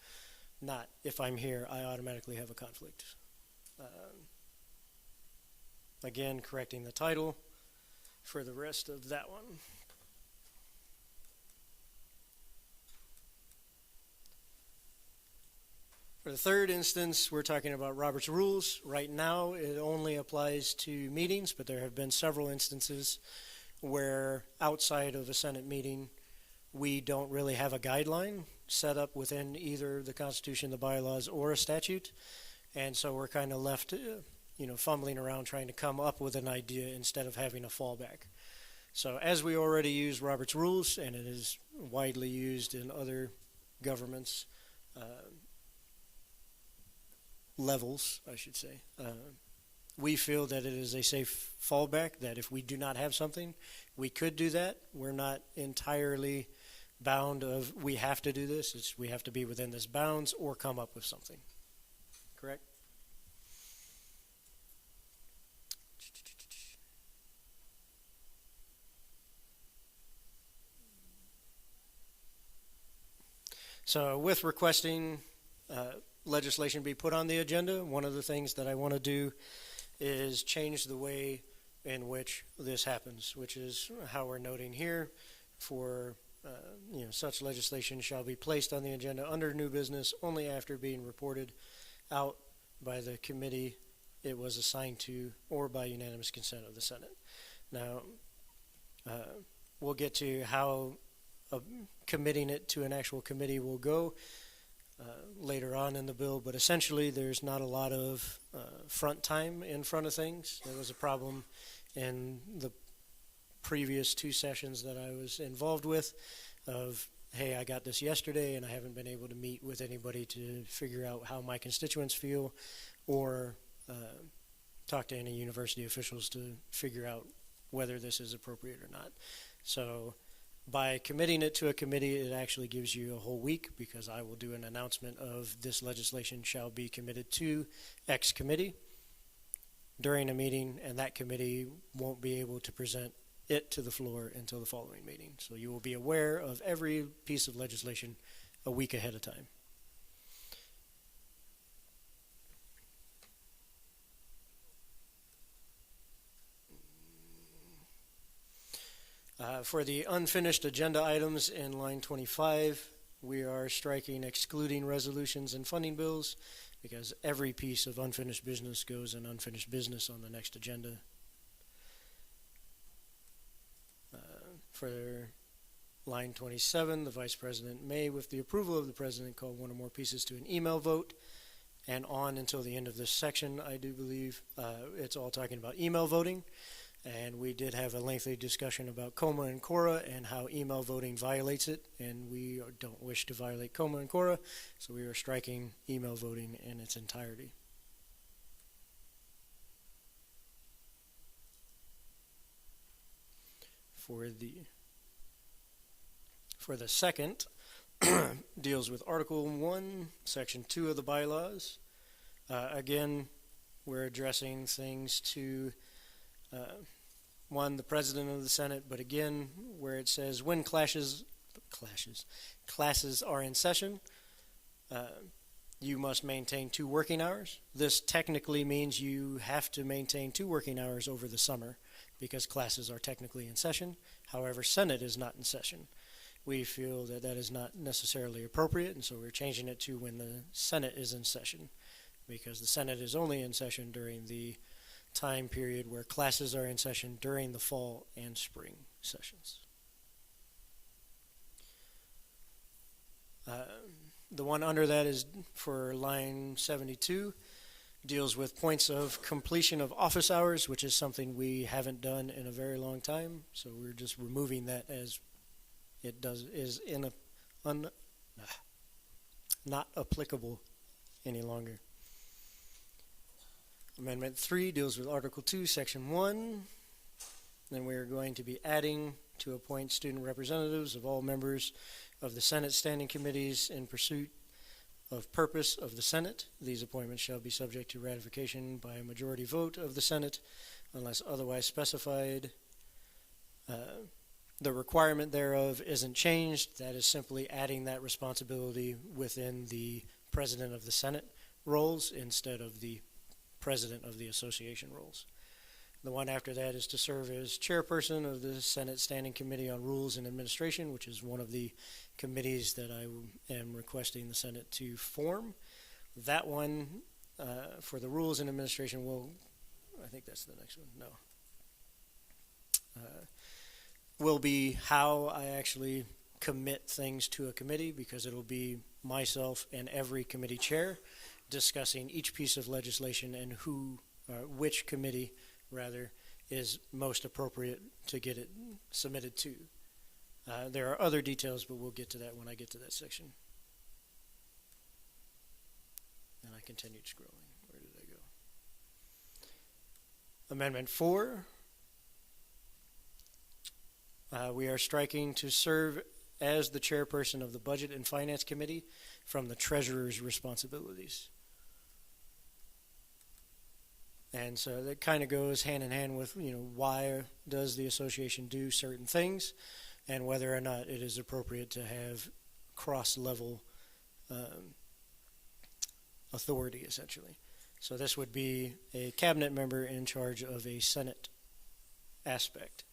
Not if I'm here, I automatically have a conflict. Again, correcting the title for the rest of that one. For the third instance, we're talking about Robert's Rules. Right now, it only applies to meetings, but there have been several instances where outside of a Senate meeting, we don't really have a guideline set up within either the Constitution, the bylaws, or a statute. And so we're kind of left, fumbling around trying to come up with an idea instead of having a fallback. So as we already use Robert's Rules, and it is widely used in other governments, levels, I should say. We feel that it is a safe fallback, that if we do not have something, we could do that. We're not entirely bound of we have to do this. We have to be within this bounds or come up with something. Correct? So with requesting legislation be put on the agenda, one of the things that I want to do is change the way in which this happens, which is how we're noting here for such legislation shall be placed on the agenda under new business only after being reported out by the committee it was assigned to or by unanimous consent of the Senate. Now, we'll get to how committing it to an actual committee will go later on in the bill, but essentially there's not a lot of front time in front of things. There was a problem in the previous two sessions that I was involved with of, hey, I got this yesterday and I haven't been able to meet with anybody to figure out how my constituents feel or talk to any university officials to figure out whether this is appropriate or not. So by committing it to a committee, it actually gives you a whole week because I will do an announcement of this legislation shall be committed to X committee during a meeting, and that committee won't be able to present it to the floor until the following meeting. So you will be aware of every piece of legislation a week ahead of time. For the unfinished agenda items in line 25, we are striking excluding resolutions and funding bills because every piece of unfinished business goes in unfinished business on the next agenda. For line 27, the Vice President may, with the approval of the President, call one or more pieces to an email vote. And on until the end of this section, I do believe it's all talking about email voting. And we did have a lengthy discussion about COMA and CORA and how email voting violates it, and we don't wish to violate COMA and CORA, so we are striking email voting in its entirety. For the second, deals with Article 1, Section 2 of the bylaws. Again, we're addressing things to one, the President of the Senate, but again, where it says when classes are in session, you must maintain 2 working hours. This technically means you have to maintain 2 working hours over the summer because classes are technically in session. However, Senate is not in session. We feel that that is not necessarily appropriate, and so we're changing it to when the Senate is in session, because the Senate is only in session during the time period where classes are in session during the fall and spring sessions. The one under that is for line 72, deals with points of completion of office hours, which is something we haven't done in a very long time, so we're just removing that as it is not applicable any longer. Amendment 3 deals with Article 2, Section 1. Then we are going to be adding to appoint student representatives of all members of the Senate standing committees in pursuit of purpose of the Senate. These appointments shall be subject to ratification by a majority vote of the Senate unless otherwise specified. The requirement thereof isn't changed. That is simply adding that responsibility within the President of the Senate roles instead of the President of the Association roles. The one after that is to serve as chairperson of the Senate Standing Committee on Rules and Administration, which is one of the committees that I am requesting the Senate to form. That one, for the Rules and Administration, I think that's the next one, will be how I actually commit things to a committee, because it'll be myself and every committee chair discussing each piece of legislation and which committee is most appropriate to get it submitted to. There are other details, but we'll get to that when I get to that section. And I continued scrolling. Where did I go? Amendment 4. We are striking to serve as the chairperson of the Budget and Finance Committee from the treasurer's responsibilities. And so that kind of goes hand in hand with, why does the association do certain things and whether or not it is appropriate to have cross-level authority, essentially. So this would be a cabinet member in charge of a Senate aspect.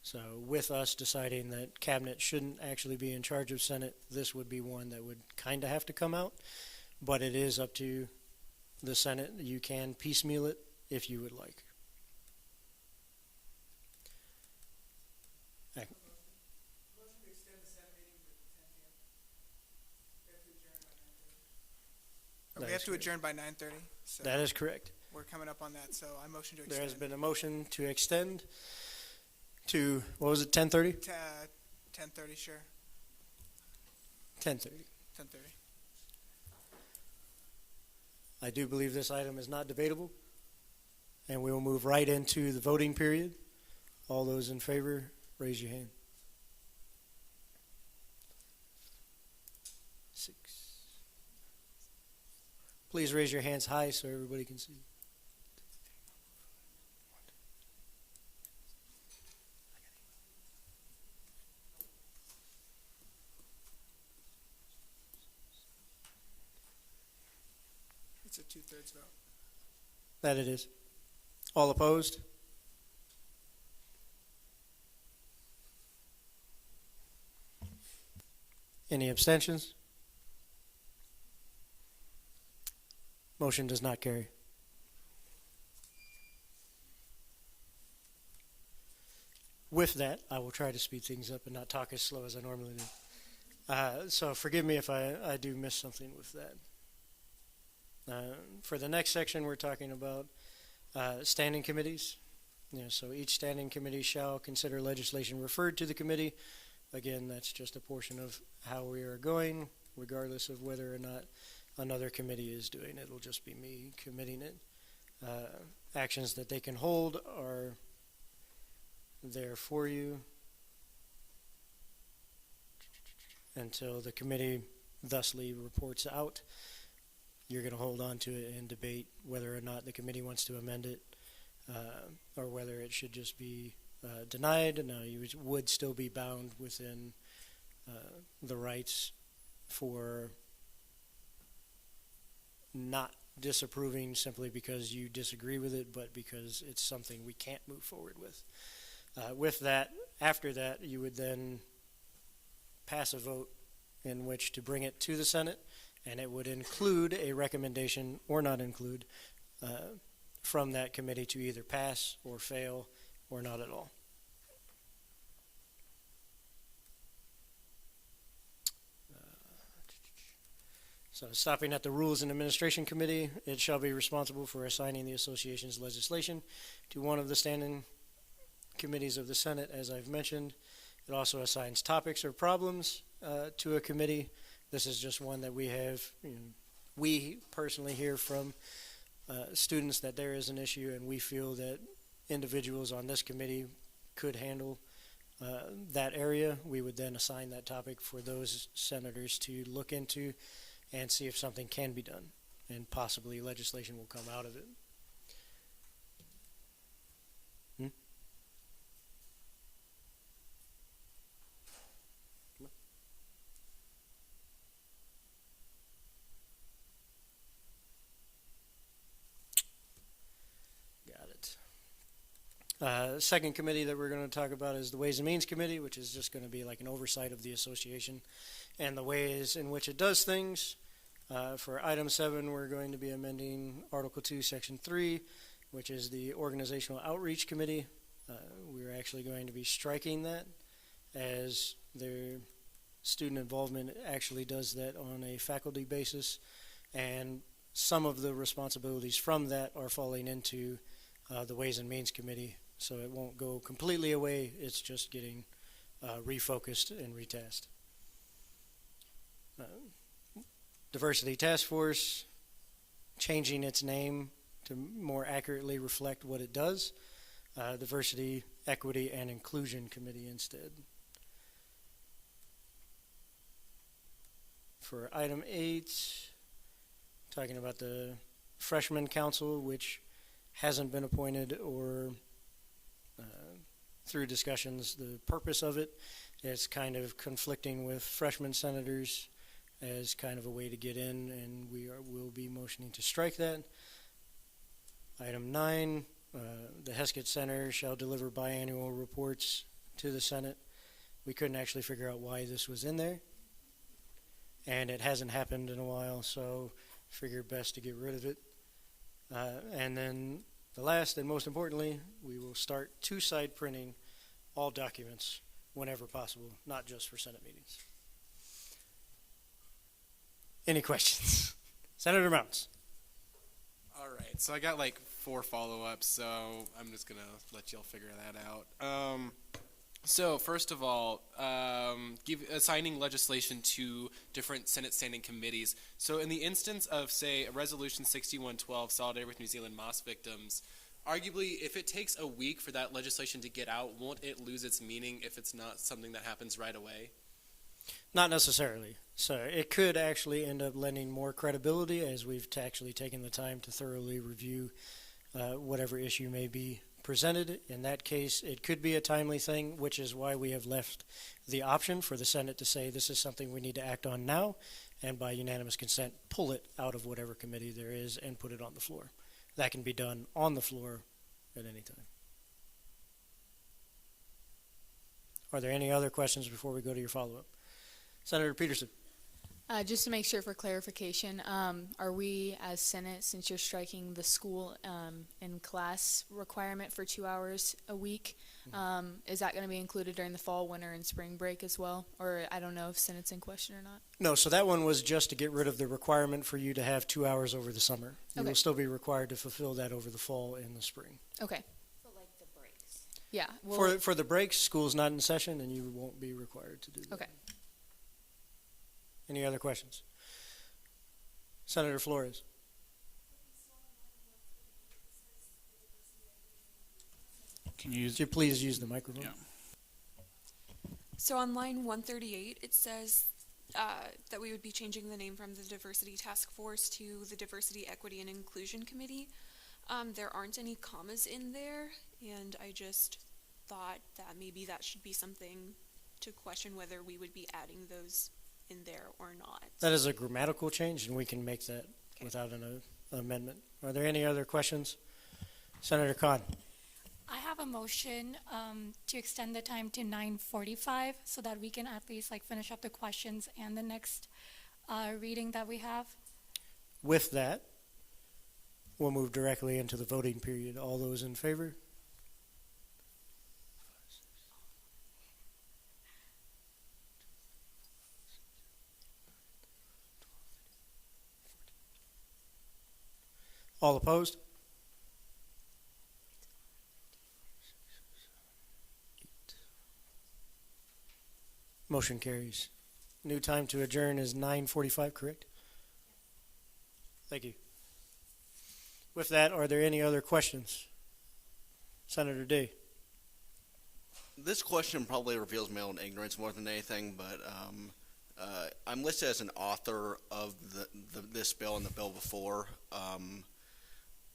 So with us deciding that cabinet shouldn't actually be in charge of Senate, this would be one that would kind of have to come out, but it is up to the Senate. You can piecemeal it if you would like. We have to adjourn by 9:30. So that is correct. We're coming up on that, so I motion to extend. There has been a motion to extend to, what was it, 10:30? 10:30, sure. 10:30. 10:30. I do believe this item is not debatable, and we will move right into the voting period. All those in favor, raise your hand. 6. Please raise your hands high so everybody can see. It's a 2/3 vote. That it is. All opposed? Any abstentions? Motion does not carry. With that, I will try to speed things up and not talk as slow as I normally do. So forgive me if I do miss something with that. For the next section, we're talking about standing committees. So each standing committee shall consider legislation referred to the committee. Again, that's just a portion of how we are going, regardless of whether or not another committee is doing it. It'll just be me committing it. Actions that they can hold are there for you until the committee thusly reports out. You're going to hold on to it and debate whether or not the committee wants to amend it, or whether it should just be denied. Now, you would still be bound within the rights for not disapproving simply because you disagree with it, but because it's something we can't move forward with. With that, after that, you would then pass a vote in which to bring it to the Senate, and it would include a recommendation or not include from that committee to either pass or fail or not at all. So stopping at the Rules and Administration Committee, it shall be responsible for assigning the association's legislation to one of the standing committees of the Senate, as I've mentioned. It also assigns topics or problems to a committee. This is just one that we have, we personally hear from students that there is an issue, and we feel that individuals on this committee could handle that area. We would then assign that topic for those senators to look into and see if something can be done, and possibly legislation will come out of it. Second committee that we're going to talk about is the Ways and Means Committee, which is just going to be like an oversight of the association and the ways in which it does things. For item 7, we're going to be amending Article 2, Section 3, which is the Organizational Outreach Committee. We're actually going to be striking that, as their student involvement actually does that on a faculty basis, and some of the responsibilities from that are falling into the Ways and Means Committee. So it won't go completely away. It's just getting refocused and retasked. Diversity Task Force, changing its name to more accurately reflect what it does. Diversity, Equity, and Inclusion Committee instead. For item 8, talking about the Freshman Council, which hasn't been appointed or through discussions, the purpose of it is kind of conflicting with freshman senators as kind of a way to get in, and will be motioning to strike that. Item 9, the Heskett Center shall deliver biannual reports to the Senate. We couldn't actually figure out why this was in there, and it hasn't happened in a while, so figured best to get rid of it. And then the last and most importantly, we will start two-side printing all documents whenever possible, not just for Senate meetings. Any questions? Senator Mounts. All right, so I got like 4 follow-ups, so I'm just going to let y'all figure that out. So first of all, assigning legislation to different Senate standing committees. So in the instance of, say, Resolution 6112, Solidarity with New Zealand Moss Victims, arguably, if it takes a week for that legislation to get out, won't it lose its meaning if it's not something that happens right away? Not necessarily. So it could actually end up lending more credibility, as we've actually taken the time to thoroughly review whatever issue may be presented. In that case, it could be a timely thing, which is why we have left the option for the Senate to say this is something we need to act on now, and by unanimous consent, pull it out of whatever committee there is and put it on the floor. That can be done on the floor at any time. Are there any other questions before we go to your follow-up? Senator Peterson. Just to make sure for clarification, are we as Senate, since you're striking the school and class requirement for 2 hours a week, is that going to be included during the fall, winter, and spring break as well? Or I don't know if Senate's in question or not. No, so that one was just to get rid of the requirement for you to have 2 hours over the summer. You Okay. will still be required to fulfill that over the fall and the spring. Okay. So like the break. Yeah. Well, For the breaks, school's not in session, and you won't be required to do that. okay. Any other questions? Senator Flores. Can you Could you please use the microphone? Yeah. So on line 138, it says that we would be changing the name from the Diversity Task Force to the Diversity, Equity, and Inclusion Committee. There aren't any commas in there, and I just thought that maybe that should be something to question whether we would be adding those in there or not. That is a grammatical change, and we can make that without an amendment. Are there any other questions? Senator Khan. I have a motion to extend the time to 9:45 so that we can at least finish up the questions and the next reading that we have. With that, we'll move directly into the voting period. All those in favor? All opposed? Motion carries. New time to adjourn is 9:45, correct? Thank you. With that, are there any other questions? Senator D. This question probably reveals my own ignorance more than anything, but I'm listed as an author of this bill and the bill before.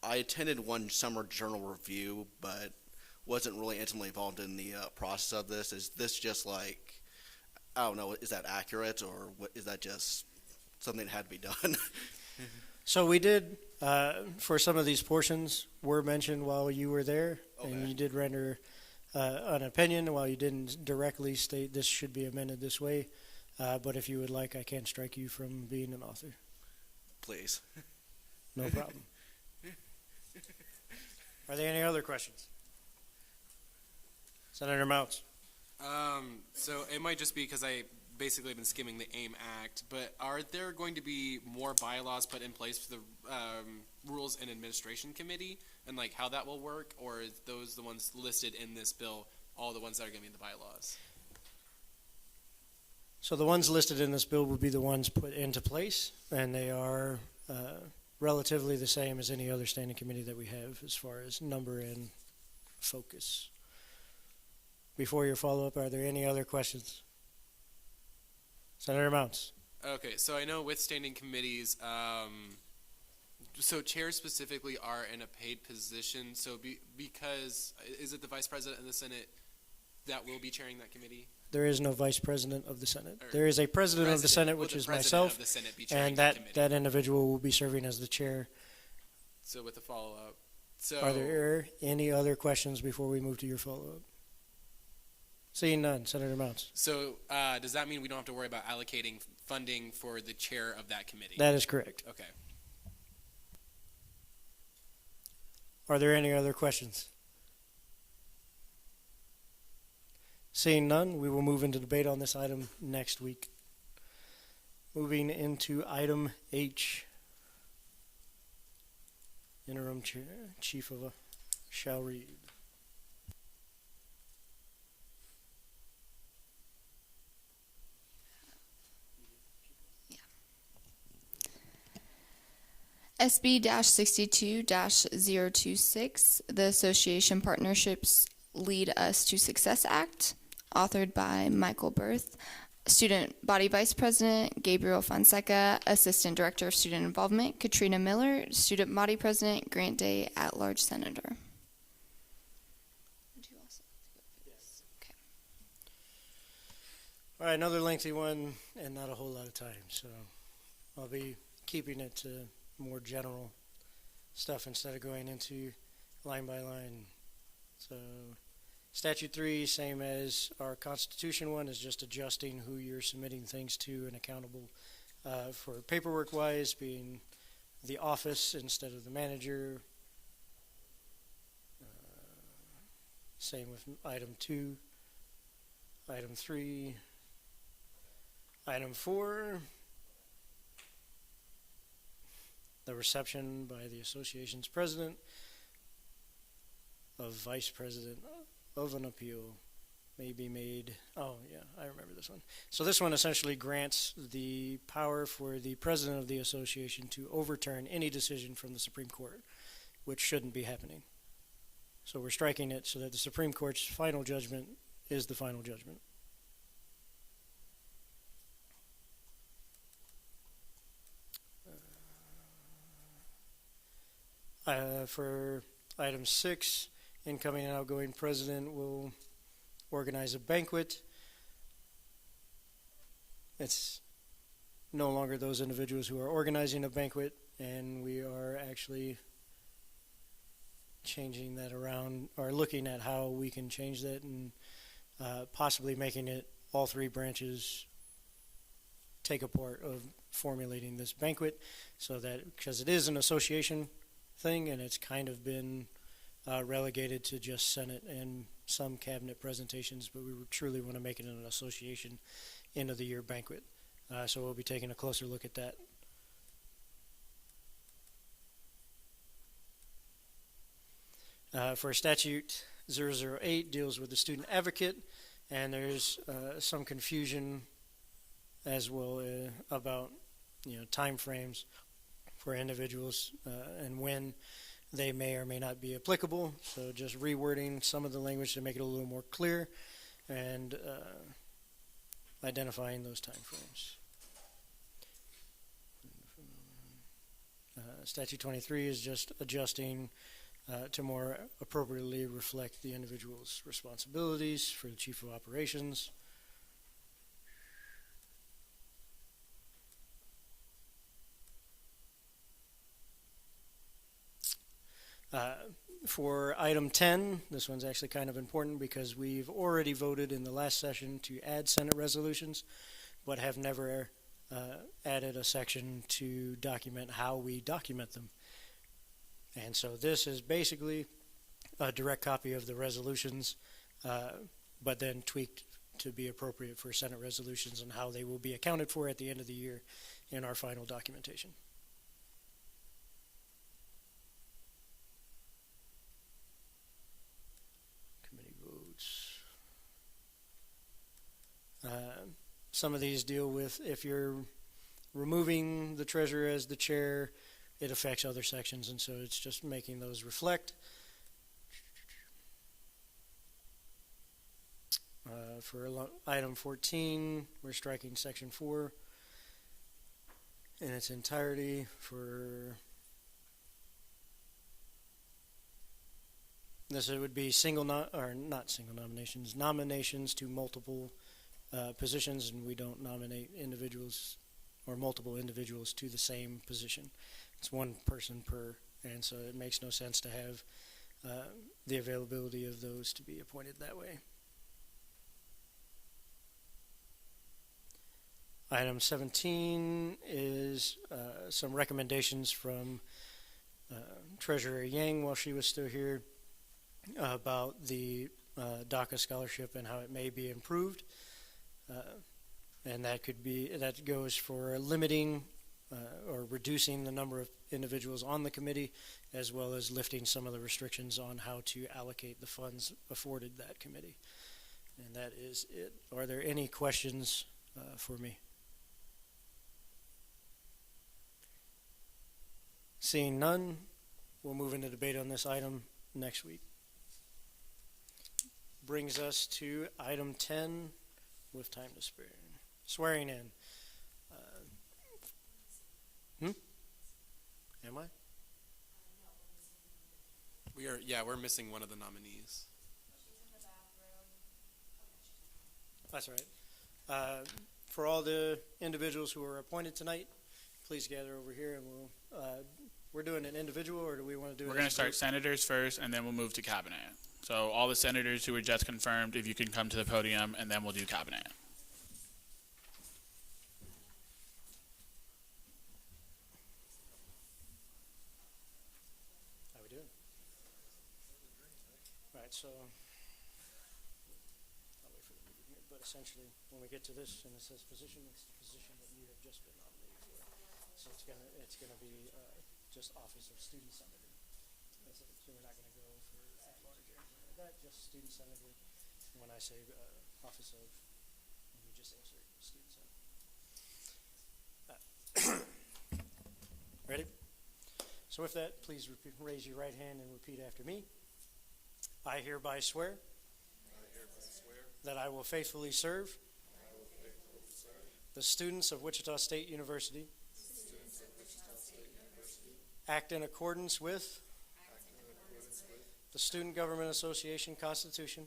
I attended one summer journal review, but wasn't really intimately involved in the process of this. Is this just I don't know, is that accurate, or is that just something that had to be done? So we did, for some of these portions, were mentioned while you were there, and you did render an opinion while you didn't directly state this should be amended this way. But if you would like, I can strike you from being an author. Please. No problem. Are there any other questions? Senator Mounts. So it might just be because I basically been skimming the AIM Act, but are there going to be more bylaws put in place for the Rules and Administration Committee, and how that will work, or is those the ones listed in this bill, all the ones that are going to be in the bylaws? So the ones listed in this bill would be the ones put into place, and they are relatively the same as any other standing committee that we have as far as number and focus. Before your follow-up, are there any other questions? Senator Mounts. Okay, so I know with standing committees, so chairs specifically are in a paid position, so because, is it the Vice President of the Senate that will be chairing that committee? There is no Vice President of the Senate. There is a President of the Senate, which is myself, and that individual will be serving as the chair. So with the follow-up. So are there any other questions before we move to your follow-up? Seeing none, Senator Mounts. So does that mean we don't have to worry about allocating funding for the chair of that committee? That is correct. Okay. Are there any other questions? Seeing none, we will move into debate on this item next week. Moving into item H. Interim Chief of shall read. SB-62-026, the Association Partnerships Lead Us to Success Act, authored by Michael Berth, Student Body Vice President Gabriel Fonseca, Assistant Director of Student Involvement Katrina Miller, Student Body President Grant Day, At-Large Senator. All right, another lengthy one and not a whole lot of time, so I'll be keeping it to more general stuff instead of going into line by line. So Statute 3, same as our Constitution one, is just adjusting who you're submitting things to and accountable for paperwork-wise, being the office instead of the manager. Same with item 2, item 3, item 4. The reception by the association's president of vice president of an appeal may be made. Oh, yeah, I remember this one. So this one essentially grants the power for the president of the association to overturn any decision from the Supreme Court, which shouldn't be happening. So we're striking it so that the Supreme Court's final judgment is the final judgment. For item 6, incoming and outgoing president will organize a banquet. It's no longer those individuals who are organizing a banquet, and we are actually changing that around, or looking at how we can change that, and possibly making it all 3 branches take a part of formulating this banquet, so that, because it is an association thing, and it's kind of been relegated to just Senate and some cabinet presentations, but we truly want to make it an association end of the year banquet. So we'll be taking a closer look at that. For statute 008 deals with the student advocate, and there's some confusion as well about time frames for individuals and when they may or may not be applicable. So just rewording some of the language to make it a little more clear and identifying those time frames. Statute 23 is just adjusting to more appropriately reflect the individual's responsibilities for the chief of operations. For item 10, this one's actually kind of important because we've already voted in the last session to add Senate resolutions, but have never added a section to document how we document them. And so this is basically a direct copy of the resolutions, but then tweaked to be appropriate for Senate resolutions and how they will be accounted for at the end of the year in our final documentation. Some of these deal with if you're removing the treasurer as the chair, it affects other sections, and so it's just making those reflect. For item 14, we're striking section 4 in its entirety. For this, it would be nominations to multiple positions, and we don't nominate individuals or multiple individuals to the same position. It's one person per, and so it makes no sense to have the availability of those to be appointed that way. Item 17 is some recommendations from Treasurer Yang while she was still here about the DACA scholarship and how it may be improved. And that goes for limiting or reducing the number of individuals on the committee, as well as lifting some of the restrictions on how to allocate the funds afforded that committee. And that is it. Are there any questions for me? Seeing none, we'll move into debate on this item next week. Brings us to item 10 with time to spare. Swearing in. Am I? We're missing one of the nominees. That's right. For all the individuals who are appointed tonight, please gather over here, and we're doing an individual, or do we want to do it? We're going to start senators first, and then we'll move to cabinet. So all the senators who were just confirmed, if you can come to the podium, and then we'll do cabinet. How we doing? All right, so I'll wait for the meeting here. But essentially, when we get to this, and it says position, it's the position that you have just been nominated for. So it's gonna be just office of student senator. That's it. So we're not gonna go for at large or anything like that? Just student senator. When I say office of, and you just insert student senator. Ready? So with that, please raise your right hand and repeat after me. I hereby swear that I will faithfully serve the students of Wichita State University, act in accordance with the Student Government Association Constitution,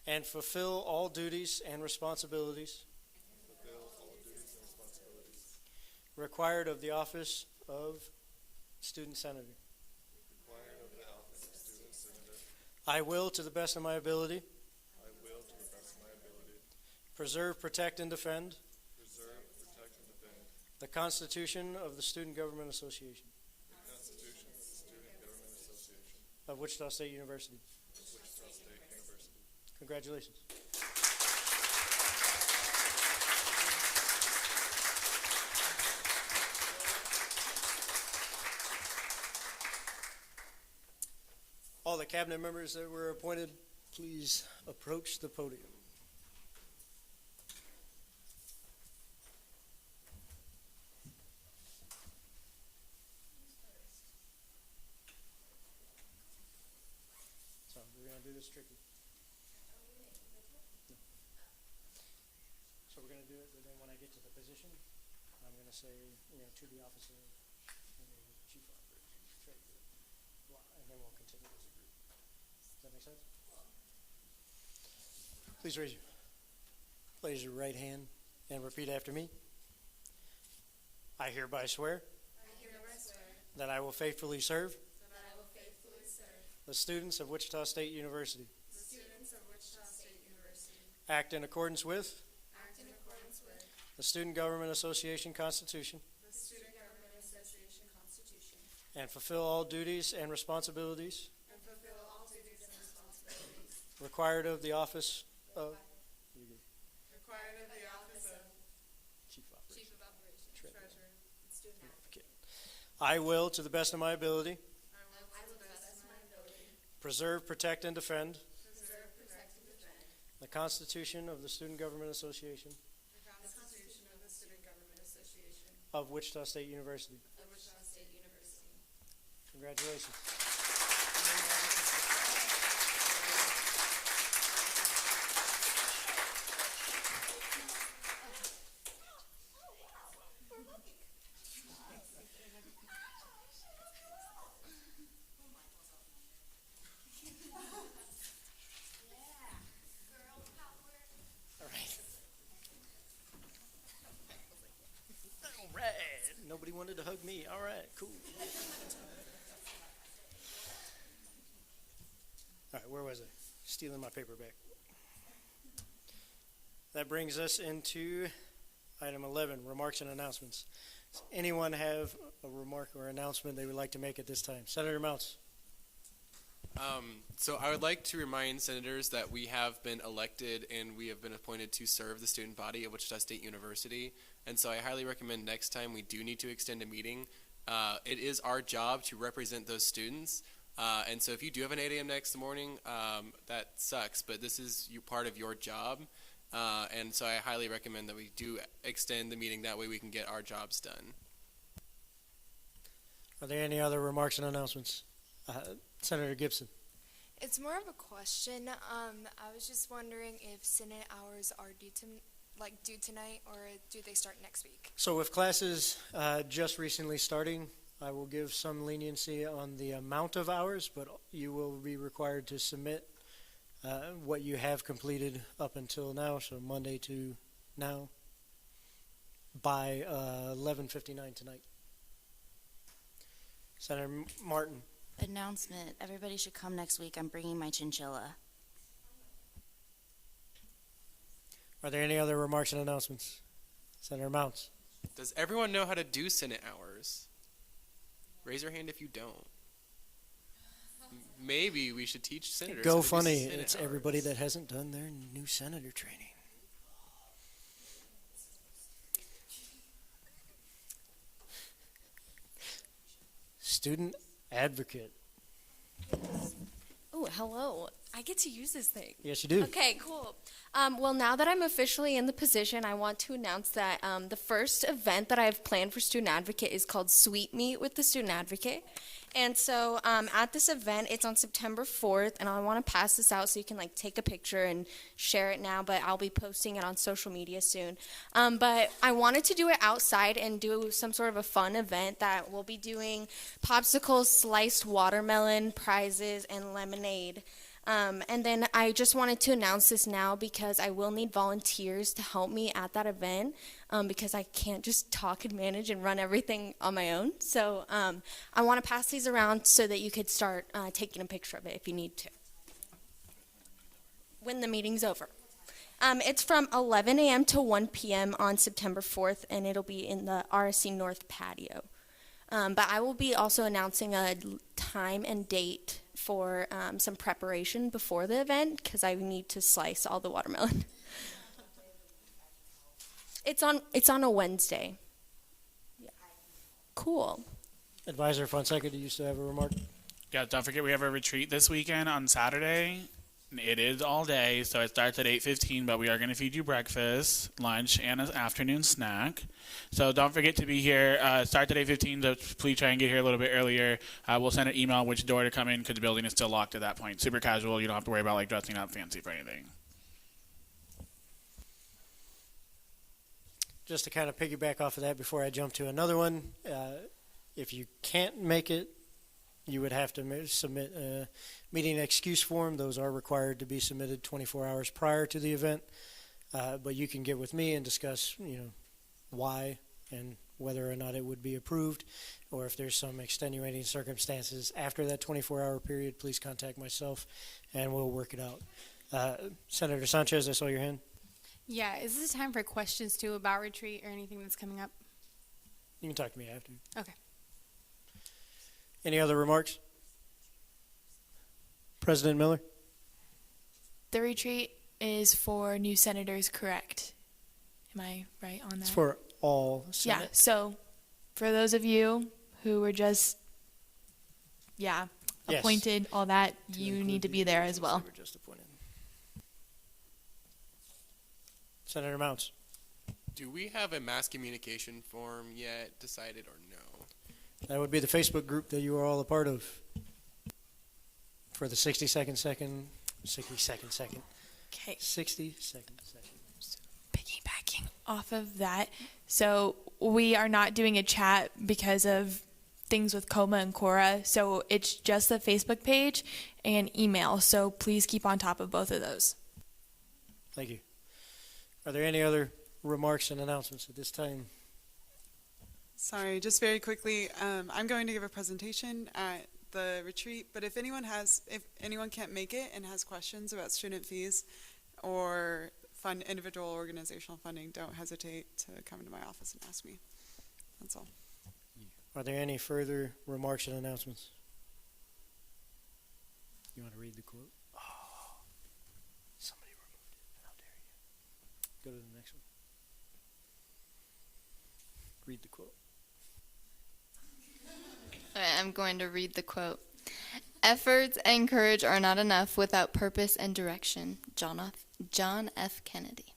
and fulfill all duties and responsibilities required of the office of Student Senator. I will, to the best of my ability, preserve, protect, and defend the Constitution of the Student Government Association of Wichita State University. Congratulations. All the cabinet members that were appointed, please approach the podium. So we're going to do this tricky. So we're going to do it, but then when I get to the position, I'm going to say, to the officer and the chief operations treasurer, and then we'll continue as a group. Does that make sense? Please raise your right hand and repeat after me. I hereby swear that I will faithfully serve the students of Wichita State University, act in accordance with the Student Government Association Constitution, and fulfill all duties and responsibilities required of the office of Chief Operations, Treasurer, and Student Advocate. I will, to the best of my ability, preserve, protect, and defend the Constitution of the Student Government Association of Wichita State University. Congratulations. Nobody wanted to hug me. All right, cool. All right, where was I? Stealing my paper back. That brings us into item 11, remarks and announcements. Does anyone have a remark or announcement they would like to make at this time? Senator Mounts. So I would like to remind senators that we have been elected and we have been appointed to serve the student body of Wichita State University. And so I highly recommend next time we do need to extend a meeting. It is our job to represent those students. And so if you do have an 8 a.m. next morning, that sucks, but this is part of your job. And so I highly recommend that we do extend the meeting. That way we can get our jobs done. Are there any other remarks and announcements? Senator Gibson. It's more of a question. I was just wondering if Senate hours are due tonight, or do they start next week? So with classes just recently starting, I will give some leniency on the amount of hours, but you will be required to submit what you have completed up until now, so Monday to now, by 11:59 tonight. Senator Martin. Announcement. Everybody should come next week. I'm bringing my chinchilla. Are there any other remarks and announcements? Senator Mounts. Does everyone know how to do Senate hours? Raise your hand if you don't. Maybe we should teach senators. Go how to do funny. Senate It's hours. everybody that hasn't done their new senator training. Student advocate. Oh, hello. I get to use this thing. Yes, you do. Okay, cool. Well, now that I'm officially in the position, I want to announce that the first event that I've planned for Student Advocate is called Sweet Meet with the Student Advocate. And so at this event, it's on September 4th, and I want to pass this out so you can like take a picture and share it now, but I'll be posting it on social media soon. But I wanted to do it outside and do some sort of a fun event that we'll be doing popsicles, sliced watermelon, prizes, and lemonade. And then I just wanted to announce this now because I will need volunteers to help me at that event because I can't just talk and manage and run everything on my own. So I want to pass these around so that you could start taking a picture of it if you need to when the meeting's over. It's from 11 a.m. to 1 p.m. on September 4th, and it'll be in the RSC North patio. But I will be also announcing a time and date for some preparation before the event because I need to slice all the watermelon. It's on a Wednesday. Yeah. Cool. Advisor Fonseca, do you still have a remark? Yeah, don't forget we have a retreat this weekend on Saturday. It is all day, so it starts at 8:15, but we are going to feed you breakfast, lunch, and an afternoon snack. So don't forget to be here. Starts at 8:15, so please try and get here a little bit earlier. We'll send an email which door to come in because the building is still locked at that point. Super casual. You don't have to worry about like dressing up fancy for anything. Just to kind of piggyback off of that before I jump to another one, if you can't make it, you would have to submit a meeting excuse form. Those are required to be submitted 24 hours prior to the event. But you can get with me and discuss, why and whether or not it would be approved, or if there's some extenuating circumstances after that 24-hour period, please contact myself and we'll work it out. Senator Sanchez, I saw your hand. Yeah, is this a time for questions too about retreat or anything that's coming up? You can talk to me after. Okay. Any other remarks? President Miller? The retreat is for new senators, correct? Am I right on that? It's for all Senate. Yeah, so for those of you who were just, Yes. appointed, all that, you need to be there as well. Who were just appointed. Senator Mounts. Do we have a mass communication form yet decided or no? That would be the Facebook group that you are all a part of for the 60 second. Okay. 60 second. Piggybacking off of that, so we are not doing a chat because of things with Coma and Cora, so it's just the Facebook page and email, so please keep on top of both of those. Thank you. Are there any other remarks and announcements at this time? Sorry, just very quickly, I'm going to give a presentation at the retreat, but if anyone can't make it and has questions about student fees or individual organizational funding, don't hesitate to come into my office and ask me. That's all. Are there any further remarks and announcements? You want to read the quote? Oh, somebody removed it. How dare you. Go to the next one. Read the quote. All right, I'm going to read the quote. Efforts and courage are not enough without purpose and direction. John F. Kennedy.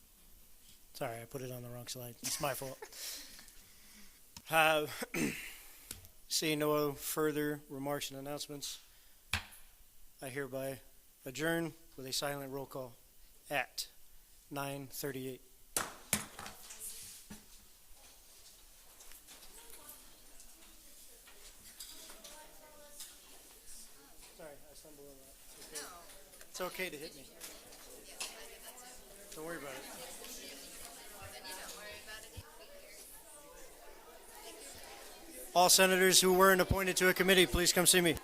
Sorry, I put it on the wrong slide. It's my fault. Seeing no further remarks and announcements, I hereby adjourn with a silent roll call at 9:38. Sorry, I stumbled on that. It's okay. It's okay to hit me. Don't worry about it. All senators who weren't appointed to a committee, please come see me.